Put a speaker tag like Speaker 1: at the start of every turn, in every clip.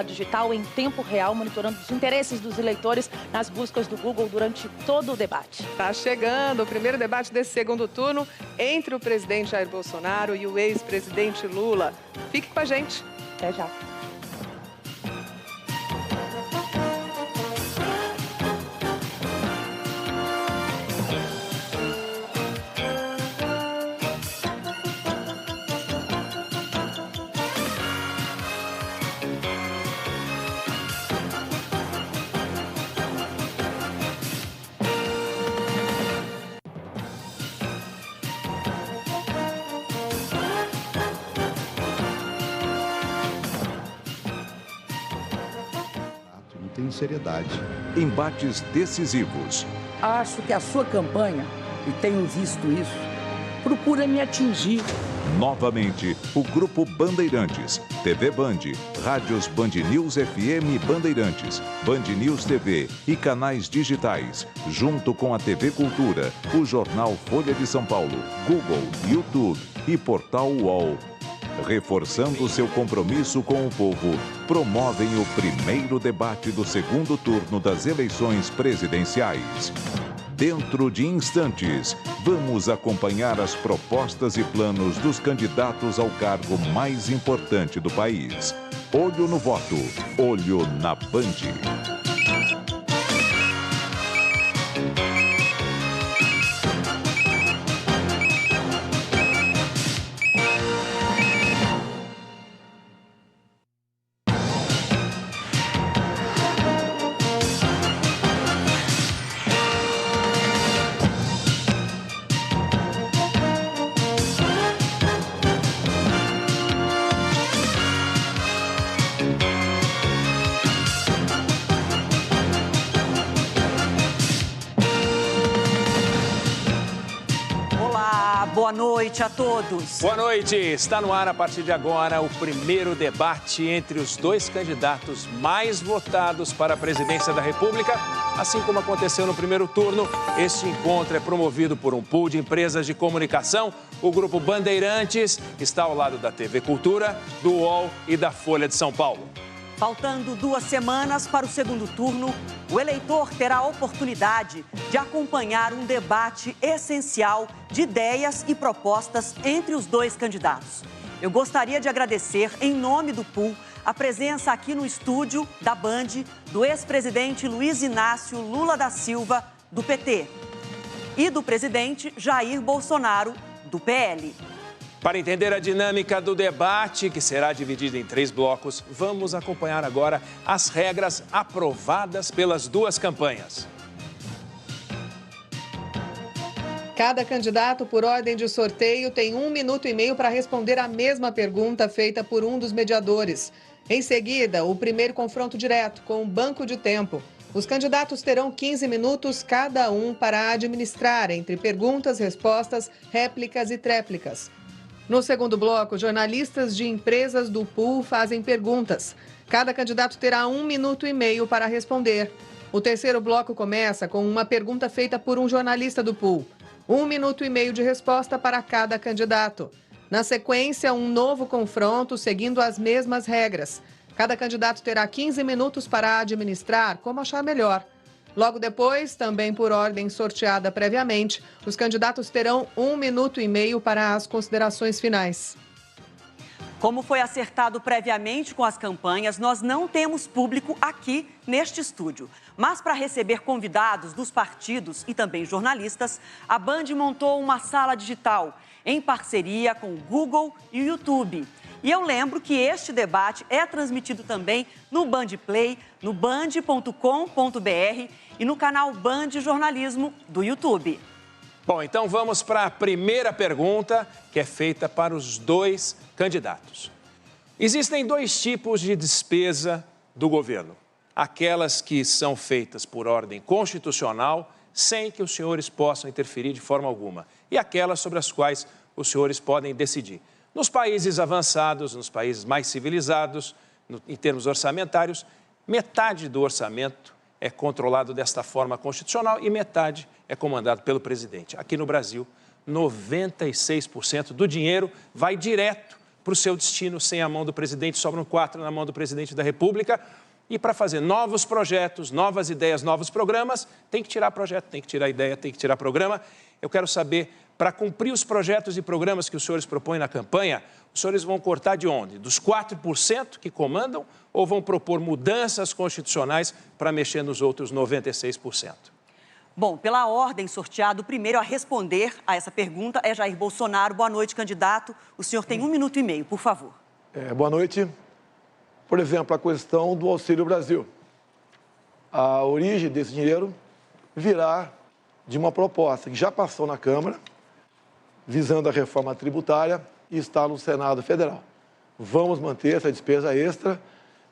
Speaker 1: digital em tempo real, monitorando os interesses dos eleitores nas buscas do Google durante todo o debate.
Speaker 2: Está chegando o primeiro debate desse segundo turno entre o presidente Jair Bolsonaro e o ex-presidente Lula. Fique com a gente.
Speaker 1: Até já.
Speaker 3: Tem seriedade.
Speaker 4: Embates decisivos.
Speaker 5: Acho que a sua campanha, e tenho visto isso, procura me atingir.
Speaker 4: Novamente, o Grupo Bandeirantes, TV Band, rádios Band News FM Bandeirantes, Band News TV e canais digitais, junto com a TV Cultura, o jornal Folha de São Paulo, Google, YouTube e Portal UOL, reforçando seu compromisso com o povo, promovem o primeiro debate do segundo turno das eleições presidenciais. Dentro de instantes, vamos acompanhar as propostas e planos dos candidatos ao cargo mais importante do país. Olho no voto, olho na Band.
Speaker 6: Boa noite a todos.
Speaker 7: Boa noite. Está no ar a partir de agora o primeiro debate entre os dois candidatos mais votados para a presidência da República. Assim como aconteceu no primeiro turno, este encontro é promovido por um pool de empresas de comunicação. O Grupo Bandeirantes está ao lado da TV Cultura, do UOL e da Folha de São Paulo.
Speaker 6: Faltando 2 semanas para o segundo turno, o eleitor terá a oportunidade de acompanhar um debate essencial de ideias e propostas entre os dois candidatos. Eu gostaria de agradecer, em nome do pool, a presença aqui no estúdio da Band do ex-presidente Luiz Inácio Lula da Silva, do PT, e do presidente Jair Bolsonaro, do PL.
Speaker 7: Para entender a dinâmica do debate, que será dividido em 3 blocos, vamos acompanhar agora as regras aprovadas pelas duas campanhas.
Speaker 2: Cada candidato, por ordem de sorteio, tem 1 minuto e meio para responder a mesma pergunta feita por um dos mediadores. Em seguida, o primeiro confronto direto, com um banco de tempo. Os candidatos terão 15 minutos cada um para administrar entre perguntas, respostas, réplicas e tréplicas. No segundo bloco, jornalistas de empresas do pool fazem perguntas. Cada candidato terá 1 minuto e meio para responder. O terceiro bloco começa com uma pergunta feita por um jornalista do pool. 1 minuto e meio de resposta para cada candidato. Na sequência, um novo confronto seguindo as mesmas regras. Cada candidato terá 15 minutos para administrar como achar melhor. Logo depois, também por ordem sorteada previamente, os candidatos terão 1 minuto e meio para as considerações finais.
Speaker 6: Como foi acertado previamente com as campanhas, nós não temos público aqui neste estúdio. Mas para receber convidados dos partidos e também jornalistas, a Band montou uma sala digital em parceria com o Google e o YouTube. E eu lembro que este debate é transmitido também no Band Play, no band.com.br e no canal Band Jornalismo do YouTube.
Speaker 7: Bom, então vamos para a primeira pergunta, que é feita para os dois candidatos. Existem 2 tipos de despesa do governo. Aquelas que são feitas por ordem constitucional, sem que os senhores possam interferir de forma alguma. E aquelas sobre as quais os senhores podem decidir. Nos países avançados, nos países mais civilizados, em termos orçamentários, metade do orçamento é controlado desta forma constitucional e metade é comandado pelo presidente. Aqui no Brasil, 96% do dinheiro vai direto para o seu destino, sem a mão do presidente, sobram 4 na mão do presidente da República. E para fazer novos projetos, novas ideias, novos programas, tem que tirar projeto, tem que tirar ideia, tem que tirar programa. Eu quero saber, para cumprir os projetos e programas que os senhores propõem na campanha, os senhores vão cortar de onde? Dos 4% que comandam ou vão propor mudanças constitucionais para mexer nos outros 96%?
Speaker 6: Bom, pela ordem sorteada, o primeiro a responder a essa pergunta é Jair Bolsonaro. Boa noite, candidato. O senhor tem 1 minuto e meio, por favor.
Speaker 8: Boa noite. Por exemplo, a questão do Auxílio Brasil. A origem desse dinheiro virá de uma proposta que já passou na Câmara, visando a reforma tributária e está no Senado Federal. Vamos manter essa despesa extra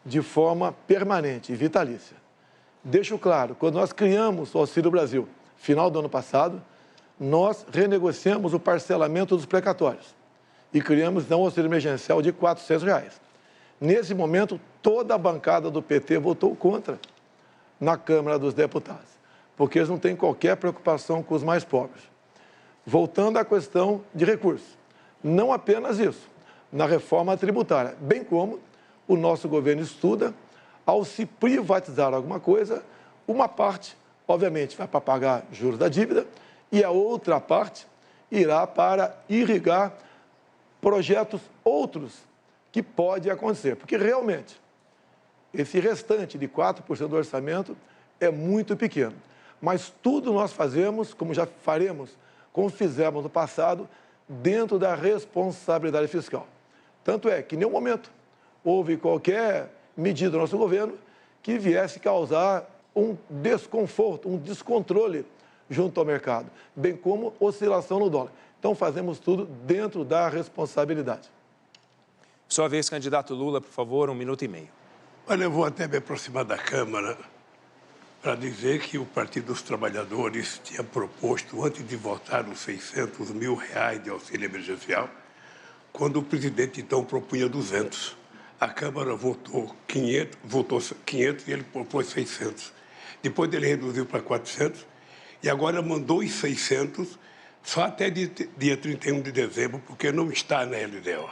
Speaker 8: de forma permanente e vitalícia. Deixo claro, quando nós criamos o Auxílio Brasil, final do ano passado, nós renegociamos o parcelamento dos precatórios e criamos um auxílio emergencial de R$ 400. Nesse momento, toda a bancada do PT votou contra na Câmara dos Deputados, porque eles não têm qualquer preocupação com os mais pobres. Voltando à questão de recursos, não apenas isso, na reforma tributária, bem como o nosso governo estuda, ao se privatizar alguma coisa, uma parte, obviamente, vai para pagar juros da dívida e a outra parte irá para irrigar projetos outros que pode acontecer. Porque, realmente, esse restante de 4% do orçamento é muito pequeno. Mas tudo nós fazemos, como já faremos, como fizemos no passado, dentro da responsabilidade fiscal. Tanto é que, em nenhum momento, houve qualquer medida do nosso governo que viesse causar um desconforto, um descontrole junto ao mercado, bem como oscilação no dólar. Então, fazemos tudo dentro da responsabilidade.
Speaker 7: Sua vez, candidato Lula, por favor, 1 minuto e meio.
Speaker 9: Olha, eu vou até me aproximar da Câmara para dizer que o Partido dos Trabalhadores tinha proposto, antes de votar os R$600 mil de auxílio emergencial, quando o presidente, então, propunha 200. A Câmara votou 500 e ele propôs 600. Depois ele reduziu para 400 e agora mandou os 600 só até dia 31 de dezembro, porque não está na LDO.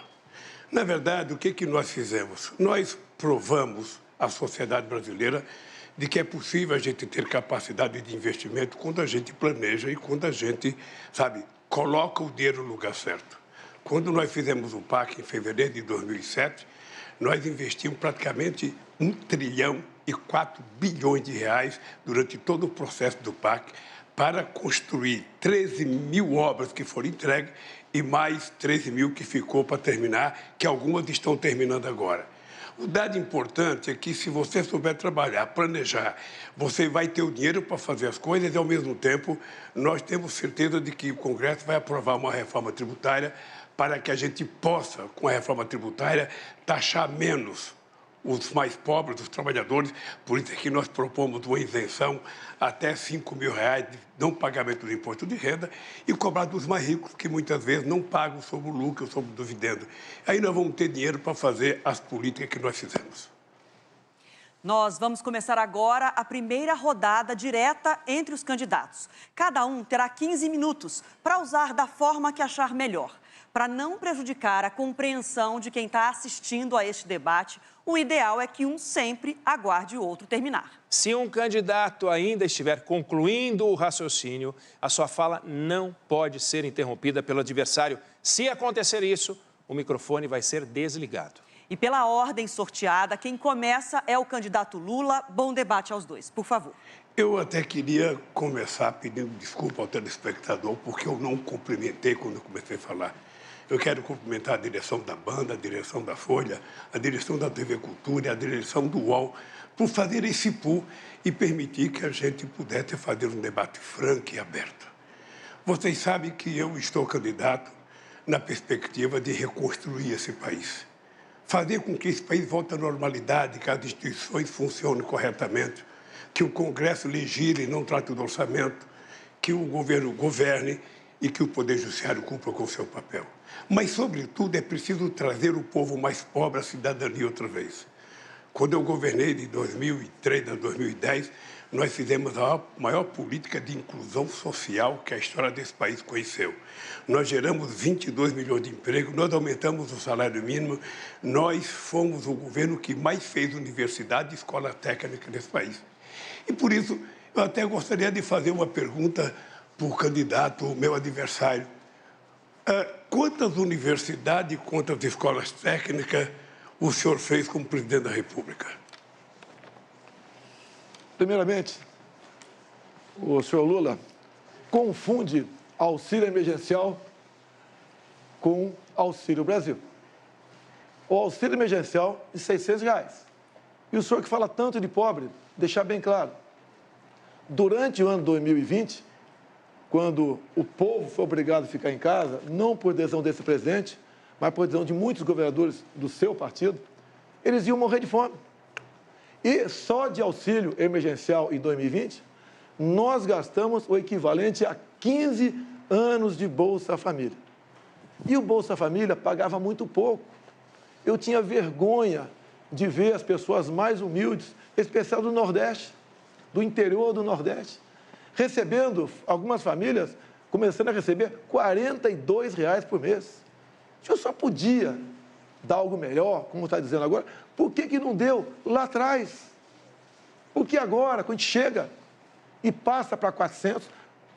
Speaker 9: Na verdade, o que nós fizemos? Nós provamos à sociedade brasileira de que é possível a gente ter capacidade de investimento quando a gente planeja e quando a gente, coloca o dinheiro no lugar certo. Quando nós fizemos o PAC em fevereiro de 2007, nós investimos praticamente R$1,4 trilhão durante todo o processo do PAC para construir 13 mil obras que foram entregues e mais 13 mil que ficou para terminar, que algumas estão terminando agora. O dado importante é que, se você souber trabalhar, planejar, você vai ter o dinheiro para fazer as coisas e, ao mesmo tempo, nós temos certeza de que o Congresso vai aprovar uma reforma tributária para que a gente possa, com a reforma tributária, taxar menos os mais pobres, os trabalhadores. Por isso é que nós propomos uma isenção até R$5 mil de não pagamento do imposto de renda e cobrar dos mais ricos, que muitas vezes não pagam sobre o lucro, sobre o dividendo. Aí nós vamos ter dinheiro para fazer as políticas que nós fizemos.
Speaker 6: Nós vamos começar agora a primeira rodada direta entre os candidatos. Cada um terá 15 minutos para usar da forma que achar melhor. Para não prejudicar a compreensão de quem está assistindo a este debate, o ideal é que um sempre aguarde o outro terminar.
Speaker 7: Se um candidato ainda estiver concluindo o raciocínio, a sua fala não pode ser interrompida pelo adversário. Se acontecer isso, o microfone vai ser desligado.
Speaker 6: E pela ordem sorteada, quem começa é o candidato Lula. Bom debate aos dois, por favor.
Speaker 9: Eu até queria começar pedindo desculpa ao telespectador, porque eu não cumprimentei quando eu comecei a falar. Eu quero cumprimentar a direção da Banda, a direção da Folha, a direção da TV Cultura e a direção do UOL por fazer esse pool e permitir que a gente pudesse fazer um debate franco e aberto. Vocês sabem que eu estou candidato na perspectiva de reconstruir esse país. Fazer com que esse país volte à normalidade, que as instituições funcionem corretamente, que o Congresso legisle e não trate do orçamento, que o governo governe e que o Poder Judiciário cumpra com o seu papel. Mas, sobretudo, é preciso trazer o povo mais pobre à cidadania outra vez. Quando eu governei de 2003 a 2010, nós fizemos a maior política de inclusão social que a história desse país conheceu. Nós geramos 22 milhões de empregos, nós aumentamos o salário mínimo, nós fomos o governo que mais fez universidade e escola técnica nesse país. E por isso, eu até gostaria de fazer uma pergunta para o candidato, meu adversário. Quantas universidades, quantas escolas técnicas o senhor fez como presidente da República?
Speaker 8: Primeiramente, o senhor Lula confunde auxílio emergencial com Auxílio Brasil. O auxílio emergencial de R$600. E o senhor que fala tanto de pobre, deixar bem claro, durante o ano 2020, quando o povo foi obrigado a ficar em casa, não por decisão desse presidente, mas por decisão de muitos governadores do seu partido, eles iam morrer de fome. E só de auxílio emergencial em 2020, nós gastamos o equivalente a 15 anos de Bolsa Família. E o Bolsa Família pagava muito pouco. Eu tinha vergonha de ver as pessoas mais humildes, especial do Nordeste, do interior do Nordeste, recebendo, algumas famílias, começando a receber R$42 por mês. Se eu só podia dar algo melhor, como está dizendo agora, por que não deu lá atrás? Porque agora, quando a gente chega e passa para 400,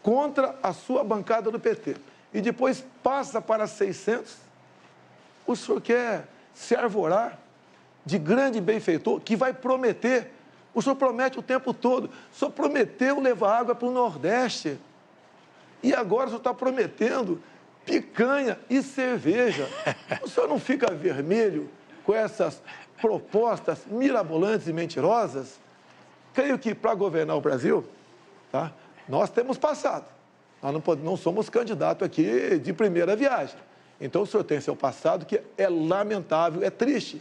Speaker 8: contra a sua bancada do PT, e depois passa para 600, o senhor quer se arvorar de grande benfeitor que vai prometer. O senhor promete o tempo todo. O senhor prometeu levar água para o Nordeste. E agora o senhor está prometendo picanha e cerveja. O senhor não fica vermelho com essas propostas mirabolantes e mentirosas? Creio que para governar o Brasil, tá, nós temos passado. Nós não somos candidatos aqui de primeira viagem. Então o senhor tem seu passado que é lamentável, é triste.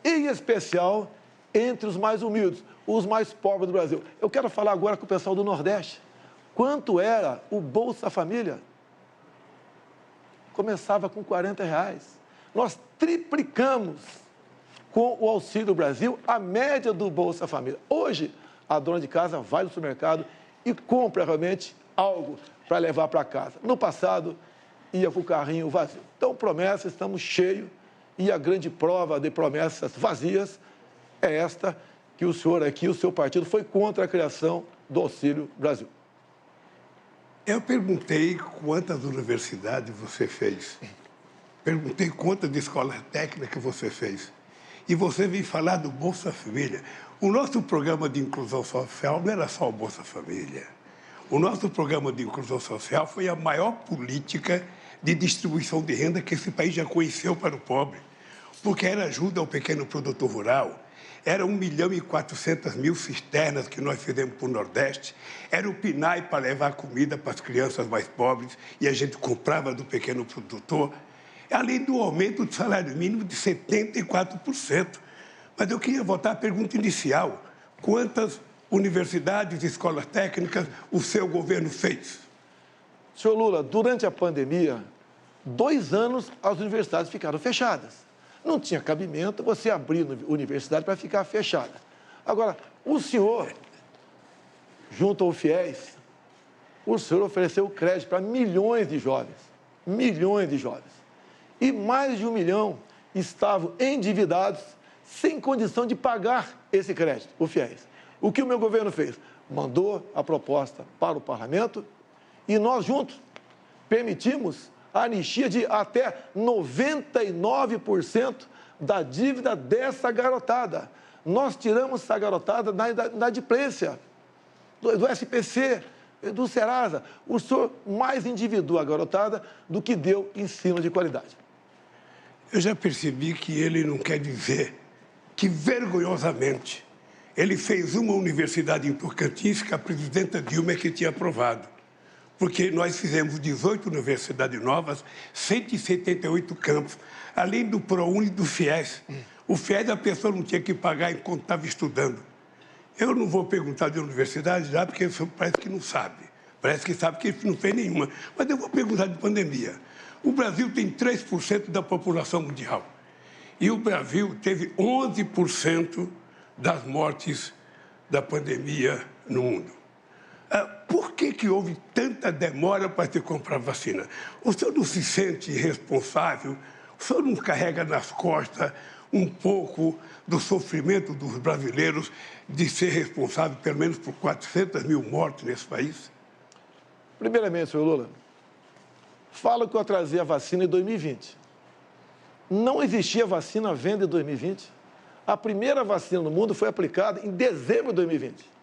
Speaker 8: Em especial entre os mais humildes, os mais pobres do Brasil. Eu quero falar agora com o pessoal do Nordeste. Quanto era o Bolsa Família? Começava com R$40. Nós triplicamos com o Auxílio Brasil a média do Bolsa Família. Hoje, a dona de casa vai no supermercado e compra realmente algo para levar para casa. No passado, ia com o carrinho vazio. Então, promessas, estamos cheios, e a grande prova de promessas vazias é esta, que o senhor aqui, o seu partido, foi contra a criação do Auxílio Brasil.
Speaker 9: Eu perguntei quantas universidades você fez. Perguntei quantas escolas técnicas você fez. E você veio falar do Bolsa Família. O nosso programa de inclusão social não era só o Bolsa Família. O nosso programa de inclusão social foi a maior política de distribuição de renda que esse país já conheceu para o pobre. Porque era ajuda ao pequeno produtor rural, era 1.400.000 cisternas que nós fizemos para o Nordeste, era o PNAE para levar comida para as crianças mais pobres e a gente comprava do pequeno produtor, além do aumento do salário mínimo de 74%. Mas eu queria voltar à pergunta inicial. Quantas universidades e escolas técnicas o seu governo fez?
Speaker 8: Senhor Lula, durante a pandemia, 2 anos as universidades ficaram fechadas. Não tinha cabimento você abrir a universidade para ficar fechada. Agora, o senhor, junto ao FIES, o senhor ofereceu crédito para milhões de jovens. Milhões de jovens. E mais de 1 milhão estavam endividados, sem condição de pagar esse crédito, o FIES. O que o meu governo fez? Mandou a proposta para o parlamento e nós juntos permitimos a anistia de até 99% da dívida dessa garotada. Nós tiramos essa garotada da inadimplência, do SPC, do Serasa. O senhor mais endividou a garotada do que deu ensino de qualidade.
Speaker 9: Eu já percebi que ele não quer dizer que, vergonhosamente, ele fez uma universidade em Tocantins que a presidenta Dilma é que tinha aprovado. Porque nós fizemos 18 universidades novas, 178 campos, além do ProUni e do FIES. O FIES a pessoa não tinha que pagar enquanto estava estudando. Eu não vou perguntar de universidade já, porque parece que não sabe. Parece que sabe que ele não fez nenhuma. Mas eu vou perguntar de pandemia. O Brasil tem 3% da população mundial. E o Brasil teve 11% das mortes da pandemia no mundo. Por que houve tanta demora para se comprar vacina? O senhor não se sente responsável? O senhor não carrega nas costas um pouco do sofrimento dos brasileiros de ser responsável, pelo menos, por 400 mil mortes nesse país?
Speaker 8: Primeiramente, senhor Lula, falo que eu trazia a vacina em 2020. Não existia vacina à venda em 2020. A primeira vacina no mundo foi aplicada em dezembro de 2020.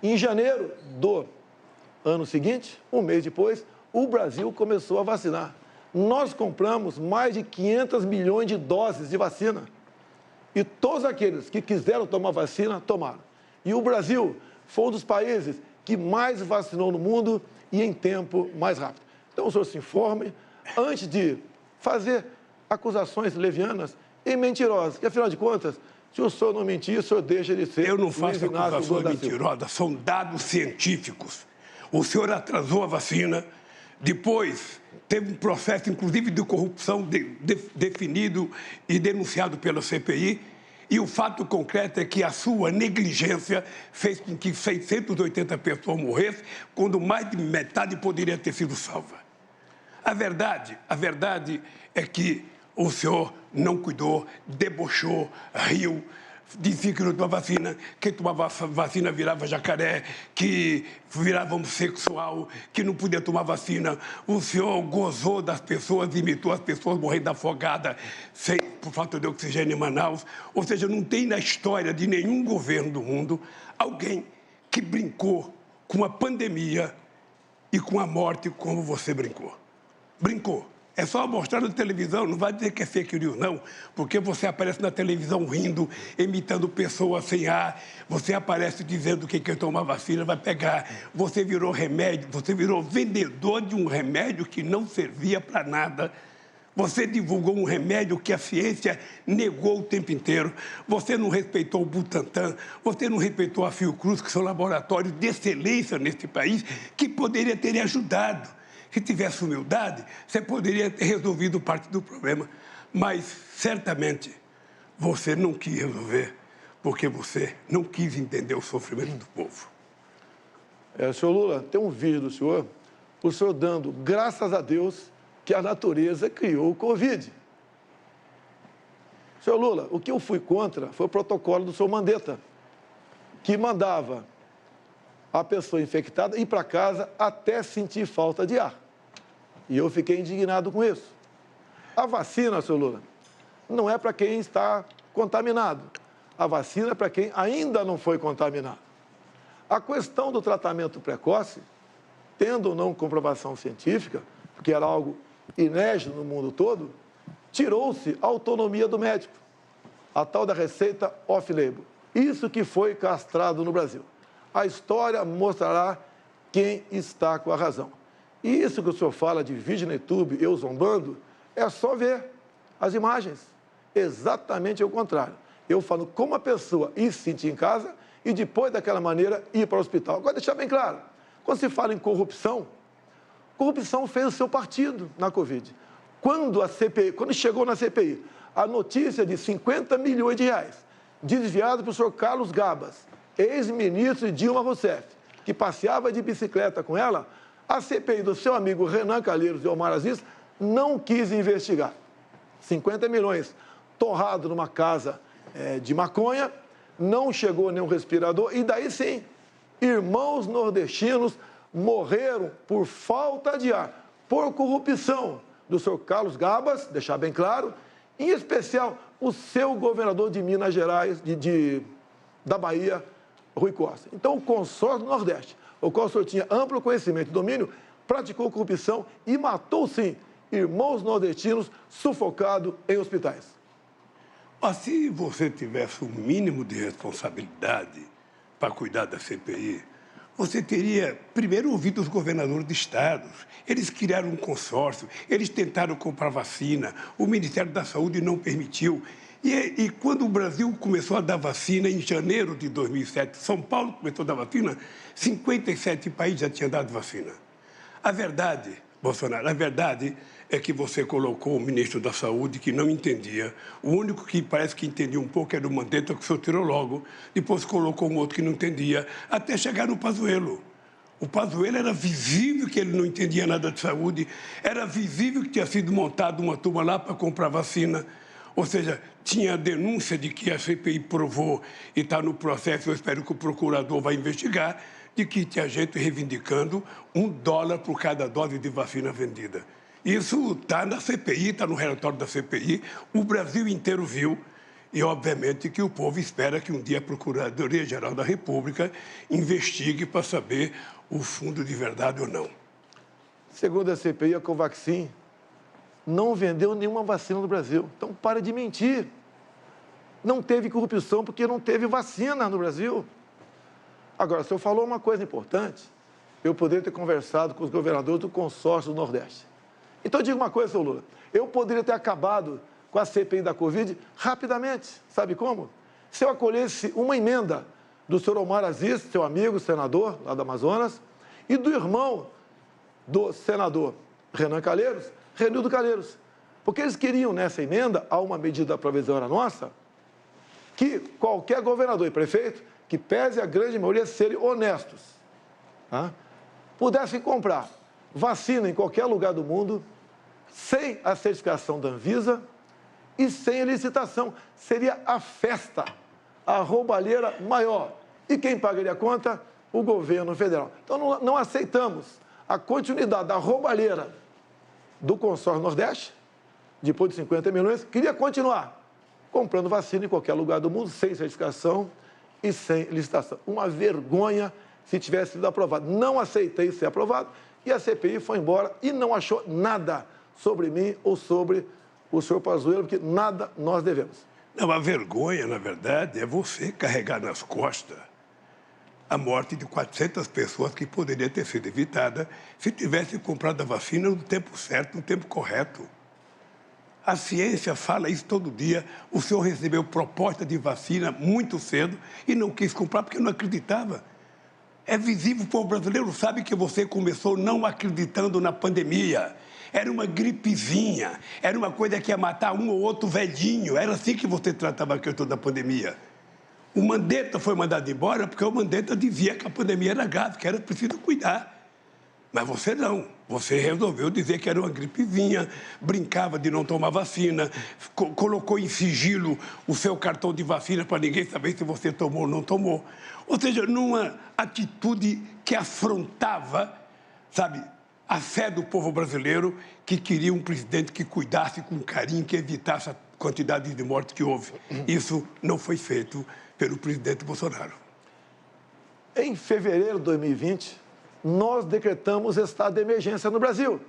Speaker 8: Em janeiro do ano seguinte, um mês depois, o Brasil começou a vacinar. Nós compramos mais de 500 milhões de doses de vacina. E todos aqueles que quiseram tomar vacina, tomaram. E o Brasil foi um dos países que mais vacinou no mundo e em tempo mais rápido. Então, o senhor se informe antes de fazer acusações levianas e mentirosas. Que, afinal de contas, se o senhor não mentir, o senhor deixa de ser...
Speaker 9: Eu não faço acusações mentirosas, são dados científicos. O senhor atrasou a vacina, depois teve um processo, inclusive, de corrupção definido e denunciado pela CPI, e o fato concreto é que a sua negligência fez com que 680 pessoas morressem, quando mais de metade poderia ter sido salva. A verdade é que o senhor não cuidou, debochou, riu, dizia que não tomava vacina, quem tomava vacina virava jacaré, que virava homossexual, que não podia tomar vacina. O senhor gozou das pessoas, imitou as pessoas morrendo afogada por falta de oxigênio em Manaus. Ou seja, não tem na história de nenhum governo do mundo alguém que brincou com a pandemia e com a morte como você brincou. Brincou. É só mostrar na televisão, não vai dizer que é fake news, não, porque você aparece na televisão rindo, imitando pessoas sem ar, você aparece dizendo que quem tomar vacina vai pegar, você virou remédio, você virou vendedor de um remédio que não servia para nada, você divulgou um remédio que a ciência negou o tempo inteiro, você não respeitou o Butantan, você não respeitou a Fiocruz, que são laboratórios de excelência nesse país, que poderia ter ajudado. Se tivesse humildade, você poderia ter resolvido parte do problema. Mas, certamente, você não quis resolver, porque você não quis entender o sofrimento do povo.
Speaker 8: Senhor Lula, tem um vídeo do senhor, o senhor dando graças a Deus que a natureza criou o Covid. Senhor Lula, o que eu fui contra foi o protocolo do senhor Mandetta, que mandava a pessoa infectada ir para casa até sentir falta de ar. E eu fiquei indignado com isso. A vacina, senhor Lula, não é para quem está contaminado. A vacina é para quem ainda não foi contaminado. A questão do tratamento precoce, tendo ou não comprovação científica, porque era algo inédito no mundo todo, tirou-se a autonomia do médico, a tal da receita off-label. Isso que foi castrado no Brasil. A história mostrará quem está com a razão. E isso que o senhor fala de vídeo no YouTube, eu zombando, é só ver as imagens. Exatamente o contrário. Eu falo como a pessoa ir se sentir em casa e depois daquela maneira ir para o hospital. Agora, deixar bem claro, quando se fala em corrupção, corrupção fez o seu partido na Covid. Quando chegou na CPI, a notícia de 50 milhões de reais desviado para o senhor Carlos Gabas, ex-ministro de Dilma Rousseff, que passeava de bicicleta com ela, a CPI do seu amigo Renan Calheiros e Omar Aziz não quis investigar. 50 milhões torrado numa casa de maconha, não chegou nenhum respirador, e daí sim, irmãos nordestinos morreram por falta de ar, por corrupção do senhor Carlos Gabas, deixar bem claro, em especial o seu governador de Minas Gerais, da Bahia, Rui Costa. Então, o consórcio do Nordeste, o qual o senhor tinha amplo conhecimento e domínio, praticou corrupção e matou, sim, irmãos nordestinos sufocados em hospitais.
Speaker 9: Mas se você tivesse um mínimo de responsabilidade para cuidar da CPI, você teria, primeiro, ouvido os governadores de estados. Eles criaram um consórcio, eles tentaram comprar vacina, o Ministério da Saúde não permitiu. E quando o Brasil começou a dar vacina, em janeiro de 2007, São Paulo começou a dar vacina, 57 países já tinham dado vacina. A verdade, Bolsonaro, a verdade é que você colocou o ministro da Saúde que não entendia. O único que parece que entendia um pouco era o Mandetta, que o senhor tirou logo. Depois colocou um outro que não entendia, até chegar no Pazuello. O Pazuello era visível que ele não entendia nada de saúde, era visível que tinha sido montada uma turma lá para comprar vacina. Ou seja, tinha a denúncia de que a CPI provou e está no processo, eu espero que o procurador vai investigar, de que tinha gente reivindicando $1 por cada dose de vacina vendida. Isso está na CPI, está no relatório da CPI, o Brasil inteiro viu e, obviamente, que o povo espera que um dia a Procuradoria-Geral da República investigue para saber o fundo de verdade ou não.
Speaker 8: Segundo a CPI, a Covaxin não vendeu nenhuma vacina no Brasil. Então, para de mentir. Não teve corrupção porque não teve vacina no Brasil. Agora, o senhor falou uma coisa importante. Eu poderia ter conversado com os governadores do consórcio do Nordeste. Então, eu digo uma coisa, seu Lula. Eu poderia ter acabado com a CPI da Covid rapidamente. Sabe como? Se eu acolhesse uma emenda do senhor Omar Aziz, seu amigo, senador, lá do Amazonas, e do irmão do senador Renan Calheiros, Renildo Calheiros. Porque eles queriam, nessa emenda, a uma medida provisória nossa, que qualquer governador e prefeito, que pese a grande maioria serem honestos, tá, pudessem comprar vacina em qualquer lugar do mundo, sem a certificação da Anvisa e sem a licitação. Seria a festa, a roubalheira maior. E quem pagaria a conta? O governo federal. Então, não aceitamos a continuidade da roubalheira do consórcio Nordeste, depois de 50 milhões, queria continuar comprando vacina em qualquer lugar do mundo, sem certificação e sem licitação. Uma vergonha se tivesse sido aprovado. Não aceitei ser aprovado e a CPI foi embora e não achou nada sobre mim ou sobre o senhor Pazuello, porque nada nós devemos.
Speaker 9: Não, a vergonha, na verdade, é você carregar nas costas a morte de 400 pessoas que poderia ter sido evitada se tivesse comprado a vacina no tempo certo, no tempo correto. A ciência fala isso todo dia. O senhor recebeu proposta de vacina muito cedo e não quis comprar porque não acreditava. É visível, o povo brasileiro sabe que você começou não acreditando na pandemia. Era uma gripezinha, era uma coisa que ia matar um ou outro velhinho. Era assim que você tratava a questão da pandemia. O Mandetta foi mandado embora porque o Mandetta dizia que a pandemia era grave, que era preciso cuidar. Mas você não. Você resolveu dizer que era uma gripezinha, brincava de não tomar vacina, colocou em sigilo o seu cartão de vacina para ninguém saber se você tomou ou não tomou. Ou seja, numa atitude que afrontava, sabe, a fé do povo brasileiro, que queria um presidente que cuidasse com carinho, que evitasse a quantidade de mortes que houve. Isso não foi feito pelo presidente Bolsonaro.
Speaker 8: Em fevereiro de 2020, nós decretamos estado de emergência no Brasil.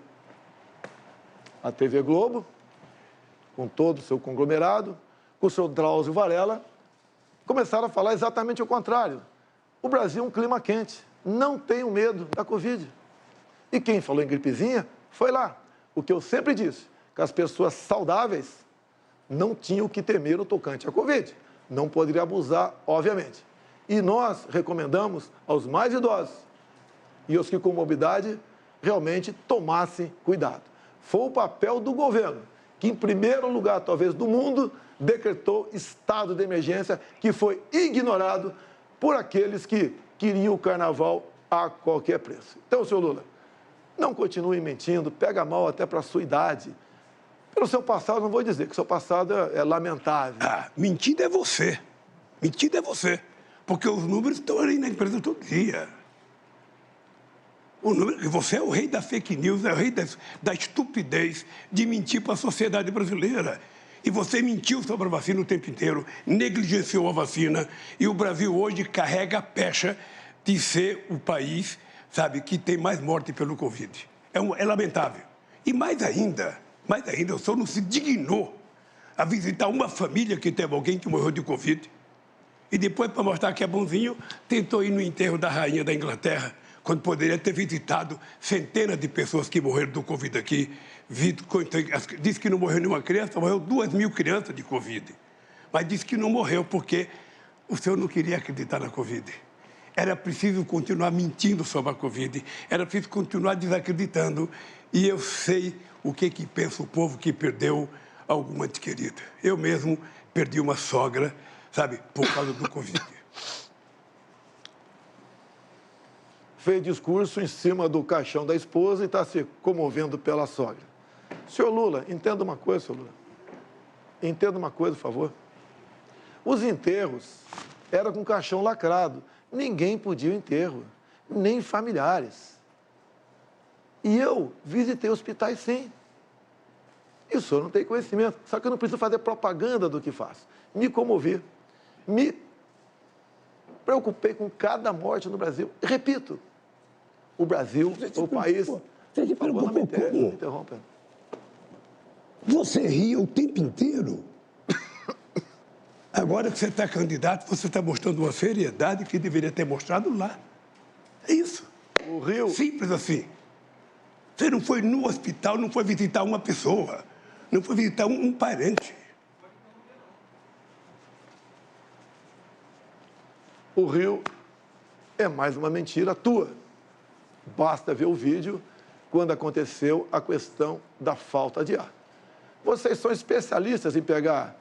Speaker 8: A TV Globo, com todo o seu conglomerado, com o senhor Drauzio Varela, começaram a falar exatamente o contrário. O Brasil é um clima quente, não tenham medo da Covid. E quem falou em gripezinha foi lá. O que eu sempre disse, que as pessoas saudáveis não tinham que temer o tocante à Covid. Não poderia abusar, obviamente. E nós recomendamos aos mais idosos e aos que com morbidade realmente tomassem cuidado. Foi o papel do governo, que em primeiro lugar, talvez, do mundo, decretou estado de emergência, que foi ignorado por aqueles que queriam o carnaval a qualquer preço. Então, senhor Lula, não continue mentindo, pega mal até para a sua idade. Pelo seu passado, não vou dizer que o seu passado é lamentável.
Speaker 9: Mentindo é você. Mentindo é você. Porque os números estão ali na empresa todo dia. Você é o rei da fake news, é o rei da estupidez de mentir para a sociedade brasileira. E você mentiu sobre a vacina o tempo inteiro, negligenciou a vacina, e o Brasil hoje carrega a pecha de ser o país, sabe, que tem mais morte pelo Covid. É lamentável. E mais ainda, o senhor não se dignou a visitar uma família que teve alguém que morreu de Covid. E depois, para mostrar que é bonzinho, tentou ir no enterro da rainha da Inglaterra, quando poderia ter visitado centenas de pessoas que morreram do Covid aqui. Disse que não morreu nenhuma criança, morreu 2.000 crianças de Covid. Mas disse que não morreu porque o senhor não queria acreditar na Covid. Era preciso continuar mentindo sobre a Covid, era preciso continuar desacreditando. E eu sei o que pensa o povo que perdeu alguma ente querida. Eu mesmo perdi uma sogra, sabe, por causa do Covid.
Speaker 8: Fez discurso em cima do caixão da esposa e está se comovendo pela sogra. Senhor Lula, entenda uma coisa, senhor Lula. Entenda uma coisa, por favor. Os enterros eram com caixão lacrado. Ninguém podia o enterro, nem familiares. E eu visitei hospitais, sim. E o senhor não tem conhecimento. Só que eu não preciso fazer propaganda do que faço. Me comovi. Me preocupei com cada morte no Brasil. E repito, o Brasil, o país...
Speaker 10: Você se preocupou como?
Speaker 8: Interrompa.
Speaker 10: Você ria o tempo inteiro.
Speaker 9: Agora que você está candidato, você está mostrando uma seriedade que deveria ter mostrado lá. É isso.
Speaker 8: O Rio...
Speaker 9: Simples assim. Você não foi no hospital, não foi visitar uma pessoa, não foi visitar um parente.
Speaker 8: O Rio é mais uma mentira tua. Basta ver o vídeo quando aconteceu a questão da falta de ar. Vocês são especialistas em pegar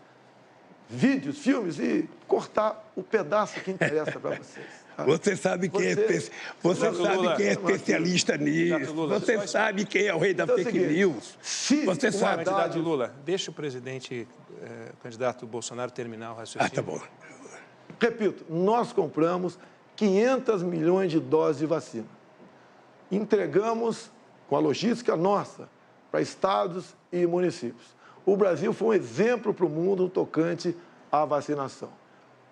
Speaker 8: vídeos, filmes e cortar o pedaço que interessa para vocês. Tá?
Speaker 9: Você sabe quem é especialista nisso. Você sabe quem é o rei da fake news.
Speaker 7: Você sabe, candidato Lula, deixa o presidente, candidato Bolsonaro, terminar o raciocínio.
Speaker 9: Tá bom.
Speaker 8: Repito, nós compramos 500 milhões de doses de vacina. Entregamos com a logística nossa para estados e municípios. O Brasil foi um exemplo para o mundo no tocante à vacinação.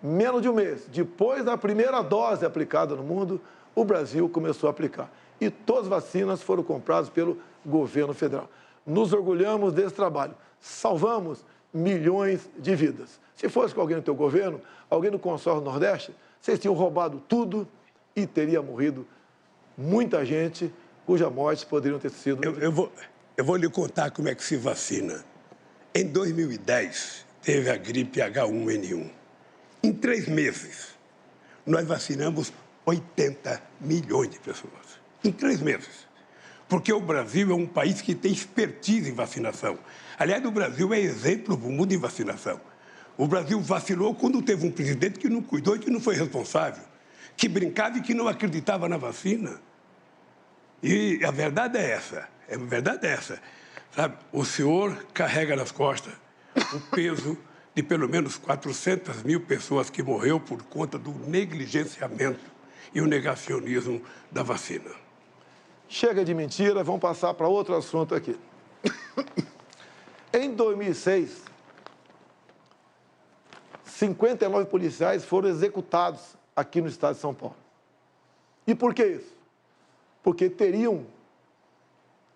Speaker 8: Menos de um mês, depois da primeira dose aplicada no mundo, o Brasil começou a aplicar. E todas as vacinas foram compradas pelo governo federal. Nos orgulhamos desse trabalho. Salvamos milhões de vidas. Se fosse com alguém no teu governo, alguém do consórcio Nordeste, vocês tinham roubado tudo e teria morrido muita gente, cuja morte poderiam ter sido...
Speaker 9: Eu vou lhe contar como é que se vacina. Em 2010, teve a gripe H1N1. Em 3 meses, nós vacinamos 80 milhões de pessoas. Em 3 meses. Porque o Brasil é um país que tem expertise em vacinação. Aliás, o Brasil é exemplo do mundo em vacinação. O Brasil vacilou quando teve um presidente que não cuidou e que não foi responsável, que brincava e que não acreditava na vacina. E a verdade é essa. A verdade é essa. Sabe, o senhor carrega nas costas o peso de pelo menos 400 mil pessoas que morreu por conta do negligenciamento e o negacionismo da vacina.
Speaker 8: Chega de mentira, vamos passar para outro assunto aqui. Em 2006, 59 policiais foram executados aqui no estado de São Paulo. E por que isso? Porque teriam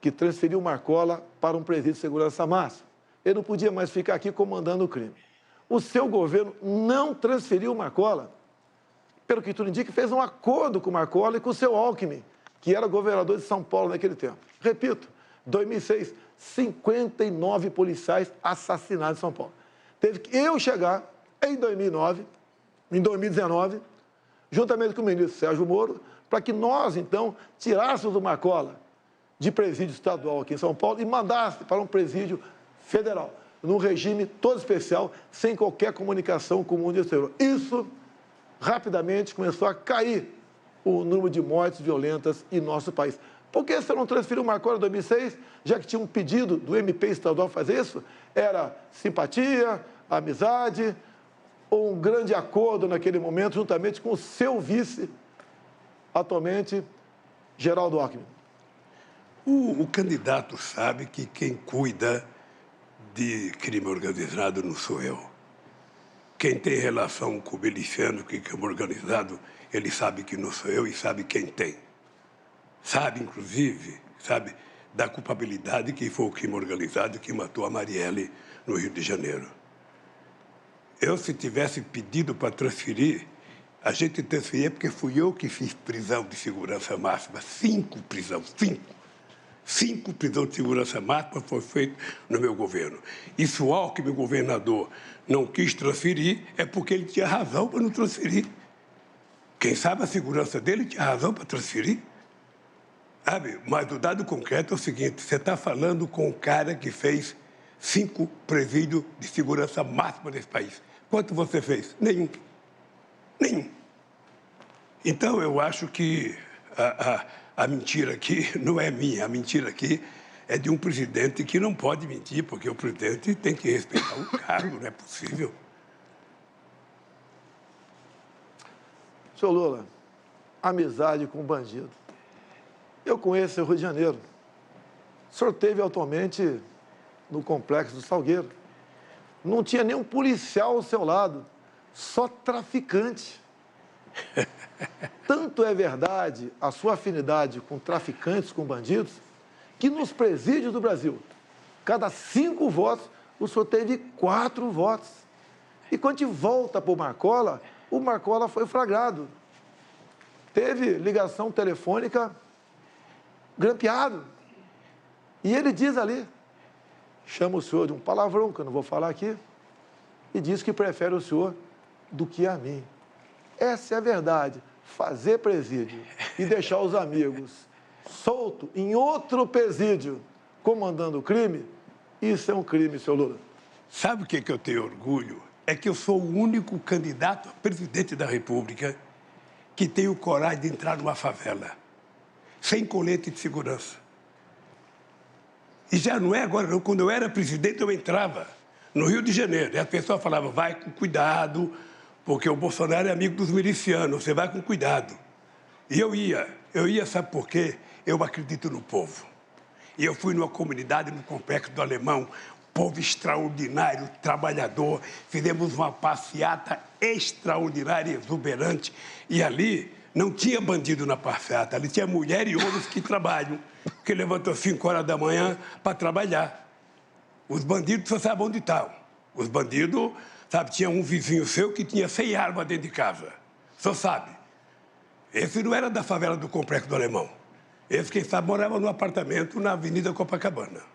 Speaker 8: que transferir o Marcola para um presídio de segurança máxima. Ele não podia mais ficar aqui comandando o crime. O seu governo não transferiu o Marcola. Pelo que tudo indica, fez um acordo com o Marcola e com o seu Alckmin, que era governador de São Paulo naquele tempo. Repito, 2006, 59 policiais assassinados em São Paulo. Teve que eu chegar em 2019, juntamente com o ministro Sérgio Moro, para que nós, então, tirássemos o Marcola de presídio estadual aqui em São Paulo e mandasse para um presídio federal, num regime todo especial, sem qualquer comunicação com o mundo exterior. Isso, rapidamente, começou a cair o número de mortes violentas em nosso país. Por que você não transferiu o Marcola em 2006, já que tinha um pedido do MP estadual fazer isso? Era simpatia, amizade ou um grande acordo naquele momento, juntamente com o seu vice, atualmente, Geraldo Alckmin?
Speaker 9: O candidato sabe que quem cuida de crime organizado não sou eu. Quem tem relação com o miliciano, que é crime organizado, ele sabe que não sou eu e sabe quem tem. Sabe, inclusive, sabe da culpabilidade que foi o crime organizado que matou a Marielle no Rio de Janeiro. Eu, se tivesse pedido para transferir, a gente transferia porque fui eu que fiz prisão de segurança máxima. 5 prisões, 5 prisões de segurança máxima foi feito no meu governo. E se o Alckmin, governador, não quis transferir, é porque ele tinha razão para não transferir. Quem sabe a segurança dele tinha razão para transferir. Sabe? Mas o dado concreto é o seguinte, você está falando com um cara que fez 5 presídios de segurança máxima desse país. Quanto você fez? Nenhum. Nenhum. Então, eu acho que a mentira aqui não é minha. A mentira aqui é de um presidente que não pode mentir, porque o presidente tem que respeitar o cargo, não é possível.
Speaker 8: Senhor Lula, amizade com bandido. Eu conheço o Rio de Janeiro. O senhor esteve atualmente no Complexo do Salgueiro. Não tinha nenhum policial ao seu lado, só traficante. Tanto é verdade a sua afinidade com traficantes, com bandidos, que nos presídios do Brasil, cada 5 votos, o senhor teve 4 votos. E quando a gente volta para o Marcola foi flagrado. Teve ligação telefônica grampeado. E ele diz ali, chama o senhor de um palavrão, que eu não vou falar aqui, e diz que prefere o senhor do que a mim. Essa é a verdade. Fazer presídio e deixar os amigos soltos em outro presídio comandando o crime, isso é um crime, senhor Lula.
Speaker 9: Sabe o que eu tenho orgulho? É que eu sou o único candidato a presidente da República que tenho coragem de entrar numa favela, sem colete de segurança. E já não é agora, não. Quando eu era presidente, eu entrava no Rio de Janeiro. E as pessoas falavam, vai com cuidado, porque o Bolsonaro é amigo dos milicianos, você vai com cuidado. E eu ia, sabe por quê? Eu acredito no povo. E eu fui numa comunidade no Complexo do Alemão, povo extraordinário, trabalhador, fizemos uma passeata extraordinária, exuberante, e ali não tinha bandido na passeata, ali tinha mulher e homens que trabalham, que levantam às 5 horas da manhã para trabalhar. Os bandidos, você sabe onde estão. Os bandidos, sabe, tinha um vizinho seu que tinha 100 armas dentro de casa, só sabe. Esse não era da favela do Complexo do Alemão. Esse, quem sabe, morava num apartamento na Avenida Copacabana.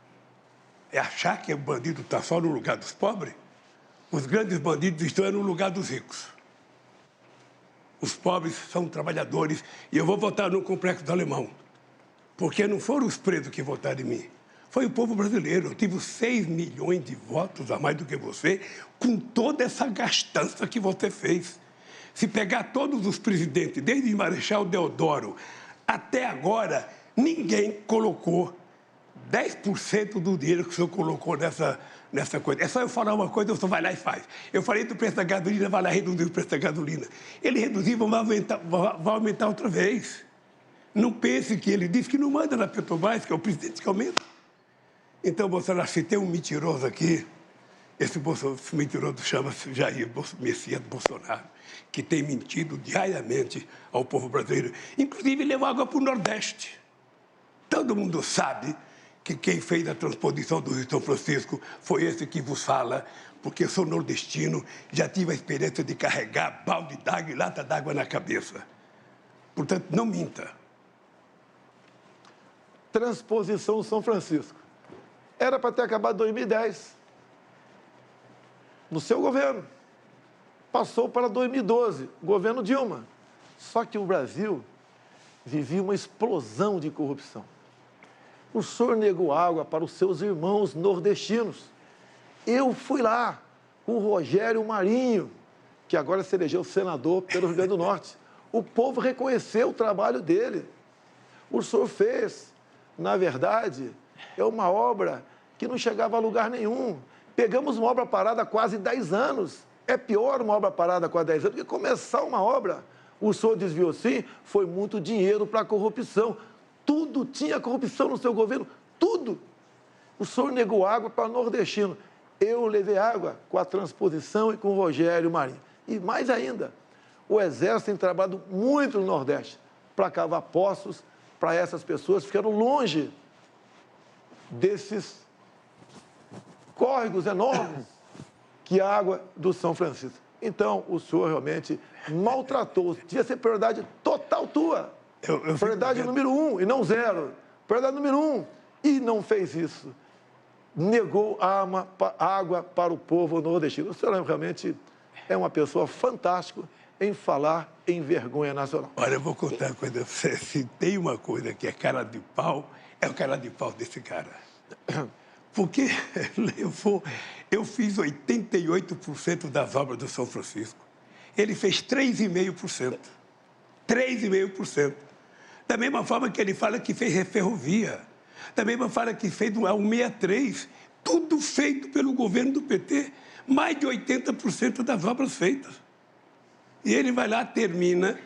Speaker 9: É achar que o bandido está só no lugar dos pobres? Os grandes bandidos estão no lugar dos ricos. Os pobres são trabalhadores e eu vou votar no Complexo do Alemão. Porque não foram os presos que votaram em mim. Foi o povo brasileiro. Eu tive 6 milhões de votos a mais do que você, com toda essa gastança que você fez. Se pegar todos os presidentes, desde Marechal Deodoro até agora, ninguém colocou 10% do dinheiro que o senhor colocou nessa coisa. É só eu falar uma coisa, o senhor vai lá e faz. Eu falei do preço da gasolina, vai lá reduzir o preço da gasolina. Ele reduziu, vai aumentar outra vez. Não pense que ele disse que não manda na Petrobras, que é o presidente que aumenta. Então, Bolsonaro, se tem um mentiroso aqui, esse mentiroso chama-se Jair Messias Bolsonaro, que tem mentido diariamente ao povo brasileiro. Inclusive, levou água para o Nordeste. Todo mundo sabe que quem fez a transposição do Rio São Francisco foi esse que vos fala, porque eu sou nordestino, já tive a experiência de carregar balde d'água e lata d'água na cabeça. Portanto, não minta.
Speaker 8: Transposição do São Francisco. Era para ter acabado em 2010. No seu governo. Passou para 2012, governo Dilma. Só que o Brasil vivia uma explosão de corrupção. O senhor negou água para os seus irmãos nordestinos. Eu fui lá com o Rogério Marinho, que agora se elegeu senador pelo Rio Grande do Norte. O povo reconheceu o trabalho dele. O senhor fez, na verdade, é uma obra que não chegava a lugar nenhum. Pegamos uma obra parada há quase 10 anos. É pior uma obra parada há quase 10 anos do que começar uma obra. O senhor desviou, sim, foi muito dinheiro para a corrupção. Tudo tinha corrupção no seu governo, tudo. O senhor negou água para nordestino. Eu levei água com a transposição e com o Rogério Marinho. E mais ainda, o Exército tem trabalhado muito no Nordeste para cavar poços para essas pessoas que ficaram longe desses córregos enormes que a água do São Francisco. Então, o senhor realmente maltratou. Devia ser prioridade total tua. Prioridade número 1 e não 0. Prioridade número 1. E não fez isso. Negou água para o povo nordestino. O senhor realmente é uma pessoa fantástica em falar em vergonha nacional.
Speaker 9: Olha, eu vou contar uma coisa. Se tem uma coisa que é cara de pau, é o cara de pau desse cara. Porque eu fiz 88% das obras do São Francisco. Ele fez 3,5%. 3,5%. Da mesma forma que ele fala que fez ferrovia. Da mesma forma que fez o 163. Tudo feito pelo governo do PT. Mais de 80% das obras feitas. E ele vai lá, termina.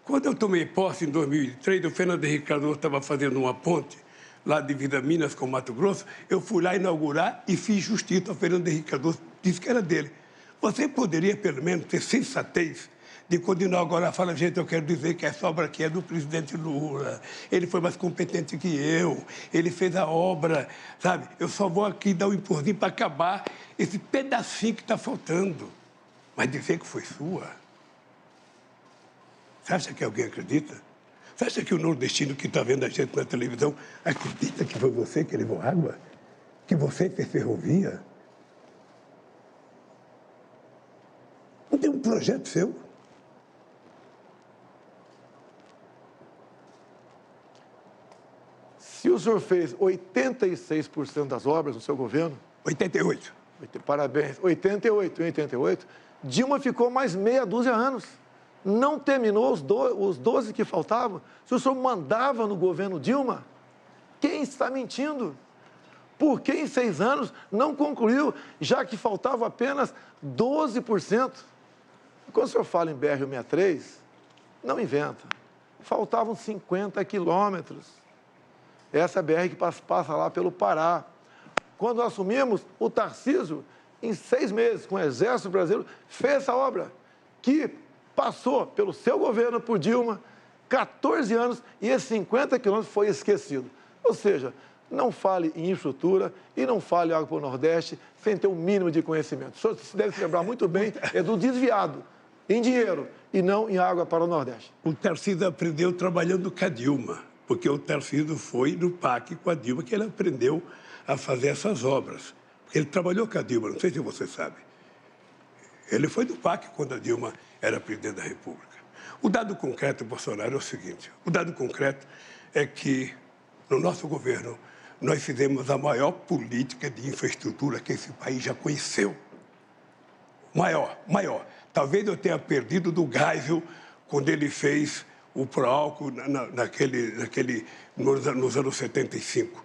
Speaker 9: Quando eu tomei posse em 2003, o Fernando Henrique Cardoso estava fazendo uma ponte lá de Vida Minas com Mato Grosso, eu fui lá inaugurar e fiz justiça ao Fernando Henrique Cardoso, disse que era dele. Você poderia, pelo menos, ter sensatez de quando inaugurar, fala, gente, eu quero dizer que essa obra aqui é do presidente Lula, ele foi mais competente que eu, ele fez a obra, sabe? Eu só vou aqui dar um empurrinho para acabar esse pedacinho que está faltando. Mas dizer que foi sua? Você acha que alguém acredita? Você acha que o nordestino que está vendo a gente na televisão acredita que foi você que levou água? Que você fez ferrovia? Não tem um projeto seu?
Speaker 8: Se o senhor fez 86% das obras no seu governo...
Speaker 9: 88.
Speaker 8: Parabéns. 88. Dilma ficou mais meia dúzia de anos. Não terminou os 12 que faltavam. Se o senhor mandava no governo Dilma, quem está mentindo? Por que em 6 anos não concluiu, já que faltava apenas 12%? Quando o senhor fala em BR-163, não inventa. Faltavam 50 quilômetros. Essa BR que passa lá pelo Pará. Quando assumimos, o Tarcísio, em 6 meses, com o Exército Brasileiro, fez essa obra, que passou pelo seu governo, por Dilma, 14 anos, e esses 50 quilômetros foi esquecido. Ou seja, não fale em infraestrutura e não fale água para o Nordeste sem ter o mínimo de conhecimento. O senhor deve se lembrar muito bem, é do desviado em dinheiro e não em água para o Nordeste.
Speaker 9: O Tarcísio aprendeu trabalhando com a Dilma, porque o Tarcísio foi no PAC com a Dilma que ele aprendeu a fazer essas obras. Porque ele trabalhou com a Dilma, não sei se você sabe. Ele foi do PAC quando a Dilma era presidente da República. O dado concreto, Bolsonaro, é o seguinte. O dado concreto é que, no nosso governo, nós fizemos a maior política de infraestrutura que esse país já conheceu. Maior. Talvez eu tenha perdido do Geisel quando ele fez o Proálcool nos anos 75.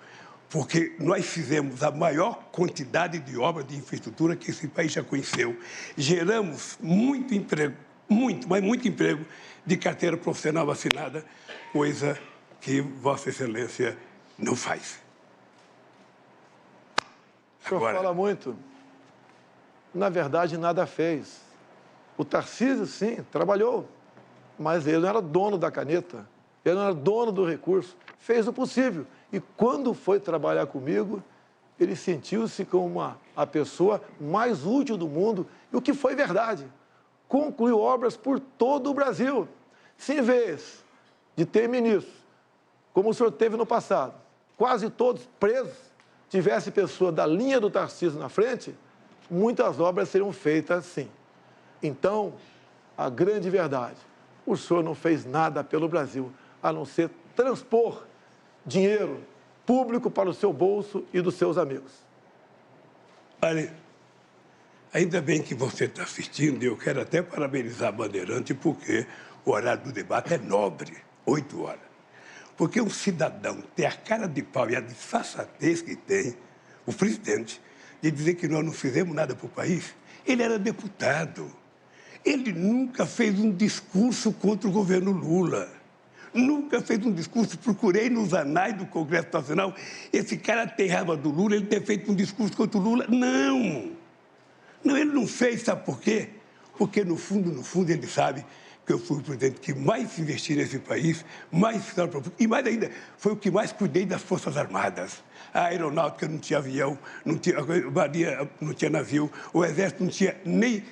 Speaker 9: Porque nós fizemos a maior quantidade de obras de infraestrutura que esse país já conheceu. Geramos muito emprego, mas muito emprego de carteira profissional assinada, coisa que Vossa Excelência não faz.
Speaker 8: O senhor fala muito. Na verdade, nada fez. O Tarcísio, sim, trabalhou, mas ele não era dono da caneta, ele não era dono do recurso. Fez o possível. E quando foi trabalhar comigo, ele sentiu-se como a pessoa mais útil do mundo, e o que foi verdade. Concluiu obras por todo o Brasil. Se em vez de ter ministros, como o senhor teve no passado, quase todos presos, tivesse pessoa da linha do Tarcísio na frente, muitas obras seriam feitas sim. Então, a grande verdade, o senhor não fez nada pelo Brasil, a não ser transpor dinheiro público para o seu bolso e dos seus amigos.
Speaker 9: Olha, ainda bem que você está assistindo, e eu quero até parabenizar a Bandeirante, porque o horário do debate é nobre, 8 horas. Porque um cidadão tem a cara de pau e a disfarçatez que tem, o presidente, de dizer que nós não fizemos nada para o país. Ele era deputado. Ele nunca fez um discurso contra o governo Lula. Nunca fez um discurso. Procurei nos anais do Congresso Nacional. Esse cara tem raiva do Lula, ele ter feito um discurso contra o Lula. Não! Não, ele não fez, sabe por quê? Porque, no fundo, ele sabe que eu fui o presidente que mais investi nesse país, e mais ainda, foi o que mais cuidei das Forças Armadas. A aeronáutica não tinha avião, a marinha não tinha navio, o exército não tinha nem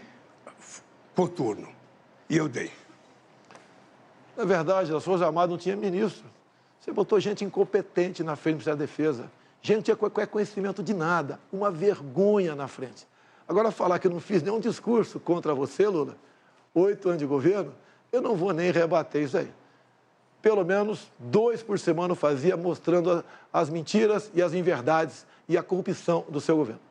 Speaker 9: coturno. E eu dei.
Speaker 8: Na verdade, as Forças Armadas não tinha ministro. Você botou gente incompetente na frente do Ministério da Defesa. Gente não tinha qualquer conhecimento de nada. Uma vergonha na frente. Agora, falar que eu não fiz nenhum discurso contra você, Lula, 8 anos de governo, eu não vou nem rebater isso aí. Pelo menos 2 por semana eu fazia, mostrando as mentiras e as inverdades e a corrupção do seu governo.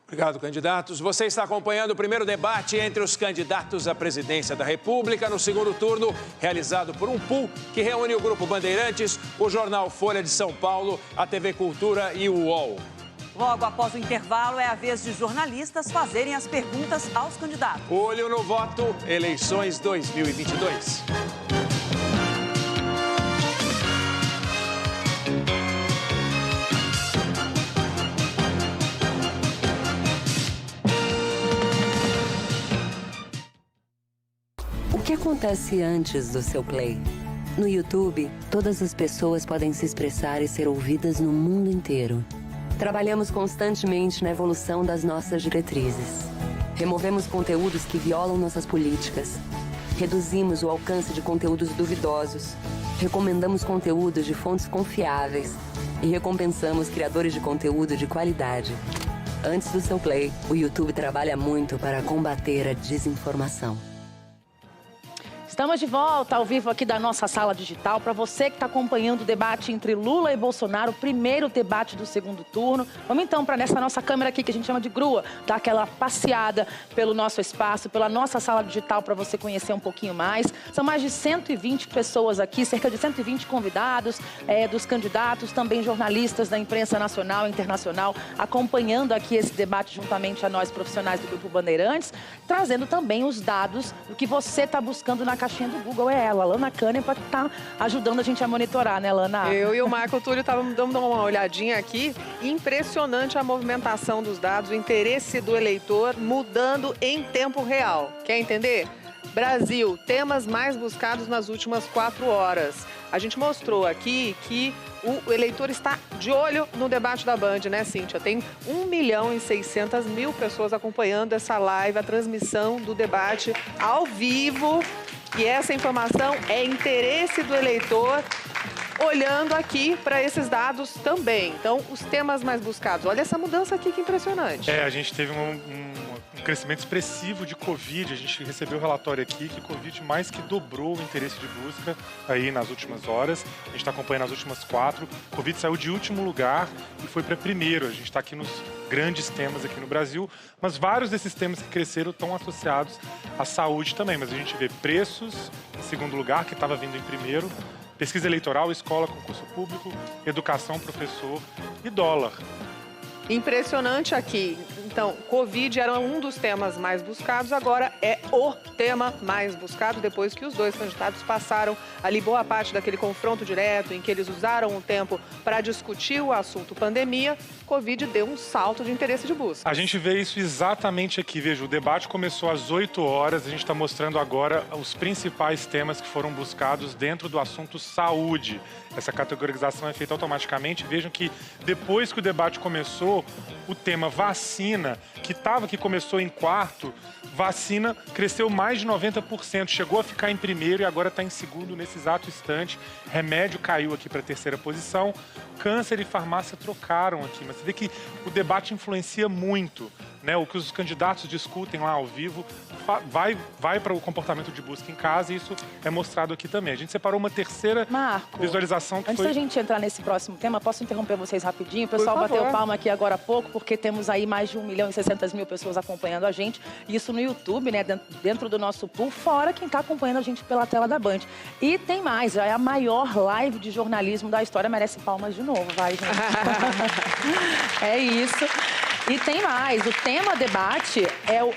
Speaker 7: Obrigado, candidatos. Você está acompanhando o primeiro debate entre os candidatos à presidência da República no segundo turno, realizado por um pool que reúne o Grupo Bandeirantes, o jornal Folha de São Paulo, a TV Cultura e o UOL.
Speaker 6: Logo após o intervalo, é a vez de jornalistas fazerem as perguntas aos candidatos.
Speaker 7: Olho no voto, eleições 2022.
Speaker 11: O que acontece antes do seu play? No YouTube, todas as pessoas podem se expressar e ser ouvidas no mundo inteiro. Trabalhamos constantemente na evolução das nossas diretrizes. Removemos conteúdos que violam nossas políticas. Reduzimos o alcance de conteúdos duvidosos. Recomendamos conteúdos de fontes confiáveis. E recompensamos criadores de conteúdo de qualidade. Antes do seu play, o YouTube trabalha muito para combater a desinformação.
Speaker 1: Estamos de volta ao vivo aqui da nossa sala digital. Para você que está acompanhando o debate entre Lula e Bolsonaro, o primeiro debate do segundo turno. Vamos então para nessa nossa câmera aqui, que a gente chama de grua, dar aquela passeada pelo nosso espaço, pela nossa sala digital, para você conhecer um pouquinho mais. São mais de 120 pessoas aqui, cerca de 120 convidados dos candidatos, também jornalistas da imprensa nacional e internacional, acompanhando aqui esse debate juntamente a nós, profissionais do Grupo Bandeirantes, trazendo também os dados do que você está buscando na caixinha do Google. É ela, Lana Canepa, que está ajudando a gente a monitorar, né, Lana?
Speaker 2: Eu e o Marco Túlio estávamos dando uma olhadinha aqui. Impressionante a movimentação dos dados, o interesse do eleitor mudando em tempo real. Quer entender? Brasil, temas mais buscados nas últimas 4 horas. A gente mostrou aqui que o eleitor está de olho no debate da Band, né, Cíntia? Tem 1.600.000 pessoas acompanhando essa live, a transmissão do debate ao vivo. E essa informação é interesse do eleitor, olhando aqui para esses dados também. Então, os temas mais buscados. Olha essa mudança aqui, que impressionante.
Speaker 12: A gente teve um crescimento expressivo de Covid. A gente recebeu o relatório aqui que Covid mais que dobrou o interesse de busca aí nas últimas horas. A gente está acompanhando as últimas 4. Covid saiu de último lugar e foi para primeiro. A gente está aqui nos grandes temas aqui no Brasil, mas vários desses temas que cresceram estão associados à saúde também. Mas a gente vê preços em segundo lugar, que estava vindo em primeiro, pesquisa eleitoral, escola, concurso público, educação, professor e dólar.
Speaker 2: Impressionante aqui. Então, Covid era um dos temas mais buscados, agora é o tema mais buscado, depois que os dois candidatos passaram ali boa parte daquele confronto direto, em que eles usaram o tempo para discutir o assunto pandemia. Covid deu um salto de interesse de busca.
Speaker 12: A gente vê isso exatamente aqui. Veja, o debate começou às 8 horas, a gente está mostrando agora os principais temas que foram buscados dentro do assunto saúde. Essa categorização é feita automaticamente. Vejam que depois que o debate começou, o tema vacina, que começou em quarto, vacina cresceu mais de 90%, chegou a ficar em primeiro e agora está em segundo nesse exato instante. Remédio caiu aqui para a terceira posição. Câncer e farmácia trocaram aqui, mas você vê que o debate influencia muito, né? O que os candidatos discutem lá ao vivo vai para o comportamento de busca em casa, e isso é mostrado aqui também. A gente separou uma terceira visualização que
Speaker 1: antes da gente entrar nesse próximo tema, posso interromper vocês rapidinho? O pessoal bateu palma aqui agora há pouco, porque temos aí mais de 1.600.000 pessoas acompanhando a gente. Isso no YouTube, né? Dentro do nosso pool, fora quem está acompanhando a gente pela tela da Band. E tem mais, já é a maior live de jornalismo da história, merece palmas de novo, vai, gente. É isso. E tem mais, o tema debate,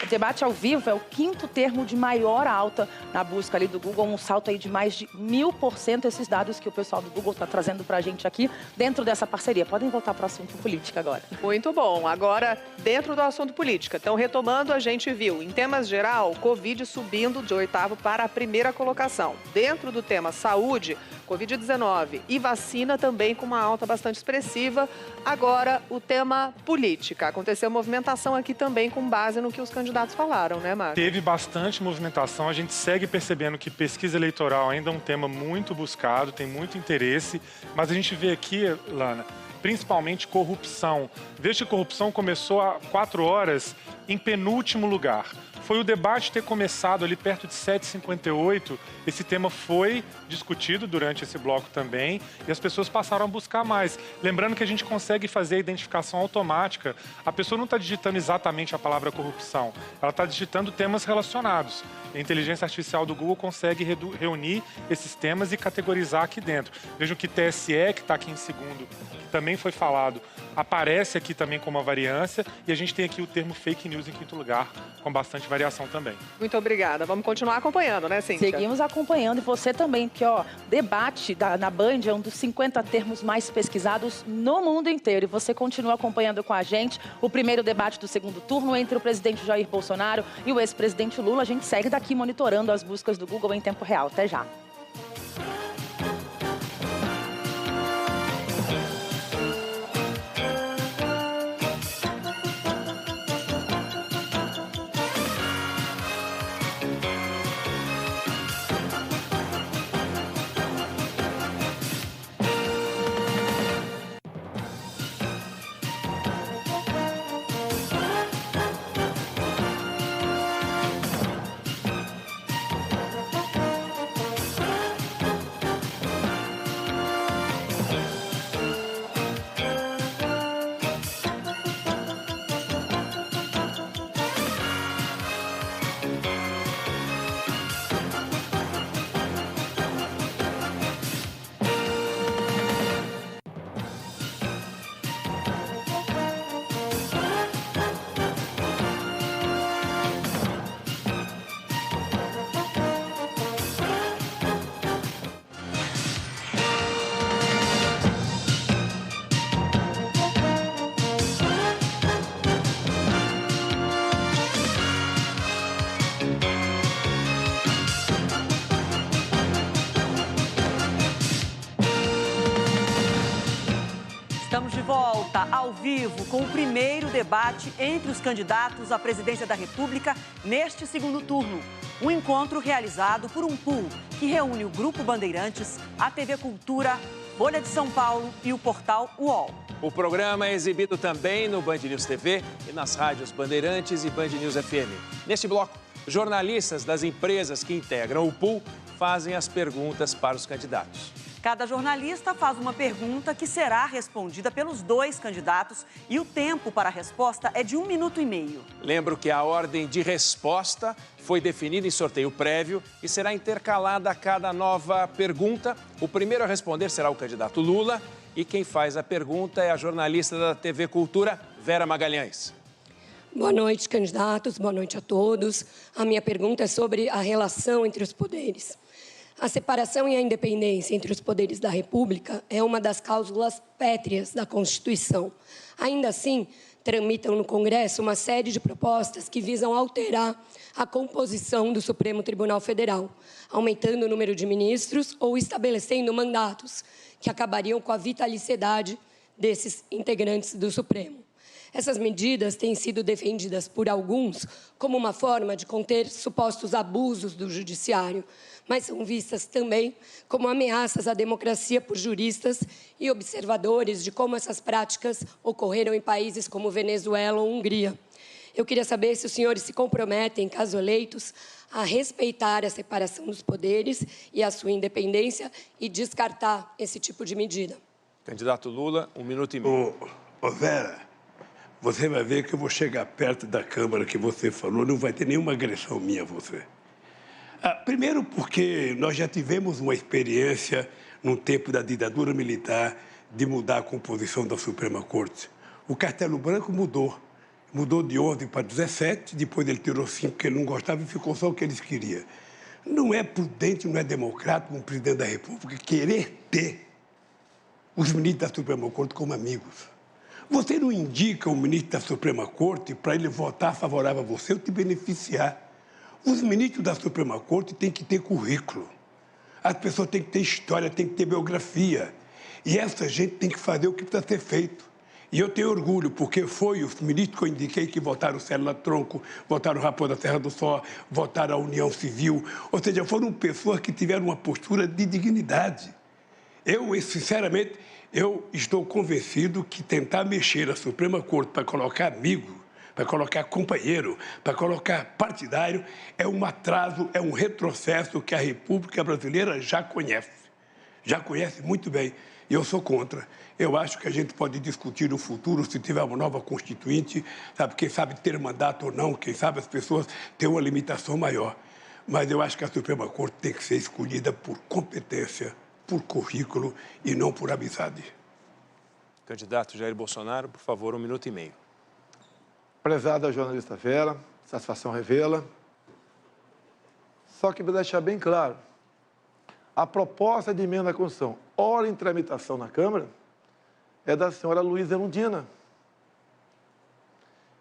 Speaker 1: debate ao vivo, é o 5º termo de maior alta na busca ali do Google, um salto aí de mais de 1000%, esses dados que o pessoal do Google está trazendo pra gente aqui, dentro dessa parceria. Podem voltar para o assunto política agora.
Speaker 2: Muito bom, agora dentro do assunto política. Então, retomando, a gente viu, em temas geral, Covid subindo de 8º para a primeira colocação. Dentro do tema saúde, Covid-19 e vacina também com uma alta bastante expressiva. Agora, o tema política. Aconteceu movimentação aqui também com base no que os candidatos falaram, né, Marcos?
Speaker 12: Teve bastante movimentação. A gente segue percebendo que pesquisa eleitoral ainda é um tema muito buscado, tem muito interesse. Mas a gente vê aqui, Lana, principalmente corrupção. Veja que corrupção começou há 4 horas em penúltimo lugar. Foi o debate ter começado ali perto de 7h58, esse tema foi discutido durante esse bloco também e as pessoas passaram a buscar mais. Lembrando que a gente consegue fazer a identificação automática, a pessoa não está digitando exatamente a palavra corrupção, ela está digitando temas relacionados. A inteligência artificial do Google consegue reunir esses temas e categorizar aqui dentro. Vejam que TSE, que está aqui em segundo, que também foi falado, aparece aqui também como uma variância e a gente tem aqui o termo fake news em quinto lugar, com bastante variação também.
Speaker 2: Muito obrigada. Vamos continuar acompanhando, né, Cíntia?
Speaker 1: Seguimos acompanhando e você também, porque debate na Band é um dos 50 termos mais pesquisados no mundo inteiro. E você continua acompanhando com a gente o primeiro debate do segundo turno entre o presidente Jair Bolsonaro e o ex-presidente Lula. A gente segue daqui monitorando as buscas do Google em tempo real. Até já.
Speaker 6: Estamos de volta, ao vivo, com o primeiro debate entre os candidatos à presidência da República neste segundo turno. Um encontro realizado por um pool que reúne o Grupo Bandeirantes, a TV Cultura, Folha de São Paulo e o portal UOL.
Speaker 7: O programa é exibido também no Band News TV e nas rádios Bandeirantes e Band News FM. Neste bloco, jornalistas das empresas que integram o pool fazem as perguntas para os candidatos.
Speaker 6: Cada jornalista faz uma pergunta que será respondida pelos 2 candidatos e o tempo para a resposta é de 1 minuto e meio.
Speaker 7: Lembro que a ordem de resposta foi definida em sorteio prévio e será intercalada a cada nova pergunta. O primeiro a responder será o candidato Lula e quem faz a pergunta é a jornalista da TV Cultura, Vera Magalhães.
Speaker 13: Boa noite, candidatos. Boa noite a todos. A minha pergunta é sobre a relação entre os poderes. A separação e a independência entre os poderes da República é uma das cláusulas pétreas da Constituição. Ainda assim, tramitam no Congresso uma série de propostas que visam alterar a composição do Supremo Tribunal Federal, aumentando o número de ministros ou estabelecendo mandatos que acabariam com a vitaliciedade desses integrantes do Supremo. Essas medidas têm sido defendidas por alguns como uma forma de conter supostos abusos do judiciário, mas são vistas também como ameaças à democracia por juristas e observadores de como essas práticas ocorreram em países como Venezuela ou Hungria. Eu queria saber se os senhores se comprometem, caso eleitos, a respeitar a separação dos poderes e a sua independência e descartar esse tipo de medida.
Speaker 7: Candidato Lula, 1 minuto e meio.
Speaker 9: Vera, você vai ver que eu vou chegar perto da Câmara que você falou, não vai ter nenhuma agressão minha a você. Primeiro porque nós já tivemos uma experiência, no tempo da ditadura militar, de mudar a composição da Suprema Corte. O Castelo Branco mudou de 11 para 17, depois ele tirou 5 que ele não gostava e ficou só o que eles queriam. Não é prudente, não é democrático um presidente da República querer ter os ministros da Suprema Corte como amigos. Você não indica o ministro da Suprema Corte para ele votar favorável a você ou te beneficiar. Os ministros da Suprema Corte têm que ter currículo. As pessoas têm que ter história, têm que ter biografia. E essa gente tem que fazer o que precisa ser feito. E eu tenho orgulho, porque foi os ministros que eu indiquei que votaram o Célula Tronco, votaram o Raposo da Serra do Sol, votaram a União Civil. Ou seja, foram pessoas que tiveram uma postura de dignidade. Eu, sinceramente, Eu estou convencido que tentar mexer a Suprema Corte para colocar amigo, para colocar companheiro, para colocar partidário, é um atraso, é um retrocesso que a República Brasileira já conhece muito bem. E eu sou contra. Eu acho que a gente pode discutir no futuro, se tiver uma nova Constituinte, sabe, quem sabe ter mandato ou não, quem sabe as pessoas ter uma limitação maior. Mas eu acho que a Suprema Corte tem que ser escolhida por competência, por currículo e não por amizade.
Speaker 7: Candidato Jair Bolsonaro, por favor, 1 minuto e meio.
Speaker 8: Prezada jornalista Vera, satisfação revela. Só que para deixar bem claro, a proposta de emenda à Constituição, ora em tramitação na Câmara, é da senhora Luísa Erundina.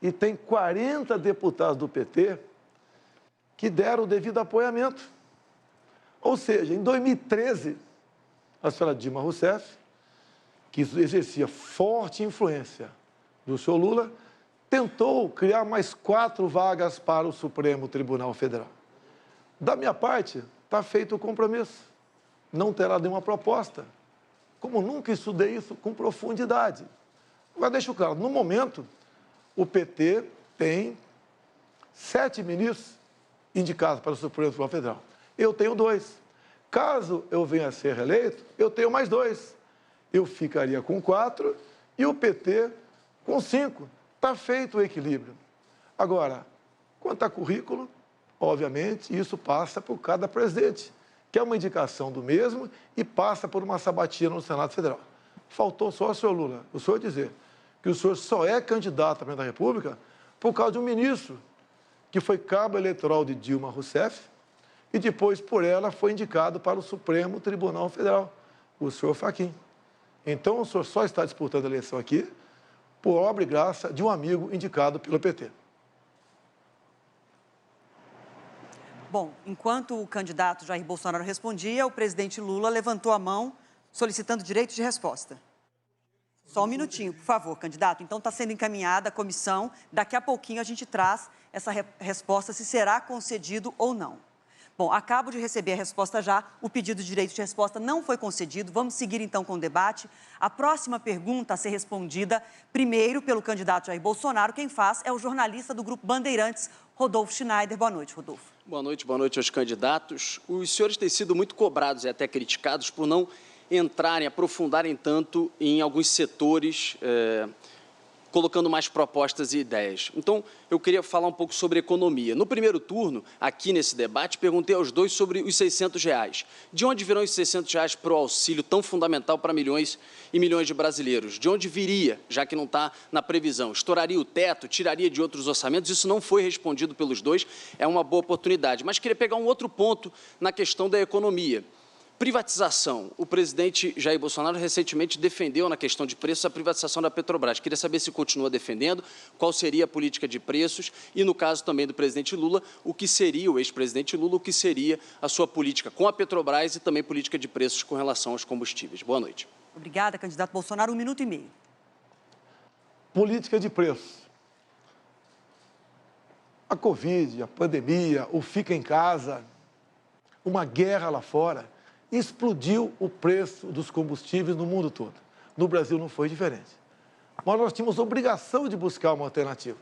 Speaker 8: E tem 40 deputados do PT que deram o devido apoiamento. Ou seja, em 2013, a senhora Dilma Rousseff, que exercia forte influência do senhor Lula, tentou criar mais 4 vagas para o Supremo Tribunal Federal. Da minha parte, está feito o compromisso. Não terá nenhuma proposta. Como nunca estudei isso com profundidade. Agora, deixo claro, no momento, o PT tem 7 ministros indicados para o Supremo Tribunal Federal. Eu tenho 2. Caso eu venha a ser reeleito, eu tenho mais 2. Eu ficaria com 4 e o PT com 5. Está feito o equilíbrio. Agora, quanto a currículo, obviamente, isso passa por cada presidente, que é uma indicação do mesmo e passa por uma sabatina no Senado Federal. Faltou só o senhor Lula, o senhor dizer que o senhor só é candidato a presidente da República por causa de um ministro que foi cabo eleitoral de Dilma Rousseff e depois, por ela, foi indicado para o Supremo Tribunal Federal, o senhor Fachin. Então, o senhor só está disputando a eleição aqui por obra e graça de um amigo indicado pelo PT.
Speaker 6: Bom, enquanto o candidato Jair Bolsonaro respondia, o presidente Lula levantou a mão solicitando direito de resposta. Só um minutinho, por favor, candidato. Então, está sendo encaminhada a comissão. Daqui a pouquinho a gente traz essa resposta, se será concedido ou não. Bom, acabo de receber a resposta já. O pedido de direito de resposta não foi concedido. Vamos seguir, então, com o debate. A próxima pergunta a ser respondida, primeiro pelo candidato Jair Bolsonaro. Quem faz é o jornalista do Grupo Bandeirantes, Rodolfo Schneider. Boa noite, Rodolfo.
Speaker 14: Boa noite aos candidatos. Os senhores têm sido muito cobrados e até criticados por não entrarem, aprofundarem tanto em alguns setores, colocando mais propostas e ideias. Então, eu queria falar um pouco sobre economia. No primeiro turno, aqui nesse debate, perguntei aos dois sobre os R$600. De onde virão os R$600 para o auxílio tão fundamental para milhões e milhões de brasileiros? De onde viria, já que não está na previsão? Estouraria o teto? Tiraria de outros orçamentos? Isso não foi respondido pelos dois, é uma boa oportunidade. Mas queria pegar um outro ponto na questão da economia. Privatização. O presidente Jair Bolsonaro recentemente defendeu na questão de preços a privatização da Petrobras. Queria saber se continua defendendo, qual seria a política de preços e, no caso também do presidente Lula, o que seria, o ex-presidente Lula, o que seria a sua política com a Petrobras e também política de preços com relação aos combustíveis. Boa noite.
Speaker 6: Obrigada, candidato Bolsonaro. 1 minuto e meio.
Speaker 8: Política de preços. A Covid, a pandemia, o fica em casa, uma guerra lá fora, explodiu o preço dos combustíveis no mundo todo. No Brasil não foi diferente. Mas nós tínhamos obrigação de buscar uma alternativa.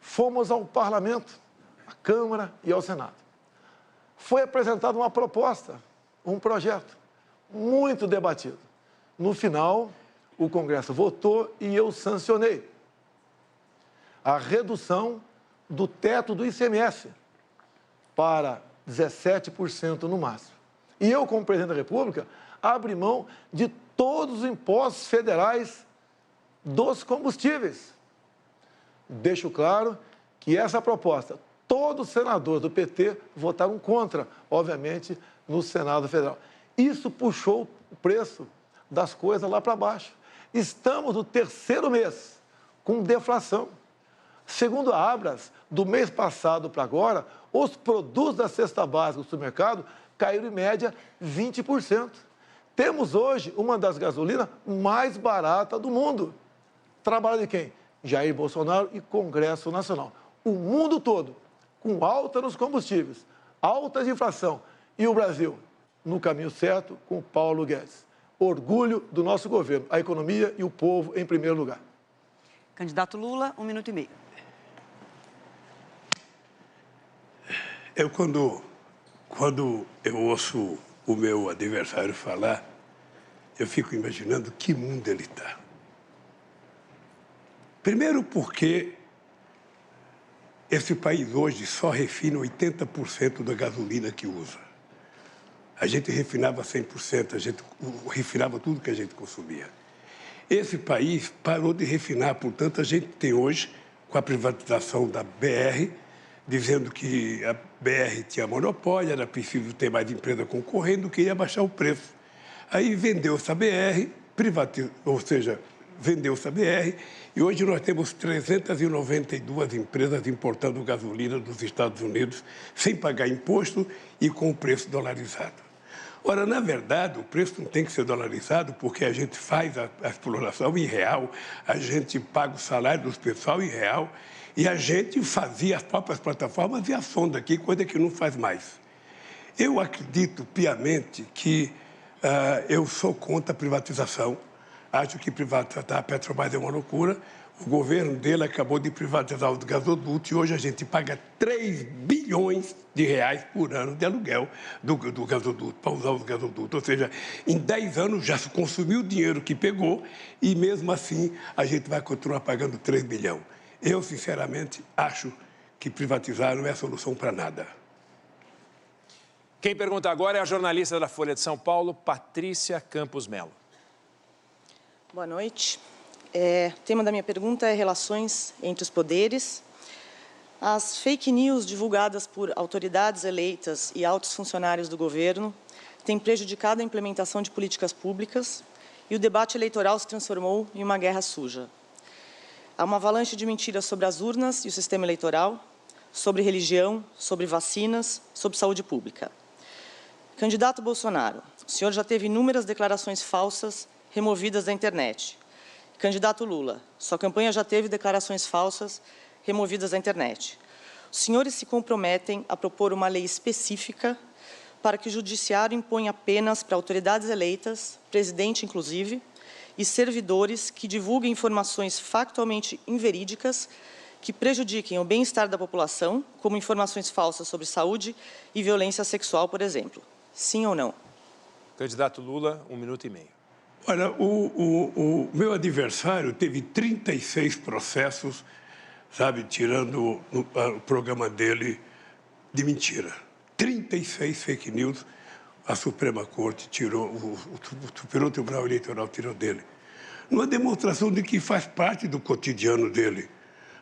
Speaker 8: Fomos ao Parlamento, à Câmara e ao Senado. Foi apresentada uma proposta, um projeto, muito debatido. No final, o Congresso votou e eu sancionei a redução do teto do ICMS para 17% no máximo. E eu, como presidente da República, abri mão de todos os impostos federais dos combustíveis. Deixo claro que essa proposta, todos os senadores do PT votaram contra, obviamente, no Senado Federal. Isso puxou o preço das coisas lá para baixo. Estamos no 3º mês com deflação. Segundo a Abras, do mês passado para agora, os produtos da cesta básica do supermercado caíram em média 20%. Temos hoje uma das gasolinas mais baratas do mundo. Trabalho de quem? Jair Bolsonaro e Congresso Nacional. O mundo todo, com alta nos combustíveis, alta de inflação. E o Brasil, no caminho certo, com Paulo Guedes. orgulho do nosso governo, a economia e o povo em primeiro lugar.
Speaker 6: Candidato Lula, 1 minuto e meio.
Speaker 9: Eu, quando eu ouço o meu adversário falar, eu fico imaginando que mundo ele está. Primeiro porque esse país hoje só refina 80% da gasolina que usa. A gente refinava 100%, a gente refinava tudo que a gente consumia. Esse país parou de refinar, portanto, a gente tem hoje, com a privatização da BR, dizendo que a BR tinha monopólio, era preciso ter mais empresa concorrendo, que ia baixar o preço. Aí vendeu-se a BR, vendeu-se a BR, e hoje nós temos 392 empresas importando gasolina dos Estados Unidos, sem pagar imposto e com o preço dolarizado. Ora, na verdade, o preço não tem que ser dolarizado porque a gente faz a exploração em real, a gente paga o salário dos pessoal em real e a gente fazia as próprias plataformas e a sonda aqui, coisa que não faz mais. Eu acredito piamente que eu sou contra a privatização. Acho que privatizar a Petrobras é uma loucura. O governo dele acabou de privatizar os gasodutos e hoje a gente paga 3 bilhões de reais por ano de aluguel do gasoduto, para usar os gasodutos. Ou seja, em 10 anos já se consumiu o dinheiro que pegou e mesmo assim a gente vai continuar pagando 3 bilhões. Eu, sinceramente, acho que privatizar não é solução para nada.
Speaker 7: Quem pergunta agora é a jornalista da Folha de São Paulo, Patrícia Campos Melo.
Speaker 15: Boa noite. O tema da minha pergunta é relações entre os poderes. As fake news divulgadas por autoridades eleitas e altos funcionários do governo têm prejudicado a implementação de políticas públicas e o debate eleitoral se transformou em uma guerra suja. Há uma avalanche de mentiras sobre as urnas e o sistema eleitoral, sobre religião, sobre vacinas, sobre saúde pública. Candidato Bolsonaro, o senhor já teve inúmeras declarações falsas removidas da internet. Candidato Lula, sua campanha já teve declarações falsas removidas da internet. Os senhores se comprometem a propor uma lei específica para que o judiciário imponha penas para autoridades eleitas, presidente inclusive, e servidores que divulguem informações factualmente inverídicas que prejudiquem o bem-estar da população, como informações falsas sobre saúde e violência sexual, por exemplo. Sim ou não?
Speaker 7: Candidato Lula, 1 minuto e meio.
Speaker 9: Olha, o meu adversário teve 36 processos, sabe, tirando o programa dele de mentira. 36 fake news, a Suprema Corte tirou, o Superior Tribunal Eleitoral tirou dele. Uma demonstração de que faz parte do cotidiano dele.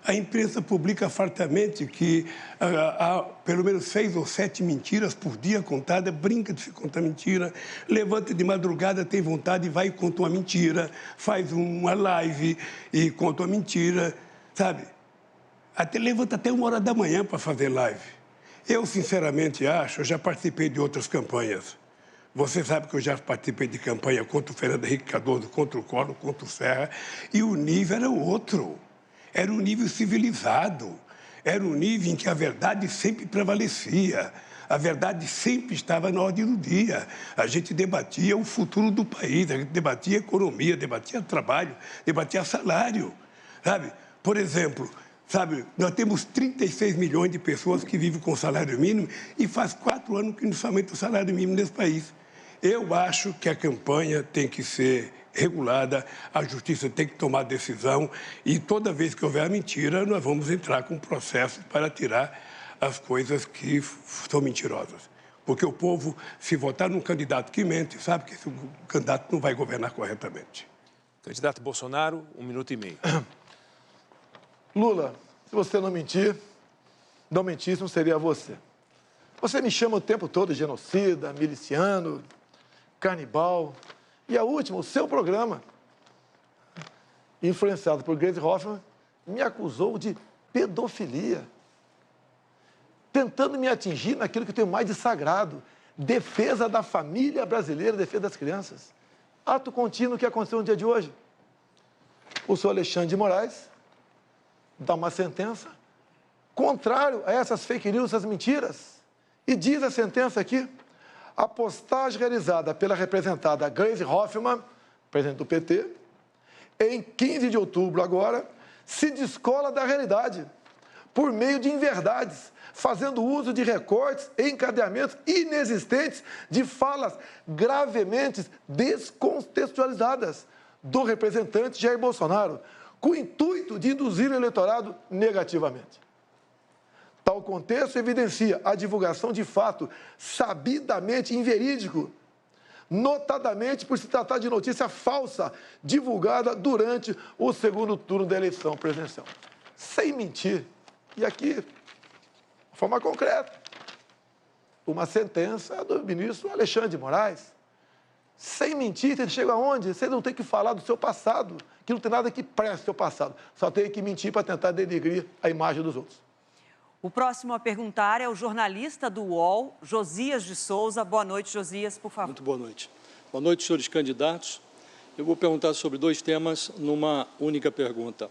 Speaker 9: A imprensa publica fartamente que há pelo menos 6 ou 7 mentiras por dia contada, brinca de se contar mentira, levanta de madrugada, tem vontade e vai e conta uma mentira, faz uma live e conta uma mentira, sabe? Levanta até 1h da manhã para fazer live. Eu, sinceramente, acho, eu já participei de outras campanhas. Você sabe que eu já participei de campanha contra o Fernando Henrique Cardoso, contra o Collor, contra o Serra, e o nível era outro. Era um nível civilizado, era um nível em que a verdade sempre prevalecia, a verdade sempre estava na ordem do dia. A gente debatia o futuro do país, a gente debatia economia, debatia trabalho, debatia salário, sabe? Por exemplo, sabe, nós temos 36 milhões de pessoas que vivem com salário mínimo e faz 4 anos que não se aumenta o salário mínimo nesse país. Eu acho que a campanha tem que ser regulada, a justiça tem que tomar decisão e toda vez que houver mentira, nós vamos entrar com processo para tirar as coisas que são mentirosas. Porque o povo, se votar num candidato que mente, sabe que esse candidato não vai governar corretamente.
Speaker 7: Candidato Bolsonaro, 1 minuto e meio.
Speaker 8: Lula, se você não mentir, não mentisse, não seria você. Você me chama o tempo todo de genocida, miliciano, canibal. E a última, o seu programa, influenciado por Gleisi Hoffmann, me acusou de pedofilia, tentando me atingir naquilo que eu tenho mais de sagrado, defesa da família brasileira, defesa das crianças. Ato contínuo que aconteceu no dia de hoje. O senhor Alexandre de Moraes dá uma sentença contrário a essas fake news, essas mentiras. E diz a sentença aqui, A postagem realizada pela representada Gleisi Hoffmann, presidente do PT, em 15 de outubro agora, se descola da realidade, por meio de inverdades, fazendo uso de recortes e encadeamentos inexistentes de falas gravemente descontextualizadas do representante Jair Bolsonaro, com o intuito de induzir o eleitorado negativamente. Tal contexto evidencia a divulgação de fato sabidamente inverídico, notadamente por se tratar de notícia falsa divulgada durante o segundo turno da eleição presidencial. Sem mentir, e aqui, de forma concreta, uma sentença do ministro Alexandre de Moraes. Sem mentir, você chega aonde? Você não tem que falar do seu passado, que não tem nada que preste o seu passado. Só tem que mentir para tentar denegrir a imagem dos outros.
Speaker 6: O próximo a perguntar é o jornalista do UOL, Josias de Souza. Boa noite, Josias, por favor.
Speaker 16: Muito boa noite. Boa noite, senhores candidatos. Eu vou perguntar sobre 2 temas numa única pergunta.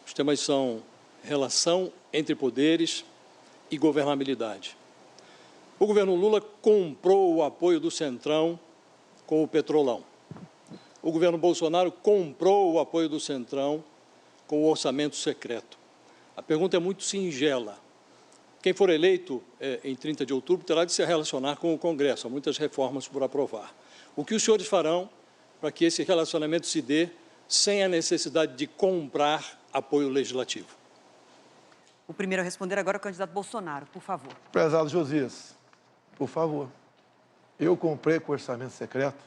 Speaker 16: Os temas são relação entre poderes e governabilidade. O governo Lula comprou o apoio do Centrão com o Petrolão. O governo Bolsonaro comprou o apoio do Centrão com o orçamento secreto. A pergunta é muito singela. Quem for eleito em 30 de outubro terá de se relacionar com o Congresso. Há muitas reformas por aprovar. O que os senhores farão para que esse relacionamento se dê sem a necessidade de comprar apoio legislativo?
Speaker 6: O primeiro a responder agora é o candidato Bolsonaro, por favor.
Speaker 8: Prezado Josias, por favor, eu comprei com orçamento secreto,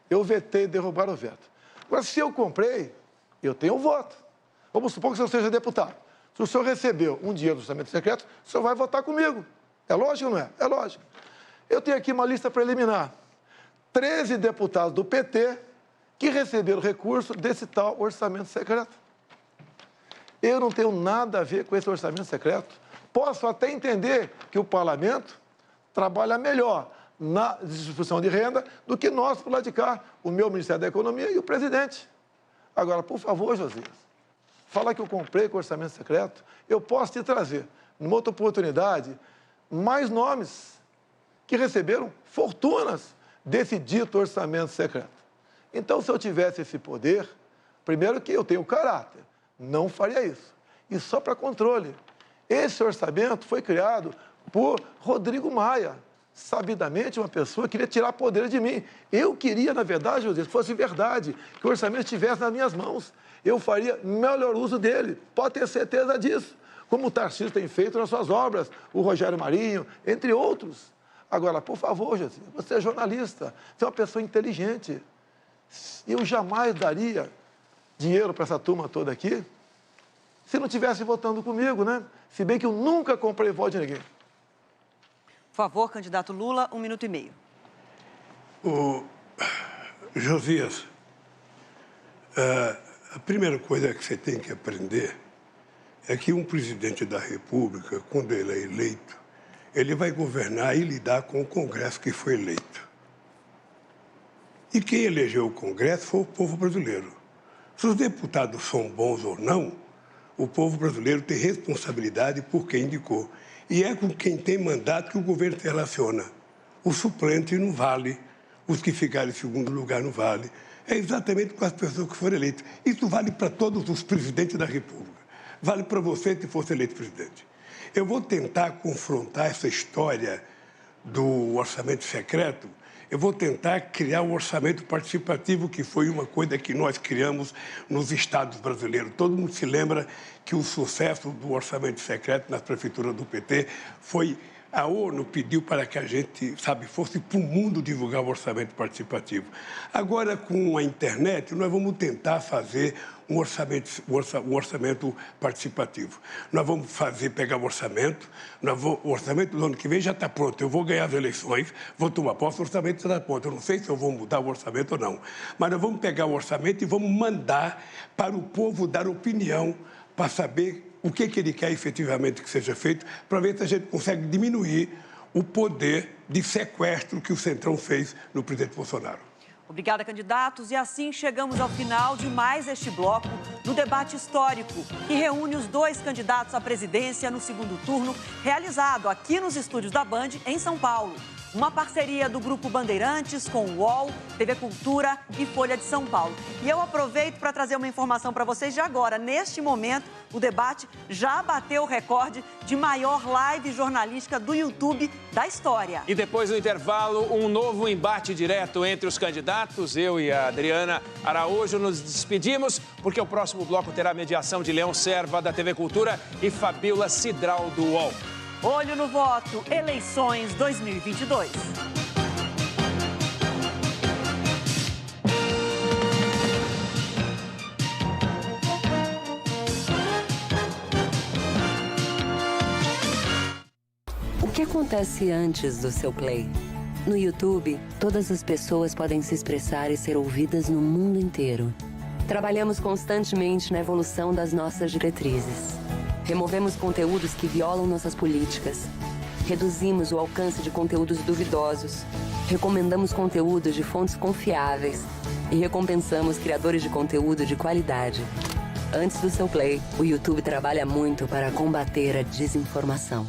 Speaker 8: eu vetei derrubar o veto. Agora, se eu comprei, eu tenho um voto. Vamos supor que o senhor seja deputado. Se o senhor recebeu um dinheiro do orçamento secreto, o senhor vai votar comigo. É lógico ou não é? É lógico. Eu tenho aqui uma lista preliminar. 13 deputados do PT que receberam recurso desse tal orçamento secreto. Eu não tenho nada a ver com esse orçamento secreto. Posso até entender que o parlamento trabalha melhor na distribuição de renda do que nós, por lá de cá, o meu Ministério da Economia e o presidente. Agora, por favor, Josias, falar que eu comprei com orçamento secreto, eu posso te trazer, numa outra oportunidade, mais nomes que receberam fortunas desse dito orçamento secreto. Então, se eu tivesse esse poder, primeiro que eu tenho caráter, não faria isso. E só para controle. Esse orçamento foi criado por Rodrigo Maia, sabidamente uma pessoa que queria tirar poder de mim. Eu queria, na verdade, José, que fosse verdade, que o orçamento estivesse nas minhas mãos. Eu faria melhor uso dele, pode ter certeza disso. Como o Tarcísio tem feito nas suas obras, o Rogério Marinho, entre outros. Agora, por favor, José, você é jornalista, você é uma pessoa inteligente. Eu jamais daria dinheiro para essa turma toda aqui se não estivesse votando comigo, né? Se bem que eu nunca comprei voto de ninguém.
Speaker 6: Por favor, candidato Lula, 1 minuto e meio.
Speaker 9: Josias, a primeira coisa que você tem que aprender é que um presidente da República, quando ele é eleito, ele vai governar e lidar com o Congresso que foi eleito. E quem elegeu o Congresso foi o povo brasileiro. Se os deputados são bons ou não, o povo brasileiro tem responsabilidade por quem indicou. E é com quem tem mandato que o governo se relaciona. O suplente não vale, os que ficaram em segundo lugar não vale. É exatamente com as pessoas que foram eleitas. Isso vale para todos os presidentes da República. Vale para você se fosse eleito presidente. Eu vou tentar confrontar essa história do orçamento secreto. Eu vou tentar criar um orçamento participativo, que foi uma coisa que nós criamos nos estados brasileiros. Todo mundo se lembra que o sucesso do orçamento secreto nas prefeituras do PT foi... A ONU pediu para que a gente, fosse para o mundo divulgar o orçamento participativo. Agora, com a internet, nós vamos tentar fazer um orçamento participativo. Nós vamos pegar o orçamento, o orçamento do ano que vem já está pronto. Eu vou ganhar as eleições, vou tomar posse, o orçamento está pronto. Eu não sei se eu vou mudar o orçamento ou não. Mas nós vamos pegar o orçamento e vamos mandar para o povo dar opinião para saber o que ele quer efetivamente que seja feito, para ver se a gente consegue diminuir o poder de sequestro que o Centrão fez no presidente Bolsonaro.
Speaker 6: Obrigada, candidatos. E assim chegamos ao final de mais este bloco no debate histórico, que reúne os 2 candidatos à presidência no segundo turno, realizado aqui nos estúdios da Band, em São Paulo. uma parceria do Grupo Bandeirantes com o UOL, TV Cultura e Folha de São Paulo. E eu aproveito para trazer uma informação para vocês de agora. Neste momento, o debate já bateu o recorde de maior live jornalística do YouTube da história.
Speaker 7: E depois do intervalo, um novo embate direto entre os candidatos. Eu e a Adriana Araújo nos despedimos, porque o próximo bloco terá a mediação de Leão Serva, da TV Cultura, e Fabíola Cidral, do UOL.
Speaker 6: Olho no voto, eleições 2022.
Speaker 11: O que acontece antes do seu play? No YouTube, todas as pessoas podem se expressar e ser ouvidas no mundo inteiro. Trabalhamos constantemente na evolução das nossas diretrizes. Removemos conteúdos que violam nossas políticas. Reduzimos o alcance de conteúdos duvidosos. Recomendamos conteúdos de fontes confiáveis. E recompensamos criadores de conteúdo de qualidade. Antes do seu play, o YouTube trabalha muito para combater a desinformação.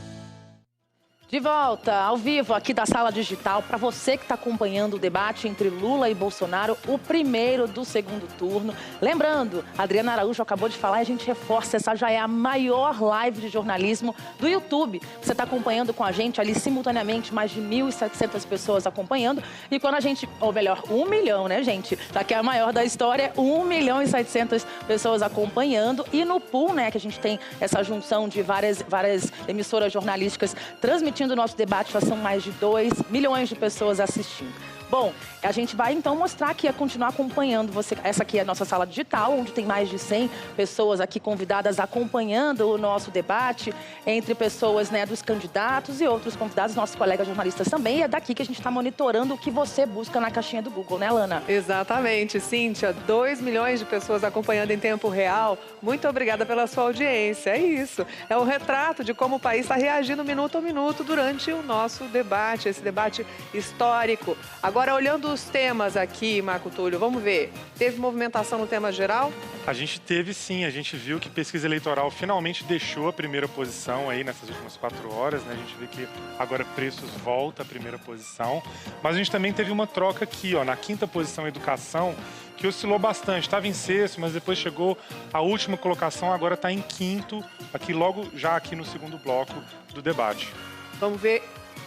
Speaker 1: De volta, ao vivo, aqui da Sala Digital, para você que está acompanhando o debate entre Lula e Bolsonaro, o primeiro do segundo turno. Lembrando, a Adriana Araújo acabou de falar e a gente reforça, essa já é a maior live de jornalismo do YouTube. Você está acompanhando com a gente ali simultaneamente, mais de 1.700 pessoas acompanhando. E quando a gente, ou melhor, 1 milhão, né, gente? Já que é a maior da história, 1.700.000 pessoas acompanhando. E no pool, né, que a gente tem essa junção de várias emissoras jornalísticas transmitindo o nosso debate, já são mais de 2 milhões de pessoas assistindo. Bom, a gente vai então mostrar aqui, continuar acompanhando você. Essa aqui é a nossa sala digital, onde tem mais de 100 pessoas aqui convidadas acompanhando o nosso debate, entre pessoas, né, dos candidatos e outros convidados, nossos colegas jornalistas também. E é daqui que a gente está monitorando o que você busca na caixinha do Google, né, Lana?
Speaker 2: Exatamente, Cíntia. 2 milhões de pessoas acompanhando em tempo real. Muito obrigada pela sua audiência. É isso. É o retrato de como o país está reagindo minuto a minuto durante o nosso debate, esse debate histórico. Agora, olhando os temas aqui, Marco Túlio, vamos ver. Teve movimentação no tema geral?
Speaker 12: A gente teve sim, a gente viu que pesquisa eleitoral finalmente deixou a primeira posição aí nessas últimas 4 horas, né? A gente vê que agora preços volta à primeira posição, mas a gente também teve uma troca aqui, ó, na 5ª posição educação, que oscilou bastante, estava em 6º, mas depois chegou a última colocação, agora está em 5º, aqui logo já aqui no segundo bloco do debate.
Speaker 2: Vamos ver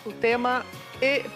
Speaker 2: o tema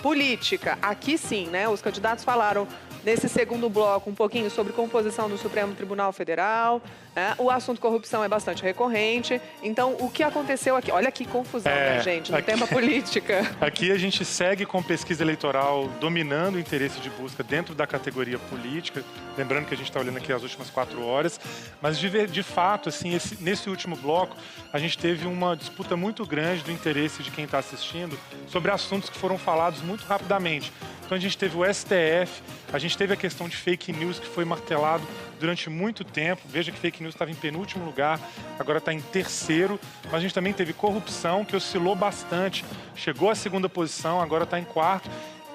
Speaker 2: política. Aqui sim, né? Os candidatos falaram nesse segundo bloco um pouquinho sobre composição do Supremo Tribunal Federal, né? O assunto corrupção é bastante recorrente. Então, o que aconteceu aqui? Olha que confusão, né, gente? No tema política.
Speaker 12: Aqui a gente segue com pesquisa eleitoral dominando o interesse de busca dentro da categoria política. Lembrando que a gente está olhando aqui as últimas 4 horas. Mas, de fato, assim, nesse último bloco, a gente teve uma disputa muito grande do interesse de quem está assistindo sobre assuntos que foram falados muito rapidamente. Então, a gente teve o STF, a gente teve a questão de fake news, que foi martelado durante muito tempo. Veja que fake news estava em penúltimo lugar, agora está em 3º. Mas a gente também teve corrupção, que oscilou bastante, chegou à 2ª posição, agora está em 4º.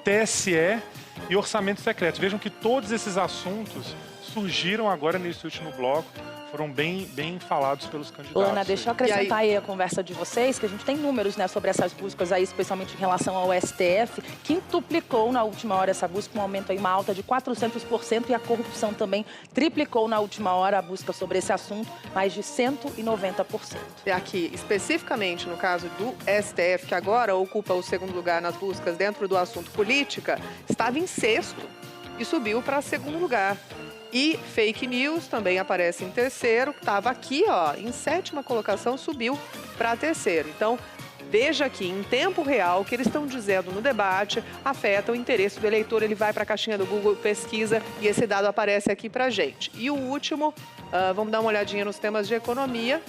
Speaker 12: TSE e orçamento secreto. Vejam que todos esses assuntos surgiram agora nesse último bloco. Foram bem falados pelos candidatos.
Speaker 1: Lana, deixa eu acrescentar aí a conversa de vocês, que a gente tem números, né, sobre essas buscas aí, especialmente em relação ao STF, quintuplicou na última hora essa busca, um aumento aí, uma alta de 400%, e a corrupção também triplicou na última hora a busca sobre esse assunto, mais de 190%.
Speaker 2: E aqui, especificamente no caso do STF, que agora ocupa o 2º lugar nas buscas dentro do assunto política, estava em 6º e subiu para 2º lugar. E fake news também aparece em 3º, estava aqui, ó, em 7ª colocação, subiu para 3º. Então, veja aqui, em tempo real, o que eles estão dizendo no debate afeta o interesse do eleitor. Ele vai para a caixinha do Google, pesquisa, e esse dado aparece aqui para a gente. E o último, vamos dar uma olhadinha nos temas de economia.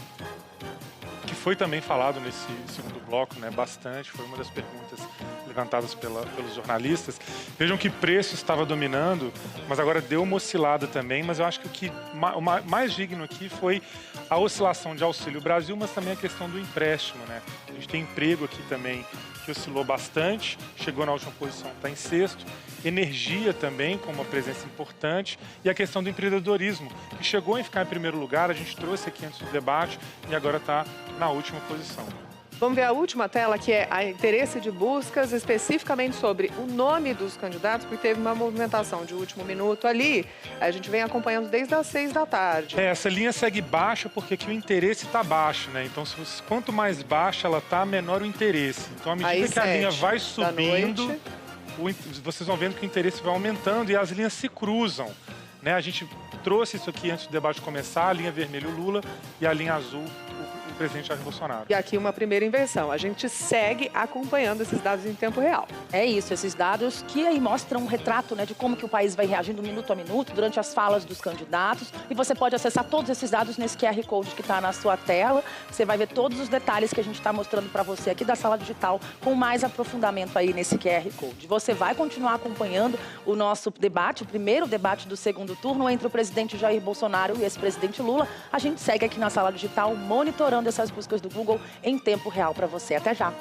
Speaker 12: Que foi também falado nesse segundo bloco, né, bastante, foi uma das perguntas levantadas pelos jornalistas. Vejam que preço estava dominando, mas agora deu uma oscilada também, mas eu acho que o mais digno aqui foi a oscilação de Auxílio Brasil, mas também a questão do empréstimo, né? A gente tem emprego aqui também que oscilou bastante, chegou na última posição, está em 6º. Energia também, com uma presença importante, e a questão do empreendedorismo, que chegou a ficar em 1º lugar, a gente trouxe aqui antes do debate e agora está na última posição.
Speaker 2: Vamos ver a última tela, que é a interesse de buscas, especificamente sobre o nome dos candidatos, porque teve uma movimentação de último minuto ali. A gente vem acompanhando desde as 6 da tarde.
Speaker 12: Essa linha segue baixa porque aqui o interesse está baixo, né? Então, quanto mais baixa ela está, menor o interesse. Então, à medida que a linha vai subindo, vocês vão vendo que o interesse vai aumentando e as linhas se cruzam, né? A gente trouxe isso aqui antes do debate começar, a linha vermelha o Lula e a linha azul o presidente Jair Bolsonaro.
Speaker 2: E aqui uma primeira inversão. A gente segue acompanhando esses dados em tempo real.
Speaker 1: É isso, esses dados que aí mostram um retrato, né, de como que o país vai reagindo minuto a minuto durante as falas dos candidatos. E você pode acessar todos esses dados nesse QR Code que está na sua tela. Você vai ver todos os detalhes que a gente está mostrando para você aqui da sala digital com mais aprofundamento aí nesse QR Code. Você vai continuar acompanhando o nosso debate, o primeiro debate do segundo turno entre o presidente Jair Bolsonaro e o ex-presidente Lula. A gente segue aqui na sala digital monitorando essas buscas do Google em tempo real para você. Até já!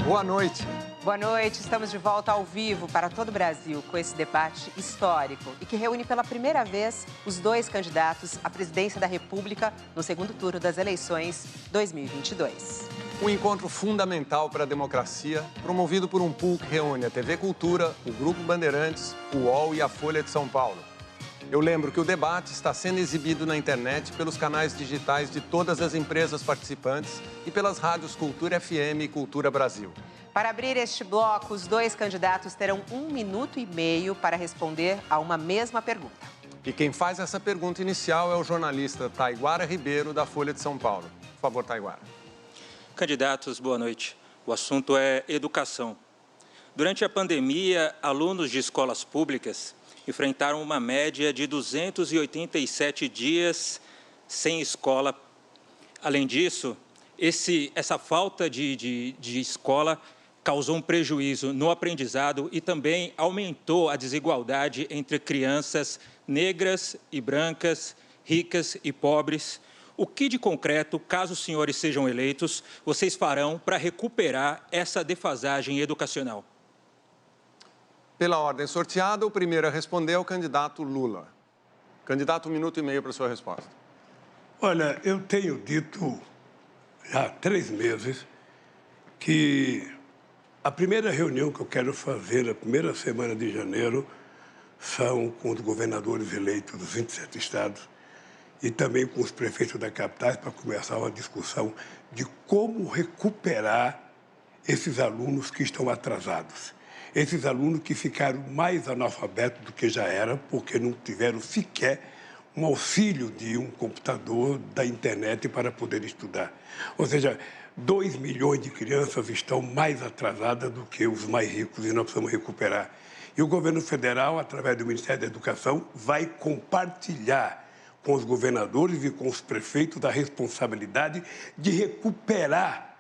Speaker 17: Boa noite.
Speaker 18: Boa noite, estamos de volta ao vivo para todo o Brasil com esse debate histórico e que reúne pela primeira vez os dois candidatos à presidência da República no segundo turno das eleições 2022.
Speaker 17: Um encontro fundamental para a democracia, promovido por um pool que reúne a TV Cultura, o Grupo Bandeirantes, o UOL e a Folha de São Paulo. Eu lembro que o debate está sendo exibido na internet pelos canais digitais de todas as empresas participantes e pelas rádios Cultura FM e Cultura Brasil.
Speaker 18: Para abrir este bloco, os dois candidatos terão 1 minuto e meio para responder a uma mesma pergunta.
Speaker 17: E quem faz essa pergunta inicial é o jornalista Taiguara Ribeiro, da Folha de São Paulo. Por favor, Taiguara.
Speaker 19: Candidatos, boa noite. O assunto é educação. Durante a pandemia, alunos de escolas públicas enfrentaram uma média de 287 dias sem escola. Além disso, essa falta de escola causou um prejuízo no aprendizado e também aumentou a desigualdade entre crianças negras e brancas, ricas e pobres. O que de concreto, caso os senhores sejam eleitos, vocês farão para recuperar essa defasagem educacional?
Speaker 17: Pela ordem sorteada, o primeiro a responder é o candidato Lula. Candidato, 1 minuto e meio para a sua resposta.
Speaker 9: Olha, eu tenho dito já há 3 meses que a primeira reunião que eu quero fazer, na primeira semana de janeiro, são com os governadores eleitos dos 27 estados e também com os prefeitos da capital para começar uma discussão de como recuperar esses alunos que estão atrasados. Esses alunos que ficaram mais analfabetos do que já era, porque não tiveram sequer um auxílio de um computador, da internet para poder estudar. Ou seja, 2 milhões de crianças estão mais atrasadas do que os mais ricos e nós precisamos recuperar. E o governo federal, através do Ministério da Educação, vai compartilhar com os governadores e com os prefeitos a responsabilidade de recuperar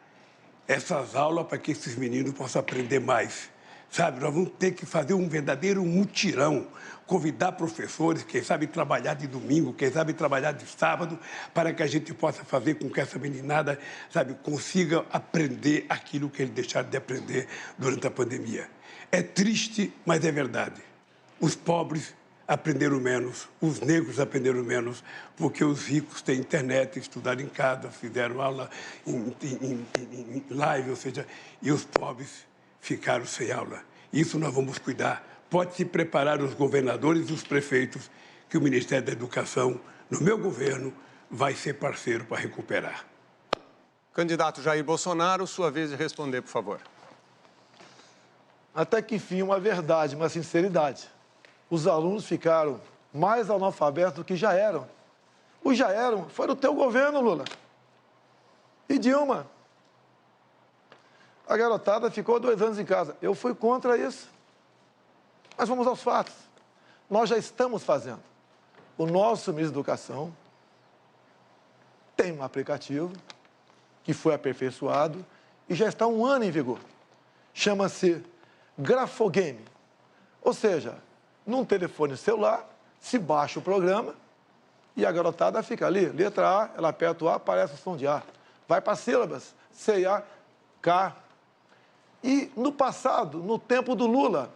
Speaker 9: essas aulas para que esses meninos possam aprender mais. Sabe, nós vamos ter que fazer um verdadeiro mutirão, convidar professores, quem sabe trabalhar de domingo, quem sabe trabalhar de sábado, para que a gente possa fazer com que essa meninada, sabe, consiga aprender aquilo que eles deixaram de aprender durante a pandemia. É triste, mas é verdade. Os pobres aprenderam menos, os negros aprenderam menos, porque os ricos têm internet, estudaram em casa, fizeram aula em live, ou seja, e os pobres ficaram sem aula. Isso nós vamos cuidar. Pode se preparar os governadores e os prefeitos, que o Ministério da Educação, no meu governo, vai ser parceiro para recuperar.
Speaker 17: Candidato Jair Bolsonaro, sua vez de responder, por favor.
Speaker 8: Até que enfim, uma verdade, uma sinceridade. Os alunos ficaram mais analfabetos do que já eram. Os já eram, foi do teu governo, Lula. E Dilma. A garotada ficou 2 anos em casa. Eu fui contra isso. Mas vamos aos fatos. Nós já estamos fazendo. O nosso ministro da Educação tem um aplicativo que foi aperfeiçoado e já está há 1 ano em vigor. Chama-se Grafogame. Ou seja, num telefone celular, se baixa o programa e a garotada fica ali. Letra A, ela aperta o A, aparece o som de A. Vai para sílabas, C, A, K. E no passado, no tempo do Lula,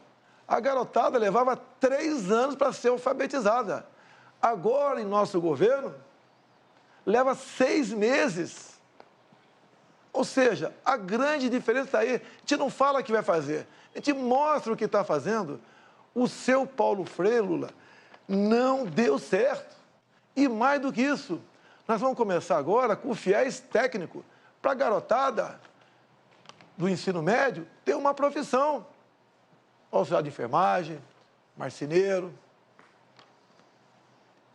Speaker 8: a garotada levava 3 anos para ser alfabetizada. Agora, em nosso governo, leva 6 meses. Ou seja, a grande diferença está aí. A gente não fala o que vai fazer, a gente mostra o que está fazendo. O seu Paulo Freire, Lula, não deu certo. E mais do que isso, nós vamos começar agora com o FIES técnico para a garotada do ensino médio ter uma profissão. Auxiliar de enfermagem, marceneiro,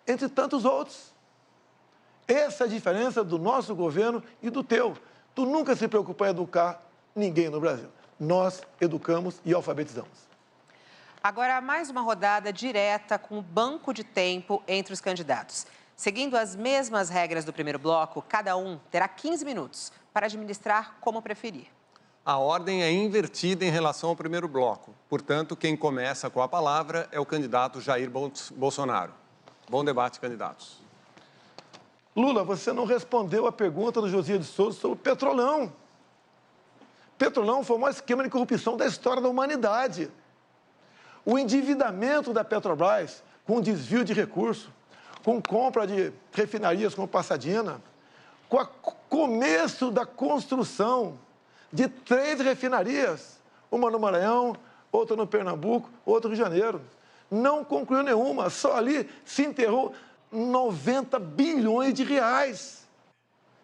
Speaker 8: entre tantos outros. Essa é a diferença do nosso governo e do teu. Tu nunca se preocupou em educar ninguém no Brasil. Nós educamos e alfabetizamos.
Speaker 18: Agora, mais uma rodada direta com o banco de tempo entre os candidatos. Seguindo as mesmas regras do primeiro bloco, cada um terá 15 minutos para administrar como preferir.
Speaker 17: A ordem é invertida em relação ao primeiro bloco. Portanto, quem começa com a palavra é o candidato Jair Bolsonaro. Bom debate, candidatos.
Speaker 8: Lula, você não respondeu a pergunta do Josias de Souza sobre o Petrolão. Petrolão foi o maior esquema de corrupção da história da humanidade. O endividamento da Petrobras, com desvio de recursos, com compra de refinarias como Passadina, com o começo da construção de 3 refinarias, uma no Maranhão, outra no Pernambuco, outra no Rio de Janeiro. Não concluiu nenhuma, só ali se enterrou 90 bilhões de reais.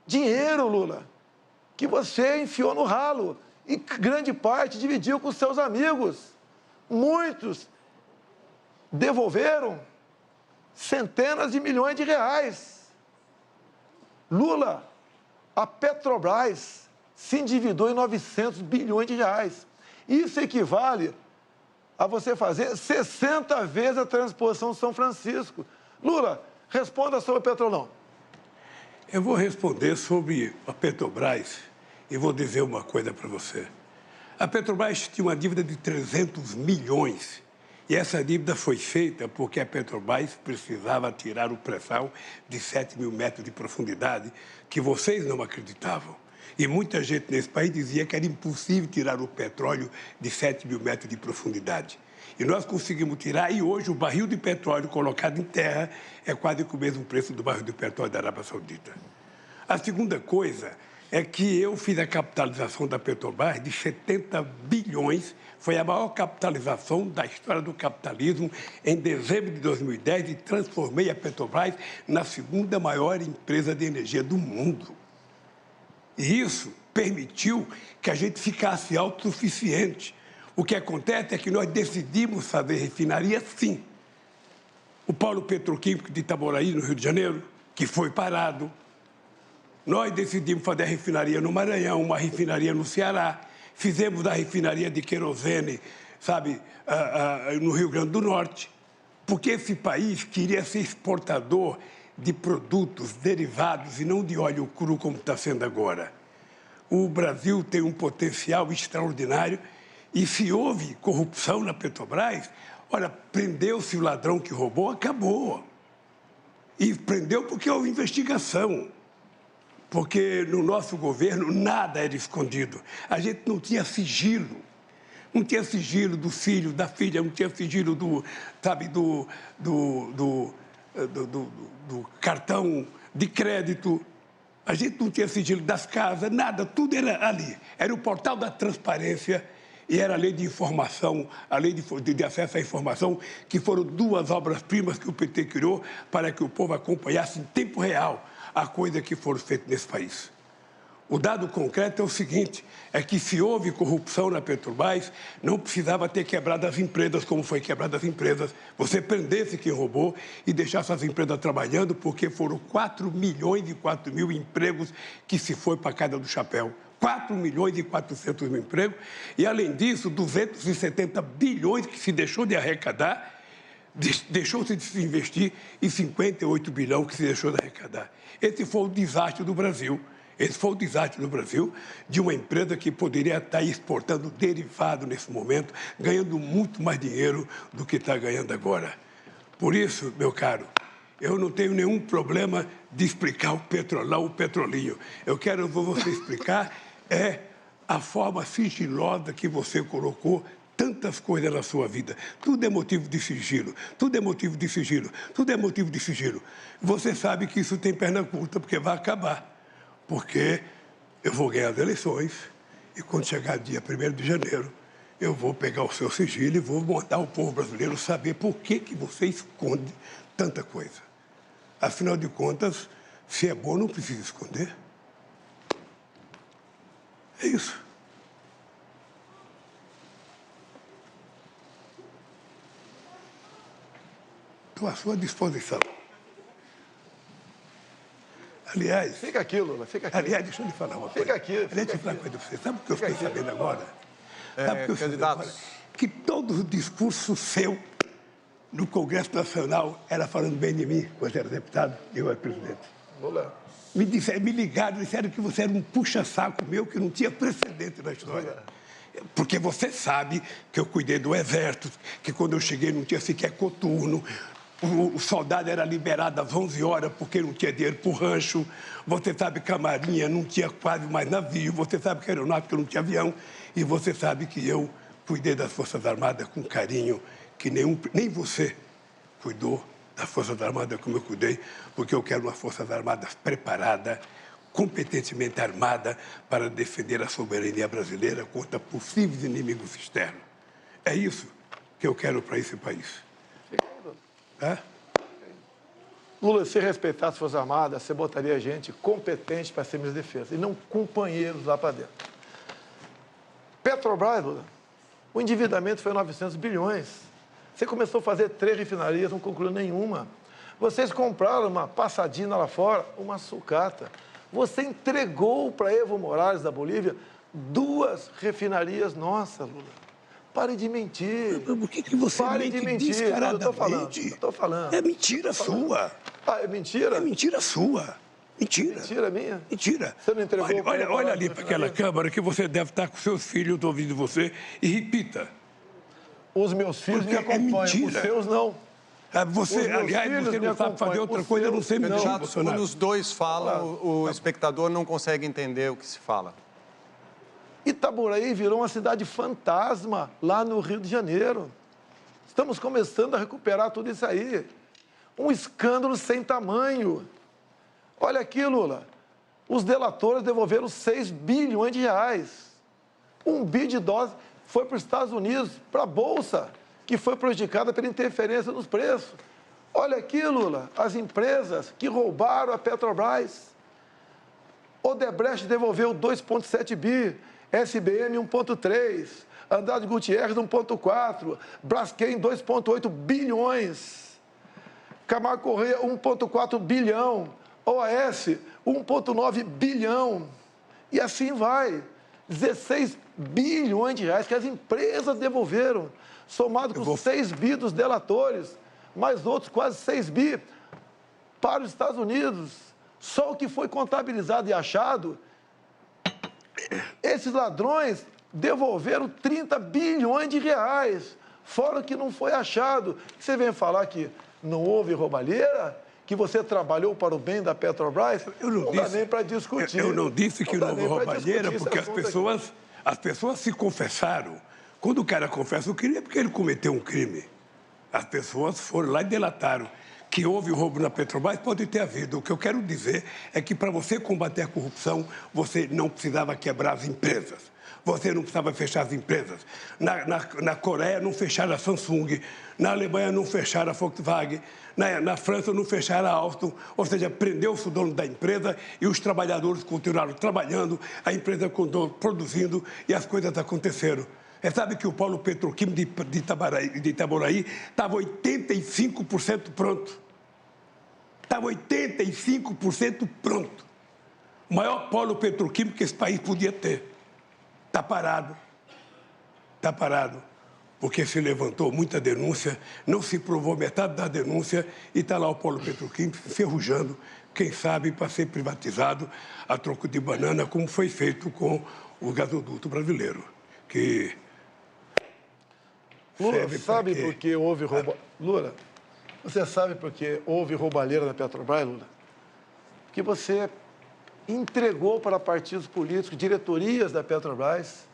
Speaker 8: Dinheiro, Lula, que você enfiou no ralo e grande parte dividiu com seus amigos. Muitos devolveram centenas de milhões de reais. Lula, a Petrobras se endividou em 900 bilhões de reais. Isso equivale a você fazer 60 vezes a transposição de São Francisco. Lula, responda sobre o Petrolão.
Speaker 9: Eu vou responder sobre a Petrobras e vou dizer uma coisa para você. A Petrobras tinha uma dívida de 300 milhões e essa dívida foi feita porque a Petrobras precisava tirar o pré-sal de 7 mil metros de profundidade, que vocês não acreditavam. E muita gente nesse país dizia que era impossível tirar o petróleo de 7 mil metros de profundidade. E nós conseguimos tirar, e hoje o barril de petróleo colocado em terra é quase com o mesmo preço do barril de petróleo da Arábia Saudita. A segunda coisa é que eu fiz a capitalização da Petrobras de 70 bilhões, foi a maior capitalização da história do capitalismo em dezembro de 2010 e transformei a Petrobras na 2ª maior empresa de energia do mundo. E isso permitiu que a gente ficasse autossuficiente. O que acontece é que nós decidimos fazer refinaria, sim. O polo petroquímico de Itaboraí, no Rio de Janeiro, que foi parado. Nós decidimos fazer a refinaria no Maranhão, uma refinaria no Ceará. Fizemos a refinaria de querosene, sabe, no Rio Grande do Norte. Porque esse país queria ser exportador de produtos derivados e não de óleo cru, como está sendo agora. O Brasil tem um potencial extraordinário e se houve corrupção na Petrobras, olha, prendeu-se o ladrão que roubou, acabou. E prendeu porque houve investigação. Porque no nosso governo nada era escondido. A gente não tinha sigilo. Não tinha sigilo do filho, da filha, não tinha sigilo do cartão de crédito. A gente não tinha sigilo das casas, nada, tudo era ali. Era o portal da transparência e era a lei de informação, a lei de acesso à informação, que foram 2 obras-primas que o PT criou para que o povo acompanhasse em tempo real a coisa que foram feitas nesse país. O dado concreto é o seguinte, é que se houve corrupção na Petrobras, não precisava ter quebrado as empresas como foi quebrada as empresas. Você prendesse quem roubou e deixasse as empresas trabalhando, porque foram 4 milhões e 4 mil empregos que se foi para a casa do chapéu. 4 milhões e 400 mil empregos. E, além disso, 270 bilhões que se deixou de arrecadar, deixou-se de se investir e 58 bilhões que se deixou de arrecadar. Esse foi o desastre do Brasil. Esse foi o desastre do Brasil, de uma empresa que poderia estar exportando derivado nesse momento, ganhando muito mais dinheiro do que está ganhando agora. Por isso, meu caro, eu não tenho nenhum problema de explicar o petrolão, o petrolinho. Eu quero você explicar a forma sigilosa que você colocou tantas coisas na sua vida. Tudo é motivo de sigilo, tudo é motivo de sigilo, tudo é motivo de sigilo. Você sabe que isso tem perna curta, porque vai acabar. Porque eu vou ganhar as eleições e quando chegar dia 1º de janeiro, eu vou pegar o seu sigilo e vou mandar o povo brasileiro saber por que você esconde tanta coisa. Afinal de contas, se é bom, não precisa esconder. É isso. Estou à sua disposição. Aliás...
Speaker 8: Fica aqui, Lula, fica aqui.
Speaker 9: Aliás, deixa eu lhe falar uma coisa.
Speaker 8: Fica aqui.
Speaker 9: Deixa eu te falar uma coisa pra você. Sabe o que eu fiquei sabendo agora? Sabe o que eu fiquei
Speaker 17: candidatos.
Speaker 9: sabendo agora? Que todo o discurso seu no Congresso Nacional era falando bem de mim, quando eu era deputado e eu era presidente.
Speaker 8: Lula.
Speaker 9: Me ligaram, disseram que você era um puxa-saco meu que não tinha precedente na história. Porque você sabe que eu cuidei do Exército, que quando eu cheguei não tinha sequer coturno, o soldado era liberado às 11 horas porque não tinha dinheiro para o rancho. Você sabe que a Marinha não tinha quase mais navio. Você sabe que a Aeronáutica não tinha avião. E você sabe que eu cuidei das Forças Armadas com carinho que nem você cuidou das Forças Armadas como eu cuidei, porque eu quero uma Forças Armadas preparada, competentemente armada para defender a soberania brasileira contra possíveis inimigos externos. É isso que eu quero para esse país.
Speaker 8: Lula, se respeitasse as Forças Armadas, você botaria gente competente para ser ministro da Defesa, e não companheiros lá para dentro. Petrobras, Lula, o endividamento foi 900 bilhões. Você começou a fazer 3 refinarias, não concluiu nenhuma. Vocês compraram uma passadina lá fora, uma sucata. Você entregou para Evo Morales, da Bolívia, 2 refinarias nossas, Lula. Pare de mentir.
Speaker 9: Por que você mente descaradamente?
Speaker 8: Eu estou falando.
Speaker 9: É mentira sua.
Speaker 8: Ah, é mentira?
Speaker 9: É mentira sua. Mentira.
Speaker 8: Mentira minha?
Speaker 9: Mentira.
Speaker 8: Você não entregou
Speaker 9: olha ali para aquela câmara que você deve estar com seus filhos ouvindo você e repita.
Speaker 8: Os meus filhos me acompanham, os seus não.
Speaker 9: Você, aliás, você não sabe fazer outra coisa, eu não sei mentir, Bolsonaro.
Speaker 17: Quando os dois falam, o espectador não consegue entender o que se fala.
Speaker 8: Itaboraí virou uma cidade fantasma lá no Rio de Janeiro. Estamos começando a recuperar tudo isso aí. Um escândalo sem tamanho. Olha aqui, Lula. Os delatores devolveram 6 bilhões de reais. 1 bi de dólares foi para os Estados Unidos, para a Bolsa, que foi prejudicada pela interferência nos preços. Olha aqui, Lula, as empresas que roubaram a Petrobras. Odebrecht devolveu 2,7 bi. SBM 1,3, Andrade Gutierrez 1,4, Braskem 2,8 bilhões, Camargo Correia 1,4 bilhão, OAS 1,9 bilhão, e assim vai, 16 bilhões de reais que as empresas devolveram, somado com 6 bi dos delatores, mais outros quase 6 bi para os Estados Unidos. Só o que foi contabilizado e achado. Esses ladrões devolveram 30 bilhões de reais, fora o que não foi achado. Você vem falar que não houve roubalheira, que você trabalhou para o bem da Petrobras? Não dá nem para discutir.
Speaker 9: Eu não disse que não houve roubalheira, porque as pessoas se confessaram. Quando o cara confessa o crime, é porque ele cometeu um crime. As pessoas foram lá e delataram. Que houve roubo na Petrobras, pode ter havido. O que eu quero dizer é que para você combater a corrupção, você não precisava quebrar as empresas. você não precisava fechar as empresas. Na Coreia não fecharam a Samsung, na Alemanha não fecharam a Volkswagen, na França não fecharam a Alstom, ou seja, prendeu-se o dono da empresa e os trabalhadores continuaram trabalhando, a empresa continuou produzindo e as coisas aconteceram. Você sabe que o polo petroquímico de Itaboraí estava 85% pronto. Estava 85% pronto. O maior polo petroquímico que esse país podia ter. Está parado. Está parado. Porque se levantou muita denúncia, não se provou metade da denúncia e está lá o polo petroquímico se enferrujando, quem sabe para ser privatizado a troco de banana, como foi feito com o gasoduto brasileiro. Que
Speaker 8: Lula, sabe por que houve Lula, você sabe por que houve roubalheira na Petrobras, Lula? Porque você entregou para partidos políticos, diretorias da Petrobras,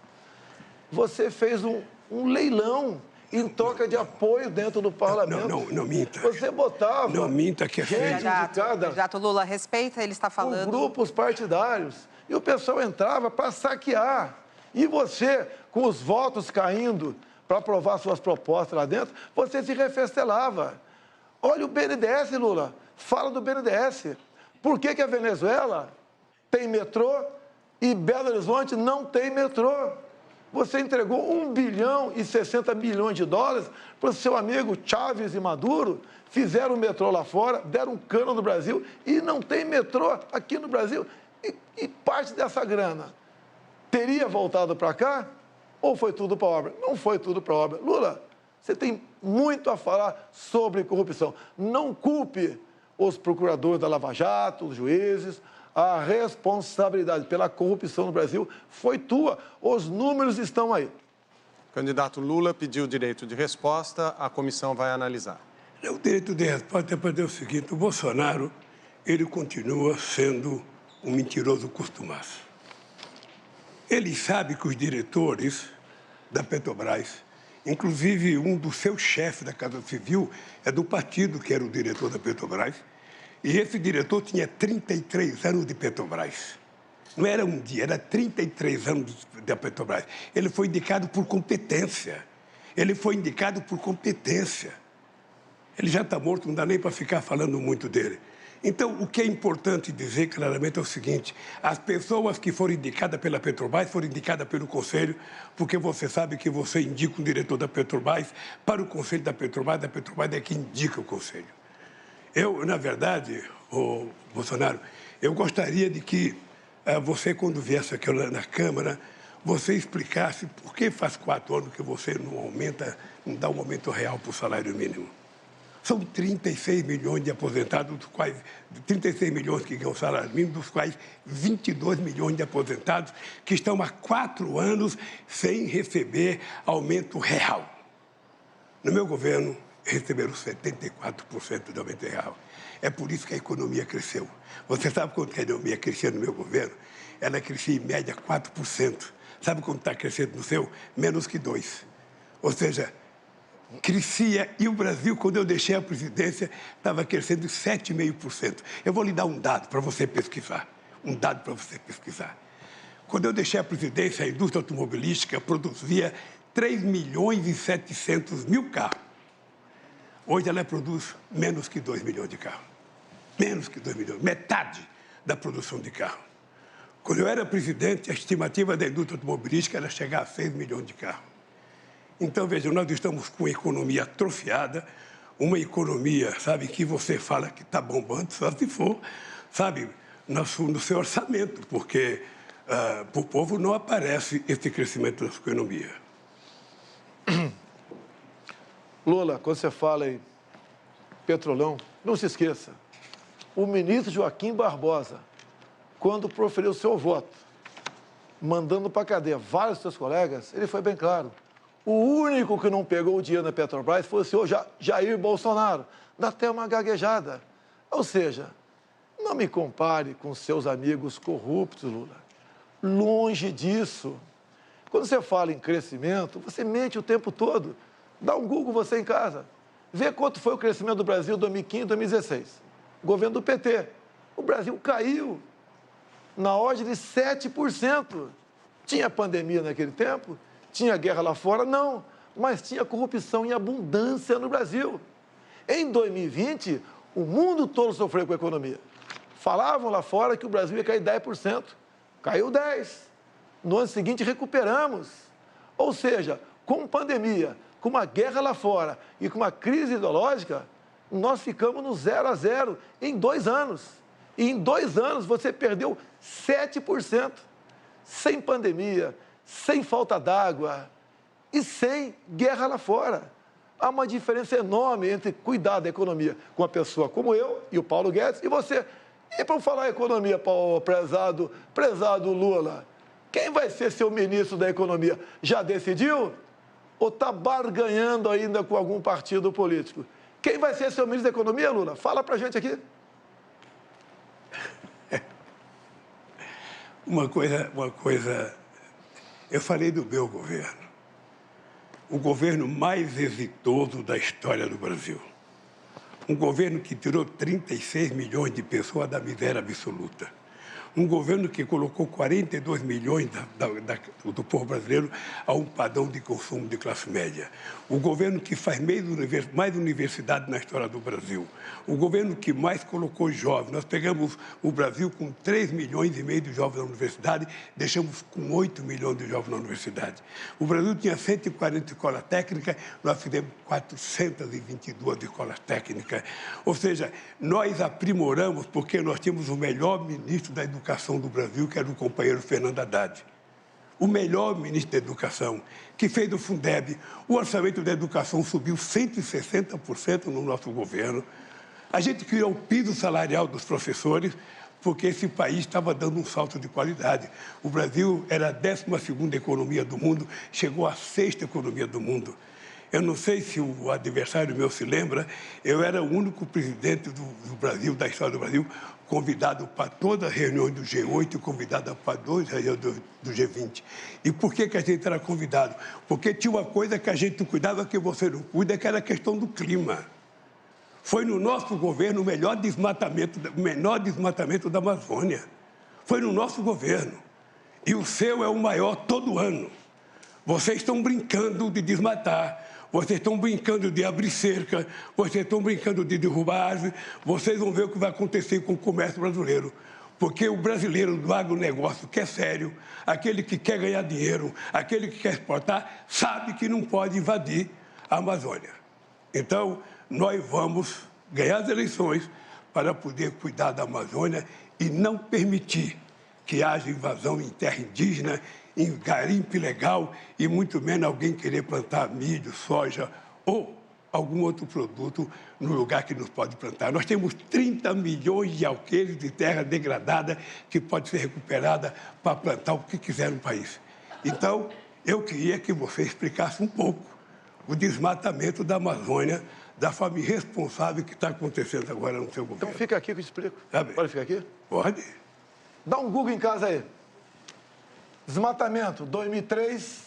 Speaker 8: você fez um leilão em troca de apoio dentro do parlamento.
Speaker 9: Não minta.
Speaker 8: Você botava...
Speaker 9: Não minta que é feio.
Speaker 18: Candidato Lula, respeita, ele está falando...
Speaker 8: grupos partidários. E o pessoal entrava para saquear. E você, com os votos caindo para aprovar suas propostas lá dentro, você se refestelava. Olha o BNDES, Lula. Fala do BNDES. Por que a Venezuela tem metrô e Belo Horizonte não tem metrô? Você entregou 1 bilhão e 60 milhões de dólares para o seu amigo Chávez e Maduro, fizeram o metrô lá fora, deram um cano no Brasil e não tem metrô aqui no Brasil. E parte dessa grana teria voltado para cá ou foi tudo para obra? Não foi tudo para obra. Lula, você tem muito a falar sobre corrupção. Não culpe os procuradores da Lava Jato, os juízes. A responsabilidade pela corrupção no Brasil foi tua. Os números estão aí.
Speaker 17: O candidato Lula pediu direito de resposta, a comissão vai analisar.
Speaker 9: O direito de resposta é para dizer o seguinte: o Bolsonaro, ele continua sendo um mentiroso costumaço. Ele sabe que os diretores da Petrobras, inclusive um dos seus chefes da Casa Civil, é do partido que era o diretor da Petrobras, e esse diretor tinha 33 anos de Petrobras. Não era um dia, era 33 anos da Petrobras. Ele foi indicado por competência. Ele foi indicado por competência. Ele já está morto, não dá nem para ficar falando muito dele. Então, o que é importante dizer claramente é o seguinte: as pessoas que foram indicadas pela Petrobras foram indicadas pelo Conselho, porque você sabe que você indica um diretor da Petrobras para o Conselho da Petrobras é quem indica o Conselho. Eu, na verdade, Bolsonaro, eu gostaria de que você, quando viesse aqui na Câmara, você explicasse por que faz 4 anos que você não dá um aumento real para o salário mínimo. São 36 milhões de aposentados, dos quais 36 milhões que ganham salário mínimo, dos quais 22 milhões de aposentados que estão há 4 anos sem receber aumento real. No meu governo, receberam 74% do aumento real. É por isso que a economia cresceu. Você sabe quanto que a economia crescia no meu governo? Ela crescia em média 4%. Sabe quanto está crescendo no seu? Menos que 2%. Ou seja, crescia, e o Brasil, quando eu deixei a presidência, estava crescendo 7,5%. Eu vou lhe dar um dado para você pesquisar. Um dado para você pesquisar. Quando eu deixei a presidência, a indústria automobilística produzia 3 milhões e 700 mil carros. Hoje ela produz menos que 2 milhões de carros. Menos que 2 milhões. Metade da produção de carro. Quando eu era presidente, a estimativa da indústria automobilística era chegar a 6 milhões de carros. Então, vejam, nós estamos com uma economia atrofiada, uma economia, sabe, que você fala que está bombando, só se for, sabe, no seu orçamento, porque para o povo não aparece esse crescimento da sua economia.
Speaker 8: Lula, quando você fala em Petrolão, não se esqueça, o ministro Joaquim Barbosa, quando proferiu o seu voto, mandando para a cadeia vários dos seus colegas, ele foi bem claro. O único que não pegou o dinheiro da Petrobras foi o senhor Jair Bolsonaro. Dá até uma gaguejada. Ou seja, não me compare com seus amigos corruptos, Lula. Longe disso. Quando você fala em crescimento, você mente o tempo todo. Dá um Google você em casa. Vê quanto foi o crescimento do Brasil em 2015 e 2016. Governo do PT. O Brasil caiu na ordem de 7%. Tinha pandemia naquele tempo? Tinha guerra lá fora? Não, mas tinha corrupção em abundância no Brasil. Em 2020, o mundo todo sofreu com a economia. Falavam lá fora que o Brasil ia cair 10%. Caiu 10%. No ano seguinte, recuperamos. Ou seja, com pandemia, com uma guerra lá fora e com uma crise ideológica, nós ficamos no 0 a 0 em 2 anos. E em 2 anos você perdeu 7%. Sem pandemia, sem falta d'água e sem guerra lá fora. Há uma diferença enorme entre cuidar da economia com uma pessoa como eu e o Paulo Guedes e você. E para falar economia, prezado Lula, quem vai ser seu ministro da economia? Já decidiu? Ou está barganhando ainda com algum partido político? Quem vai ser seu ministro da economia, Lula? Fala para a gente aqui.
Speaker 9: Uma coisa, eu falei do meu governo. O governo mais exitoso da história do Brasil. Um governo que tirou 36 milhões de pessoas da miséria absoluta. Um governo que colocou 42 milhões do povo brasileiro a um padrão de consumo de classe média. O governo que faz mais universidade na história do Brasil. O governo que mais colocou jovens. Nós pegamos o Brasil com 3 milhões e meio de jovens na universidade, deixamos com 8 milhões de jovens na universidade. O Brasil tinha 140 escolas técnicas, nós fizemos 422 escolas técnicas. Ou seja, nós aprimoramos porque nós tínhamos o melhor ministro da Educação do Brasil, que era o companheiro Fernando Haddad. O melhor ministro da Educação, que fez do Fundeb. O orçamento da educação subiu 160% no nosso governo. A gente criou o piso salarial dos professores, porque esse país estava dando um salto de qualidade. O Brasil era a 12ª economia do mundo, chegou à 6ª economia do mundo. Eu não sei se o adversário meu se lembra, eu era o único presidente do Brasil, da história do Brasil, convidado para todas as reuniões do G8 e convidado para 2 reuniões do G20. E por que a gente era convidado? Porque tinha uma coisa que a gente cuidava que você não cuida, que era a questão do clima. Foi no nosso governo o menor desmatamento da Amazônia. Foi no nosso governo. E o seu é o maior todo ano. Vocês estão brincando de desmatar. Vocês estão brincando de abrir cerca, vocês estão brincando de derrubar árvore, vocês vão ver o que vai acontecer com o comércio brasileiro. Porque o brasileiro do agronegócio, que é sério, aquele que quer ganhar dinheiro, aquele que quer exportar, sabe que não pode invadir a Amazônia. Então, nós vamos ganhar as eleições para poder cuidar da Amazônia e não permitir que haja invasão em terra indígena, em garimpo ilegal e muito menos alguém querer plantar milho, soja ou algum outro produto no lugar que nos pode plantar. Nós temos 30 milhões de alqueires de terra degradada que pode ser recuperada para plantar o que quiser no país. Então, eu queria que você explicasse um pouco o desmatamento da Amazônia, da forma irresponsável que está acontecendo agora no seu governo.
Speaker 8: Então fica aqui que eu explico. Pode ficar aqui?
Speaker 9: Pode.
Speaker 8: Dá um Google em casa aí. Desmatamento, 2003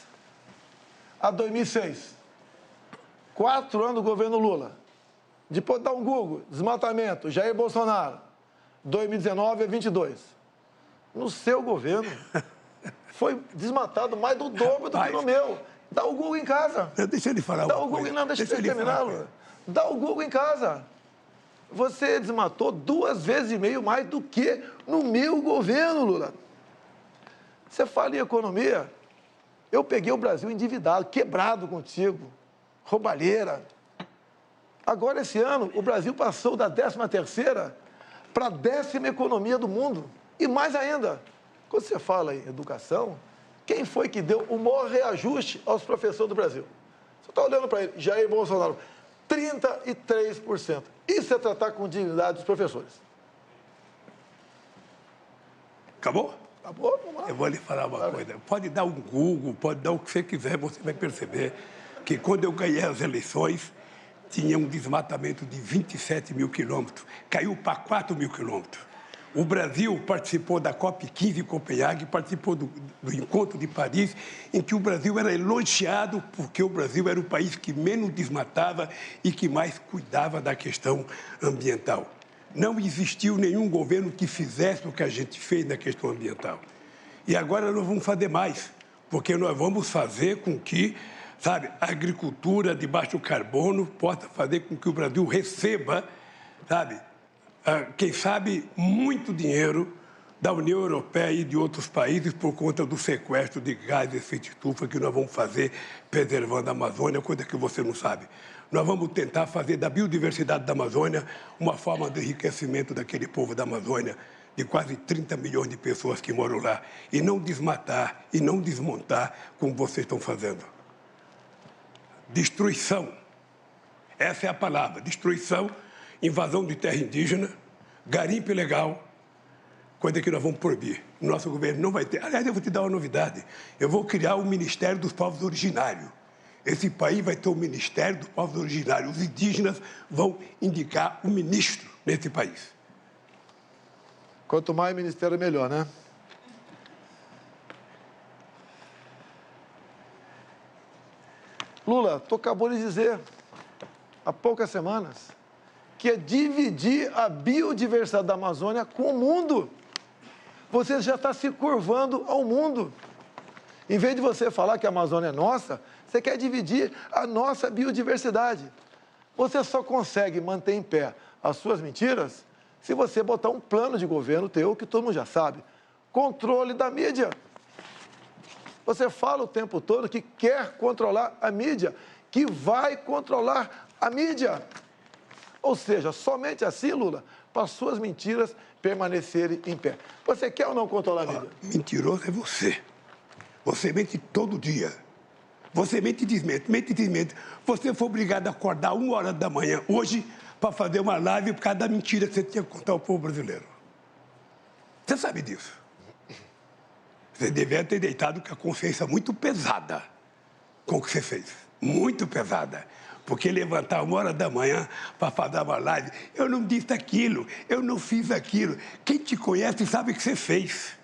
Speaker 8: a 2006. 4 anos do governo Lula. Depois dá um Google, desmatamento, Jair Bolsonaro, 2019 a 22. No seu governo, foi desmatado mais do dobro do que no meu. Dá o Google em casa.
Speaker 9: Deixa ele falar
Speaker 8: Dá o Google, não, deixa ele terminar, Lula. Dá o Google em casa. Você desmatou 2,5 vezes mais do que no meu governo, Lula. Você fala em economia, eu peguei o Brasil endividado, quebrado contigo, roubalheira. Agora, esse ano, o Brasil passou da 13ª para a 10ª economia do mundo. E mais ainda, quando você fala em educação, quem foi que deu o maior reajuste aos professores do Brasil? Você está olhando para ele, Jair Bolsonaro, 33%. Isso é tratar com dignidade dos professores.
Speaker 9: Acabou?
Speaker 8: Acabou? Vamos lá.
Speaker 9: Eu vou lhe falar uma coisa. Pode dar um Google, pode dar o que você quiser, você vai perceber que quando eu ganhei as eleições, tinha um desmatamento de 27 mil quilômetros. Caiu para 4 mil quilômetros. O Brasil participou da COP15 em Copenhague, participou do Encontro de Paris, em que o Brasil era elogiado porque o Brasil era o país que menos desmatava e que mais cuidava da questão ambiental. Não existiu nenhum governo que fizesse o que a gente fez na questão ambiental. E agora nós vamos fazer mais, porque nós vamos fazer com que, sabe, a agricultura de baixo carbono possa fazer com que o Brasil receba, sabe, quem sabe, muito dinheiro da União Europeia e de outros países por conta do sequestro de gás de efeito estufa que nós vamos fazer preservando a Amazônia, coisa que você não sabe. Nós vamos tentar fazer da biodiversidade da Amazônia uma forma de enriquecimento daquele povo da Amazônia, de quase 30 milhões de pessoas que moram lá, e não desmatar e não desmontar como vocês estão fazendo. Destruição. Essa é a palavra, destruição, invasão de terra indígena, garimpo ilegal, coisa que nós vamos proibir. Nosso governo não vai ter. Aliás, eu vou te dar uma novidade. Eu vou criar o Ministério dos Povos Originários. Esse país vai ter o Ministério dos Povos Originários. Os indígenas vão indicar o ministro nesse país.
Speaker 8: Quanto mais ministério, melhor, né? Lula, tu acabou de dizer, há poucas semanas, que é dividir a biodiversidade da Amazônia com o mundo. Você já está se curvando ao mundo. Em vez de você falar que a Amazônia é nossa, você quer dividir a nossa biodiversidade. Você só consegue manter em pé as suas mentiras se você botar um plano de governo teu, que todo mundo já sabe. Controle da mídia. Você fala o tempo todo que quer controlar a mídia, que vai controlar a mídia. Ou seja, somente assim, Lula, para as suas mentiras permanecerem em pé. Você quer ou não controlar a mídia?
Speaker 9: Mentiroso é você. Você mente todo dia. Você mente e desmente, mente e desmente. Você foi obrigado a acordar 1h da manhã hoje para fazer uma live por causa da mentira que você tinha que contar ao povo brasileiro. Você sabe disso. Você deveria ter deitado com a consciência muito pesada com o que você fez. Muito pesada. Porque levantar 1h da manhã para fazer uma live, eu não disse aquilo, eu não fiz aquilo. Quem te conhece sabe o que você fez.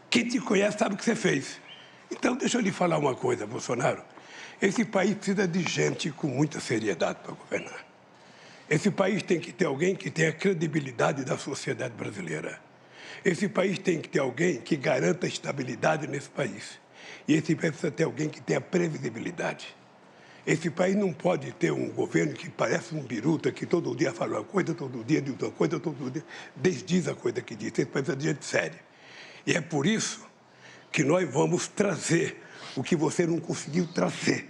Speaker 9: Quem te conhece sabe o que você fez. Então, deixa eu lhe falar uma coisa, Bolsonaro. Esse país precisa de gente com muita seriedade para governar. Esse país tem que ter alguém que tenha credibilidade da sociedade brasileira. Esse país tem que ter alguém que garanta a estabilidade nesse país. E esse país precisa ter alguém que tenha previsibilidade. Esse país não pode ter um governo que parece um biruta, que todo dia fala uma coisa, todo dia diz outra coisa, todo dia desdiz a coisa que diz. Esse país precisa de gente séria. E é por isso que nós vamos trazer o que você não conseguiu trazer.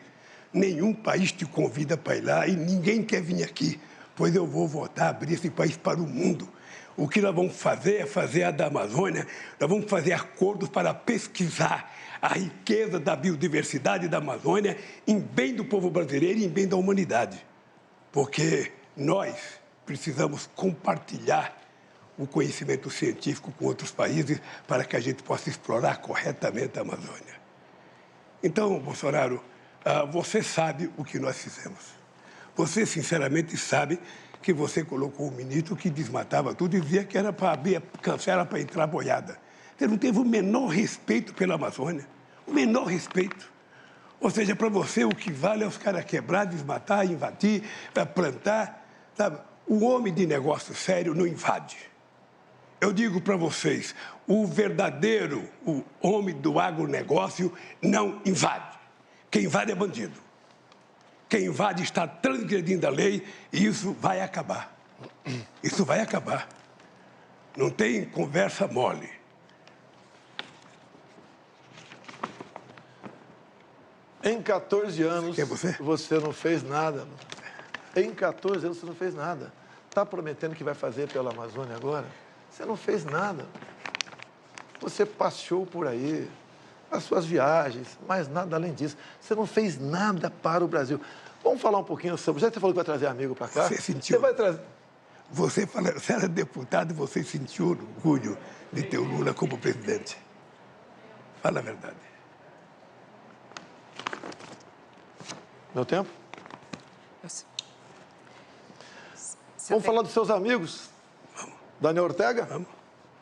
Speaker 9: Nenhum país te convida para ir lá e ninguém quer vir aqui, pois eu vou voltar a abrir esse país para o mundo. O que nós vamos fazer é fazer a da Amazônia, nós vamos fazer acordos para pesquisar a riqueza da biodiversidade da Amazônia em bem do povo brasileiro e em bem da humanidade. Porque nós precisamos compartilhar o conhecimento científico com outros países para que a gente possa explorar corretamente a Amazônia. Então, Bolsonaro, você sabe o que nós fizemos. Você, sinceramente, sabe que você colocou um ministro que desmatava tudo e dizia que era para abrir a cancela para entrar boiada. Você não teve o menor respeito pela Amazônia, o menor respeito. Ou seja, para você o que vale é os caras quebrar, desmatar, invadir, plantar. Sabe? O homem de negócio sério não invade. Eu digo para vocês, o verdadeiro homem do agronegócio não invade. Quem invade é bandido. Quem invade está transgredindo a lei e isso vai acabar. Isso vai acabar. Não tem conversa mole.
Speaker 8: Em 14 anos, você não fez nada. Em 14 anos, você não fez nada. Está prometendo que vai fazer pela Amazônia agora? Você não fez nada. Você passeou por aí, as suas viagens, mas nada além disso. Você não fez nada para o Brasil. Vamos falar um pouquinho sobre... Já que você falou que vai trazer amigo para cá?
Speaker 9: Você sentiu...
Speaker 8: Você vai trazer...
Speaker 9: Você era deputado e você sentiu orgulho de ter o Lula como presidente. Fala a verdade.
Speaker 8: Meu tempo? Vamos falar dos seus amigos?
Speaker 9: Vamos.
Speaker 8: Daniel Ortega?
Speaker 9: Vamos.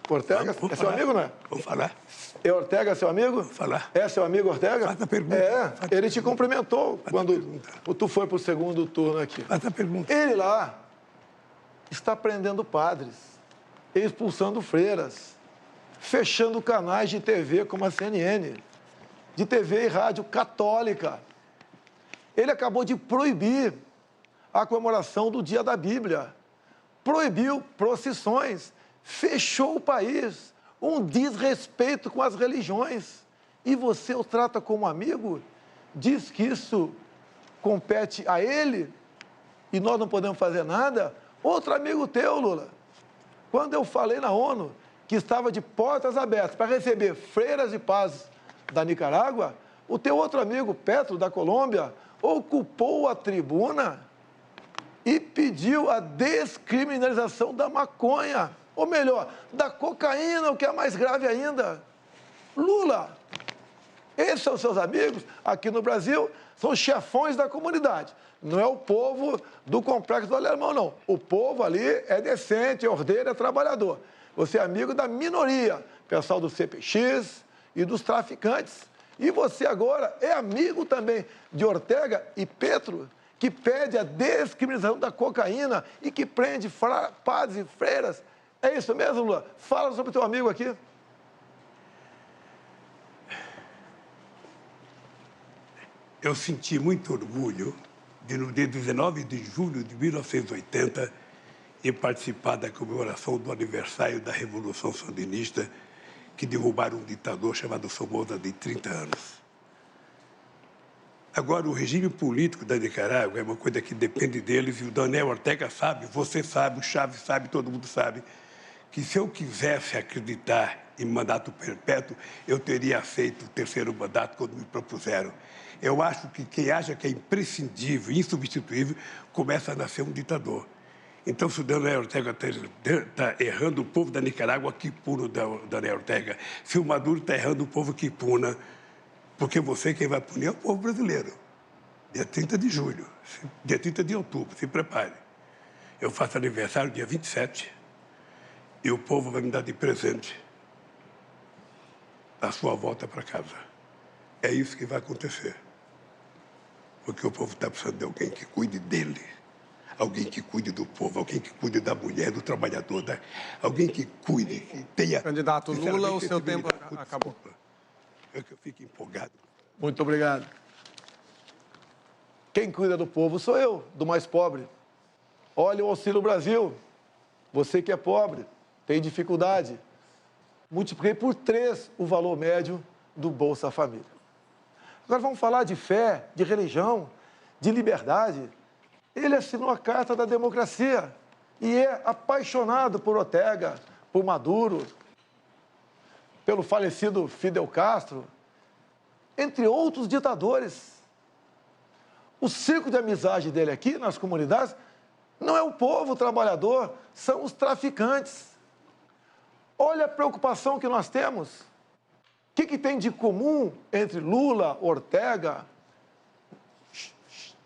Speaker 8: Ortega?
Speaker 9: Vamos
Speaker 8: é seu amigo, não é?
Speaker 9: Vamos falar.
Speaker 8: É Ortega seu amigo?
Speaker 9: Vamos falar.
Speaker 8: É seu amigo Ortega?
Speaker 9: Faz a pergunta.
Speaker 8: É, ele te cumprimentou quando tu foi para o segundo turno aqui.
Speaker 9: Faz a pergunta.
Speaker 8: Ele lá está prendendo padres, expulsando freiras. fechando canais de TV como a CNN, de TV e rádio católica. Ele acabou de proibir a comemoração do Dia da Bíblia, proibiu procissões, fechou o país, um desrespeito com as religiões. E você o trata como amigo? Diz que isso compete a ele e nós não podemos fazer nada? Outro amigo teu, Lula, quando eu falei na ONU que estava de portas abertas para receber freiras e padres da Nicarágua, o teu outro amigo, Petro, da Colômbia, ocupou a tribuna e pediu a descriminalização da maconha, ou melhor, da cocaína, o que é mais grave ainda. Lula, esses são seus amigos aqui no Brasil, são chefões da comunidade. Não é o povo do Complexo do Alemão, não. O povo ali é decente, é ordeiro, é trabalhador. Você é amigo da minoria, pessoal do CPX e dos traficantes. E você agora é amigo também de Ortega e Petro, que pede a descriminalização da cocaína e que prende padres e freiras. É isso mesmo, Lula? Fala sobre o teu amigo aqui.
Speaker 9: Eu senti muito orgulho de, no dia 19 de julho de 1980, e participar da comemoração do aniversário da Revolução Sandinista, que derrubaram um ditador chamado Somoza de 30 anos. Agora, o regime político da Nicarágua é uma coisa que depende deles, e o Daniel Ortega sabe, você sabe, o Chaves sabe, todo mundo sabe, que se eu quisesse acreditar em mandato perpétuo, eu teria aceito o terceiro mandato quando me propuseram. Eu acho que quem acha que é imprescindível, insubstituível, começa a nascer um ditador. Então, se o Daniel Ortega está errando o povo da Nicarágua, que puna o Daniel Ortega. Se o Maduro está errando o povo, que puna. Porque você, quem vai punir, é o povo brasileiro. Dia 30 de julho, dia 30 de outubro, se prepare. Eu faço aniversário dia 27 e o povo vai me dar de presente a sua volta para casa. É isso que vai acontecer. Porque o povo está precisando de alguém que cuide dele. Alguém que cuide do povo, alguém que cuide da mulher, do trabalhador, alguém que cuide, que tenha...
Speaker 17: Candidato Lula, o seu tempo acabou.
Speaker 9: É que eu fico empolgado.
Speaker 8: Muito obrigado. Quem cuida do povo sou eu, do mais pobre. Olha o Auxílio Brasil. Você que é pobre, tem dificuldade. Multipliquei por 3 o valor médio do Bolsa Família. Agora vamos falar de fé, de religião, de liberdade. Ele assinou a Carta da Democracia e é apaixonado por Ortega, por Maduro, pelo falecido Fidel Castro, entre outros ditadores. O círculo de amizade dele aqui nas comunidades não é o povo trabalhador, são os traficantes. Olha a preocupação que nós temos. O que tem de comum entre Lula, Ortega,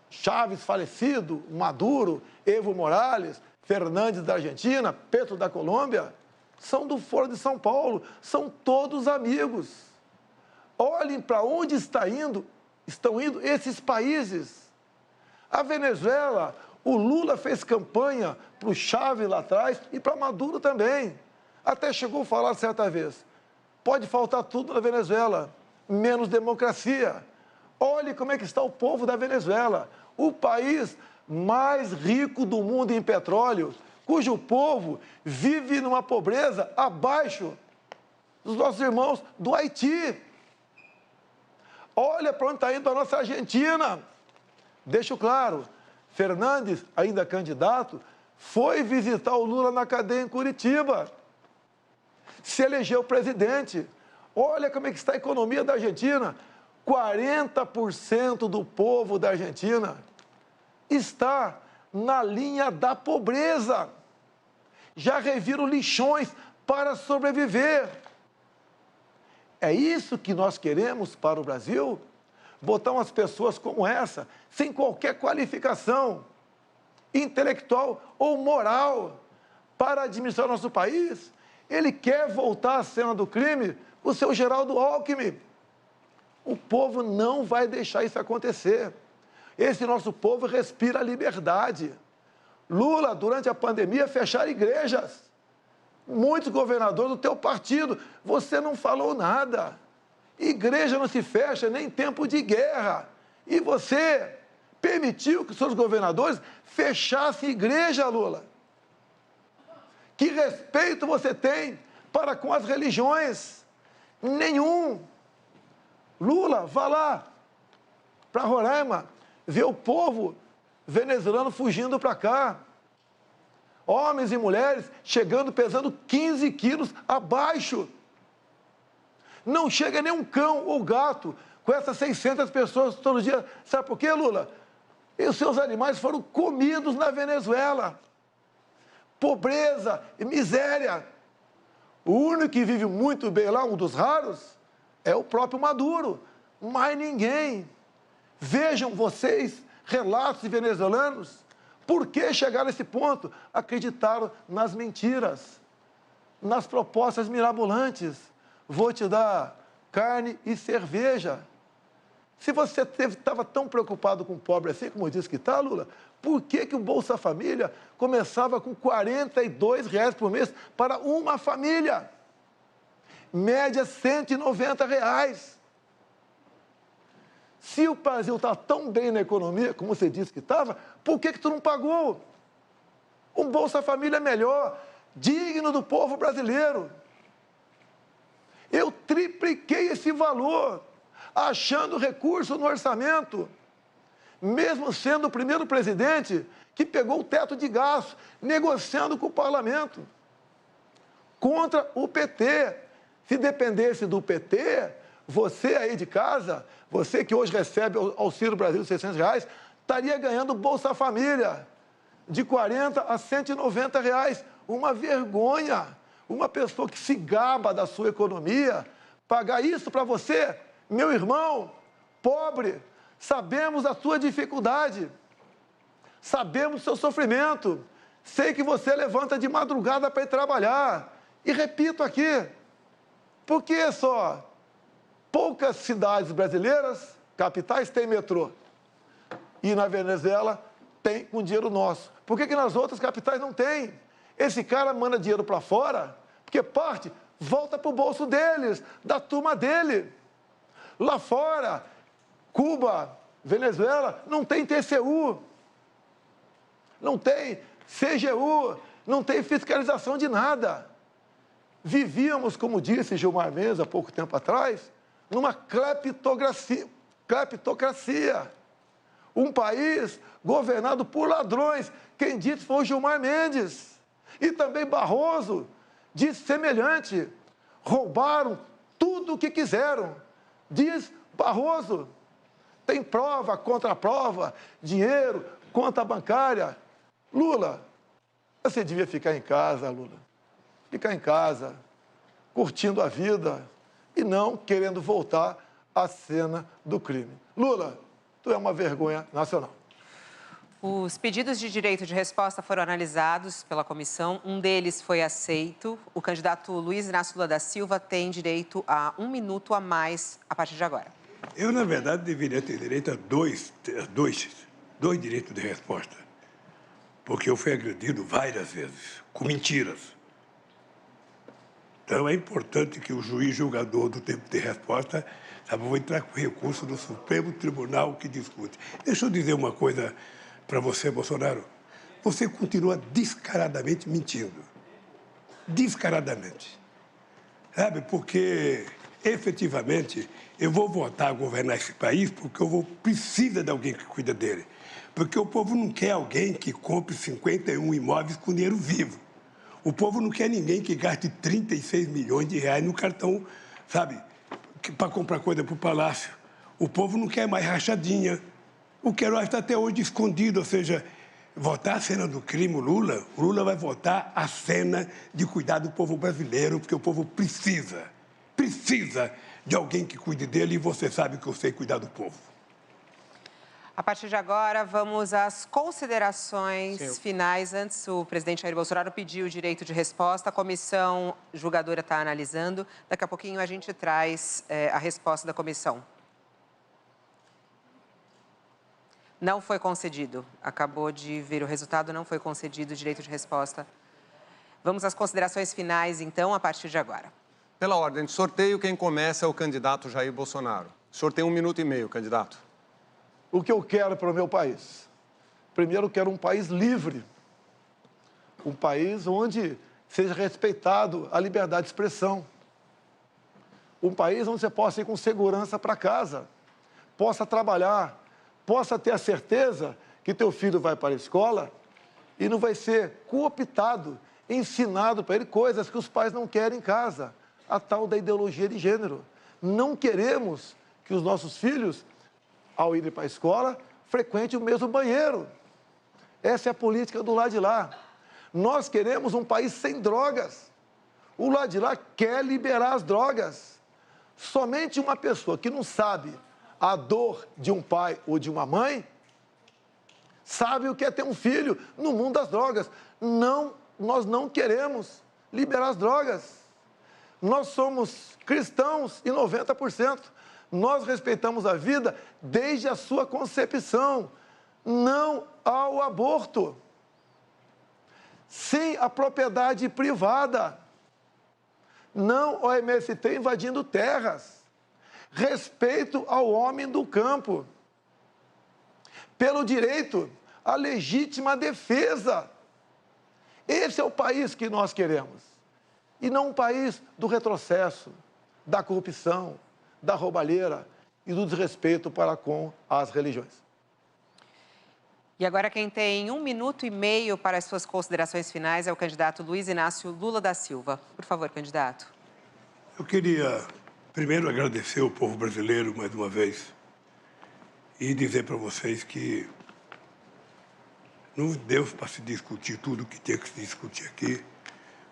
Speaker 8: Chaves falecido, Maduro, Evo Morales, Fernandes da Argentina, Petro da Colômbia? São do Foro de São Paulo, são todos amigos. Olhem para onde estão indo esses países. A Venezuela, o Lula fez campanha para o Chaves lá atrás e para Maduro também. Até chegou a falar certa vez, pode faltar tudo na Venezuela, menos democracia. Olhe como é que está o povo da Venezuela, o país mais rico do mundo em petróleo, cujo povo vive numa pobreza abaixo dos nossos irmãos do Haiti. Olha para onde está indo a nossa Argentina. Deixo claro, Fernandes, ainda candidato, foi visitar o Lula na cadeia em Curitiba. Se elegeu presidente. Olha como é que está a economia da Argentina. 40% do povo da Argentina está na linha da pobreza. Já reviram lixões para sobreviver. É isso que nós queremos para o Brasil? Botar umas pessoas como essa, sem qualquer qualificação intelectual ou moral, para administrar nosso país? Ele quer voltar à cena do crime, o seu Geraldo Alckmin. O povo não vai deixar isso acontecer. Esse nosso povo respira liberdade. Lula, durante a pandemia, fecharam igrejas. muitos governadores do teu partido. Você não falou nada. Igreja não se fecha nem em tempo de guerra. E você permitiu que os seus governadores fechassem igreja, Lula. Que respeito você tem para com as religiões? Nenhum. Lula, vá lá para Roraima, ver o povo venezuelano fugindo para cá. Homens e mulheres chegando, pesando 15 quilos abaixo. Não chega nem um cão ou gato com essas 600 pessoas todo dia. Sabe por quê, Lula? E os seus animais foram comidos na Venezuela. Pobreza e miséria. O único que vive muito bem lá, um dos raros, é o próprio Maduro. Mais ninguém. Vejam vocês, relatos de venezuelanos, por que chegaram a esse ponto? Acreditaram nas mentiras, nas propostas mirabolantes. Vou te dar carne e cerveja. Se você estava tão preocupado com o pobre assim, como disse que está, Lula, por que o Bolsa Família começava com R$ 42 por mês para uma família? Média R$ 190. Se o Brasil está tão bem na economia, como você disse que estava, por que tu não pagou? Um Bolsa Família melhor, digno do povo brasileiro. Eu tripliquei esse valor, achando recurso no orçamento, mesmo sendo o primeiro presidente que pegou o teto de gastos, negociando com o parlamento, contra o PT. Se dependesse do PT, você aí de casa, você que hoje recebe o Auxílio Brasil de R$ 600, estaria ganhando Bolsa Família de R$ 40 a R$ 190. Uma vergonha. Uma pessoa que se gaba da sua economia, pagar isso para você, meu irmão, pobre. Sabemos da sua dificuldade, sabemos do seu sofrimento. Sei que você levanta de madrugada para ir trabalhar. E repito aqui, por que só poucas cidades brasileiras, capitais, têm metrô? E na Venezuela tem com dinheiro nosso. Por que nas outras capitais não tem? Esse cara manda dinheiro para fora, porque parte volta para o bolso deles, da turma dele. Lá fora, Cuba, Venezuela, não tem TCU, não tem CGU, não tem fiscalização de nada. Vivíamos, como disse Gilmar Mendes há pouco tempo atrás, numa cleptocracia. Um país governado por ladrões. Quem disse foi o Gilmar Mendes. E também Barroso disse semelhante. Roubaram tudo o que quiseram. Diz Barroso. Tem prova, contraprova, dinheiro, conta bancária. Lula, você devia ficar em casa, Lula. Ficar em casa, curtindo a vida e não querendo voltar à cena do crime. Lula, tu é uma vergonha nacional.
Speaker 18: Os pedidos de direito de resposta foram analisados pela comissão. Um deles foi aceito. O candidato Luiz Inácio Lula da Silva tem direito a 1 minuto a mais a partir de agora.
Speaker 9: Eu, na verdade, deveria ter direito a dois direitos de resposta. Porque eu fui agredido várias vezes, com mentiras. Então, é importante que o juiz julgador do tempo de resposta, sabe, eu vou entrar com recurso do Supremo Tribunal que discute. Deixa eu dizer uma coisa para você, Bolsonaro. Você continua descaradamente mentindo. Descaradamente. Sabe, porque, efetivamente, eu vou voltar a governar esse país porque precisa de alguém que cuida dele. Porque o povo não quer alguém que compre 51 imóveis com dinheiro vivo. O povo não quer ninguém que gaste 36 milhões de reais no cartão, sabe, para comprar coisa para o Palácio. O povo não quer mais rachadinha. O Queiroz está até hoje escondido, ou seja, votar a cena do crime, o Lula vai votar a cena de cuidar do povo brasileiro, porque o povo precisa de alguém que cuide dele e você sabe que eu sei cuidar do povo.
Speaker 18: A partir de agora, vamos às considerações finais. Antes, o presidente Jair Bolsonaro pediu o direito de resposta. A comissão julgadora está analisando. Daqui a pouquinho a gente traz a resposta da comissão. Não foi concedido. Acabou de ver o resultado, não foi concedido o direito de resposta. Vamos às considerações finais, então, a partir de agora.
Speaker 17: Pela ordem de sorteio, quem começa é o candidato Jair Bolsonaro. O senhor tem 1 minuto e meio, candidato.
Speaker 8: O que eu quero para o meu país? Primeiro, eu quero um país livre. Um país onde seja respeitado a liberdade de expressão. Um país onde você possa ir com segurança para casa, possa trabalhar, possa ter a certeza que teu filho vai para a escola e não vai ser cooptado, ensinado para ele coisas que os pais não querem em casa. A tal da ideologia de gênero. Não queremos que os nossos filhos, ao irem para a escola, frequentem o mesmo banheiro. Essa é a política do lado de lá. Nós queremos um país sem drogas. O lado de lá quer liberar as drogas. Somente uma pessoa que não sabe a dor de um pai ou de uma mãe sabe o que é ter um filho no mundo das drogas. Não, nós não queremos liberar as drogas. Nós somos cristãos em 90%. Nós respeitamos a vida desde a sua concepção. Não ao aborto. Sim à propriedade privada. Não ao MST invadindo terras. Respeito ao homem do campo. Pelo direito à legítima defesa. Esse é o país que nós queremos. E não um país do retrocesso, da corrupção, da roubalheira e do desrespeito para com as religiões.
Speaker 18: E agora quem tem 1 minuto e meio para as suas considerações finais é o candidato Luiz Inácio Lula da Silva. Por favor, candidato.
Speaker 9: Eu queria primeiro agradecer ao povo brasileiro mais uma vez e dizer para vocês que não deu para se discutir tudo o que tinha que se discutir aqui,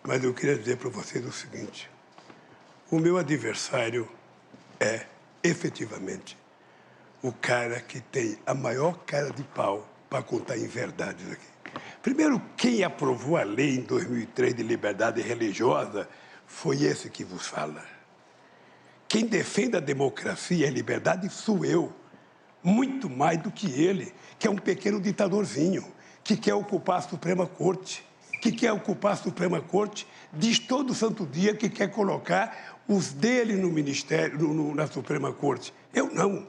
Speaker 9: mas eu queria dizer para vocês o seguinte: o meu adversário é, efetivamente, o cara que tem a maior cara de pau para contar inverdades aqui. Primeiro, quem aprovou a lei em 2003 de liberdade religiosa foi esse que vos fala. Quem defende a democracia e a liberdade sou eu, muito mais do que ele, que é um pequeno ditadorzinho, que quer ocupar a Suprema Corte. Que quer ocupar a Suprema Corte, diz todo santo dia que quer colocar os dele no ministério, na Suprema Corte. Eu não.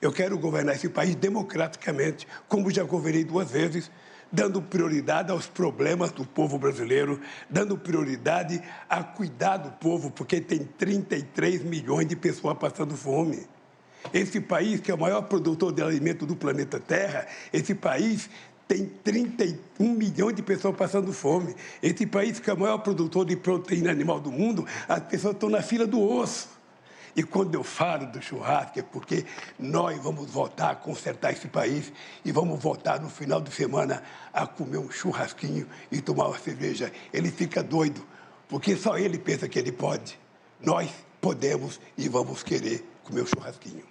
Speaker 9: Eu quero governar esse país democraticamente, como já governei 2 vezes, dando prioridade aos problemas do povo brasileiro, dando prioridade a cuidar do povo, porque tem 33 milhões de pessoas passando fome. Esse país, que é o maior produtor de alimento do planeta Terra, esse país tem 31 milhões de pessoas passando fome. Esse país, que é o maior produtor de proteína animal do mundo, as pessoas estão na fila do osso. E quando eu falo do churrasco, é porque nós vamos voltar a consertar esse país e vamos voltar no final de semana a comer um churrasquinho e tomar uma cerveja. Ele fica doido, porque só ele pensa que ele pode. Nós podemos e vamos querer comer um churrasquinho.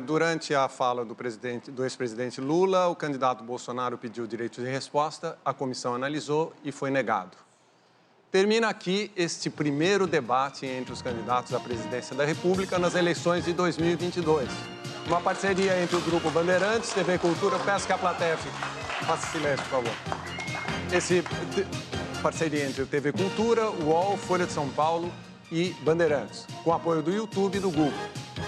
Speaker 17: Durante a fala do ex-presidente Lula, o candidato Bolsonaro pediu direito de resposta, a comissão analisou e foi negado. Termina aqui este primeiro debate entre os candidatos à presidência da República nas eleições de 2022. Uma parceria entre o Grupo Bandeirantes, TV Cultura, peço que a plateia faça silêncio, por favor. Parceria entre o TV Cultura, o UOL, Folha de São Paulo e Bandeirantes, com apoio do YouTube e do Google.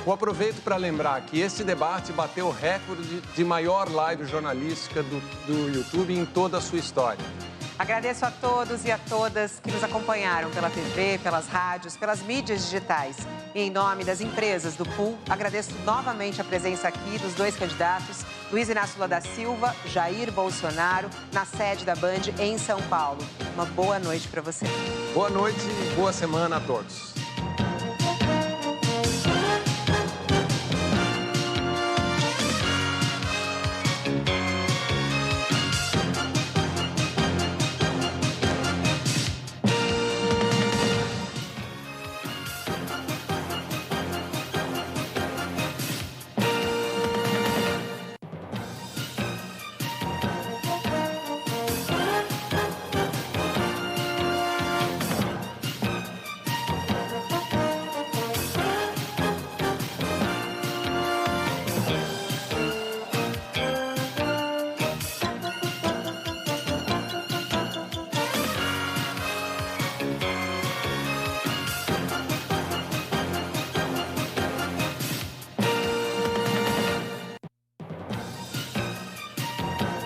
Speaker 17: Eu aproveito para lembrar que este debate bateu o recorde de maior live jornalística do YouTube em toda a sua história.
Speaker 18: Agradeço a todos e a todas que nos acompanharam pela TV, pelas rádios, pelas mídias digitais. E em nome das empresas do Pool, agradeço novamente a presença aqui dos 2 candidatos, Luiz Inácio Lula da Silva, Jair Bolsonaro, na sede da Band em São Paulo. Uma boa noite para você.
Speaker 17: Boa noite e boa semana a todos.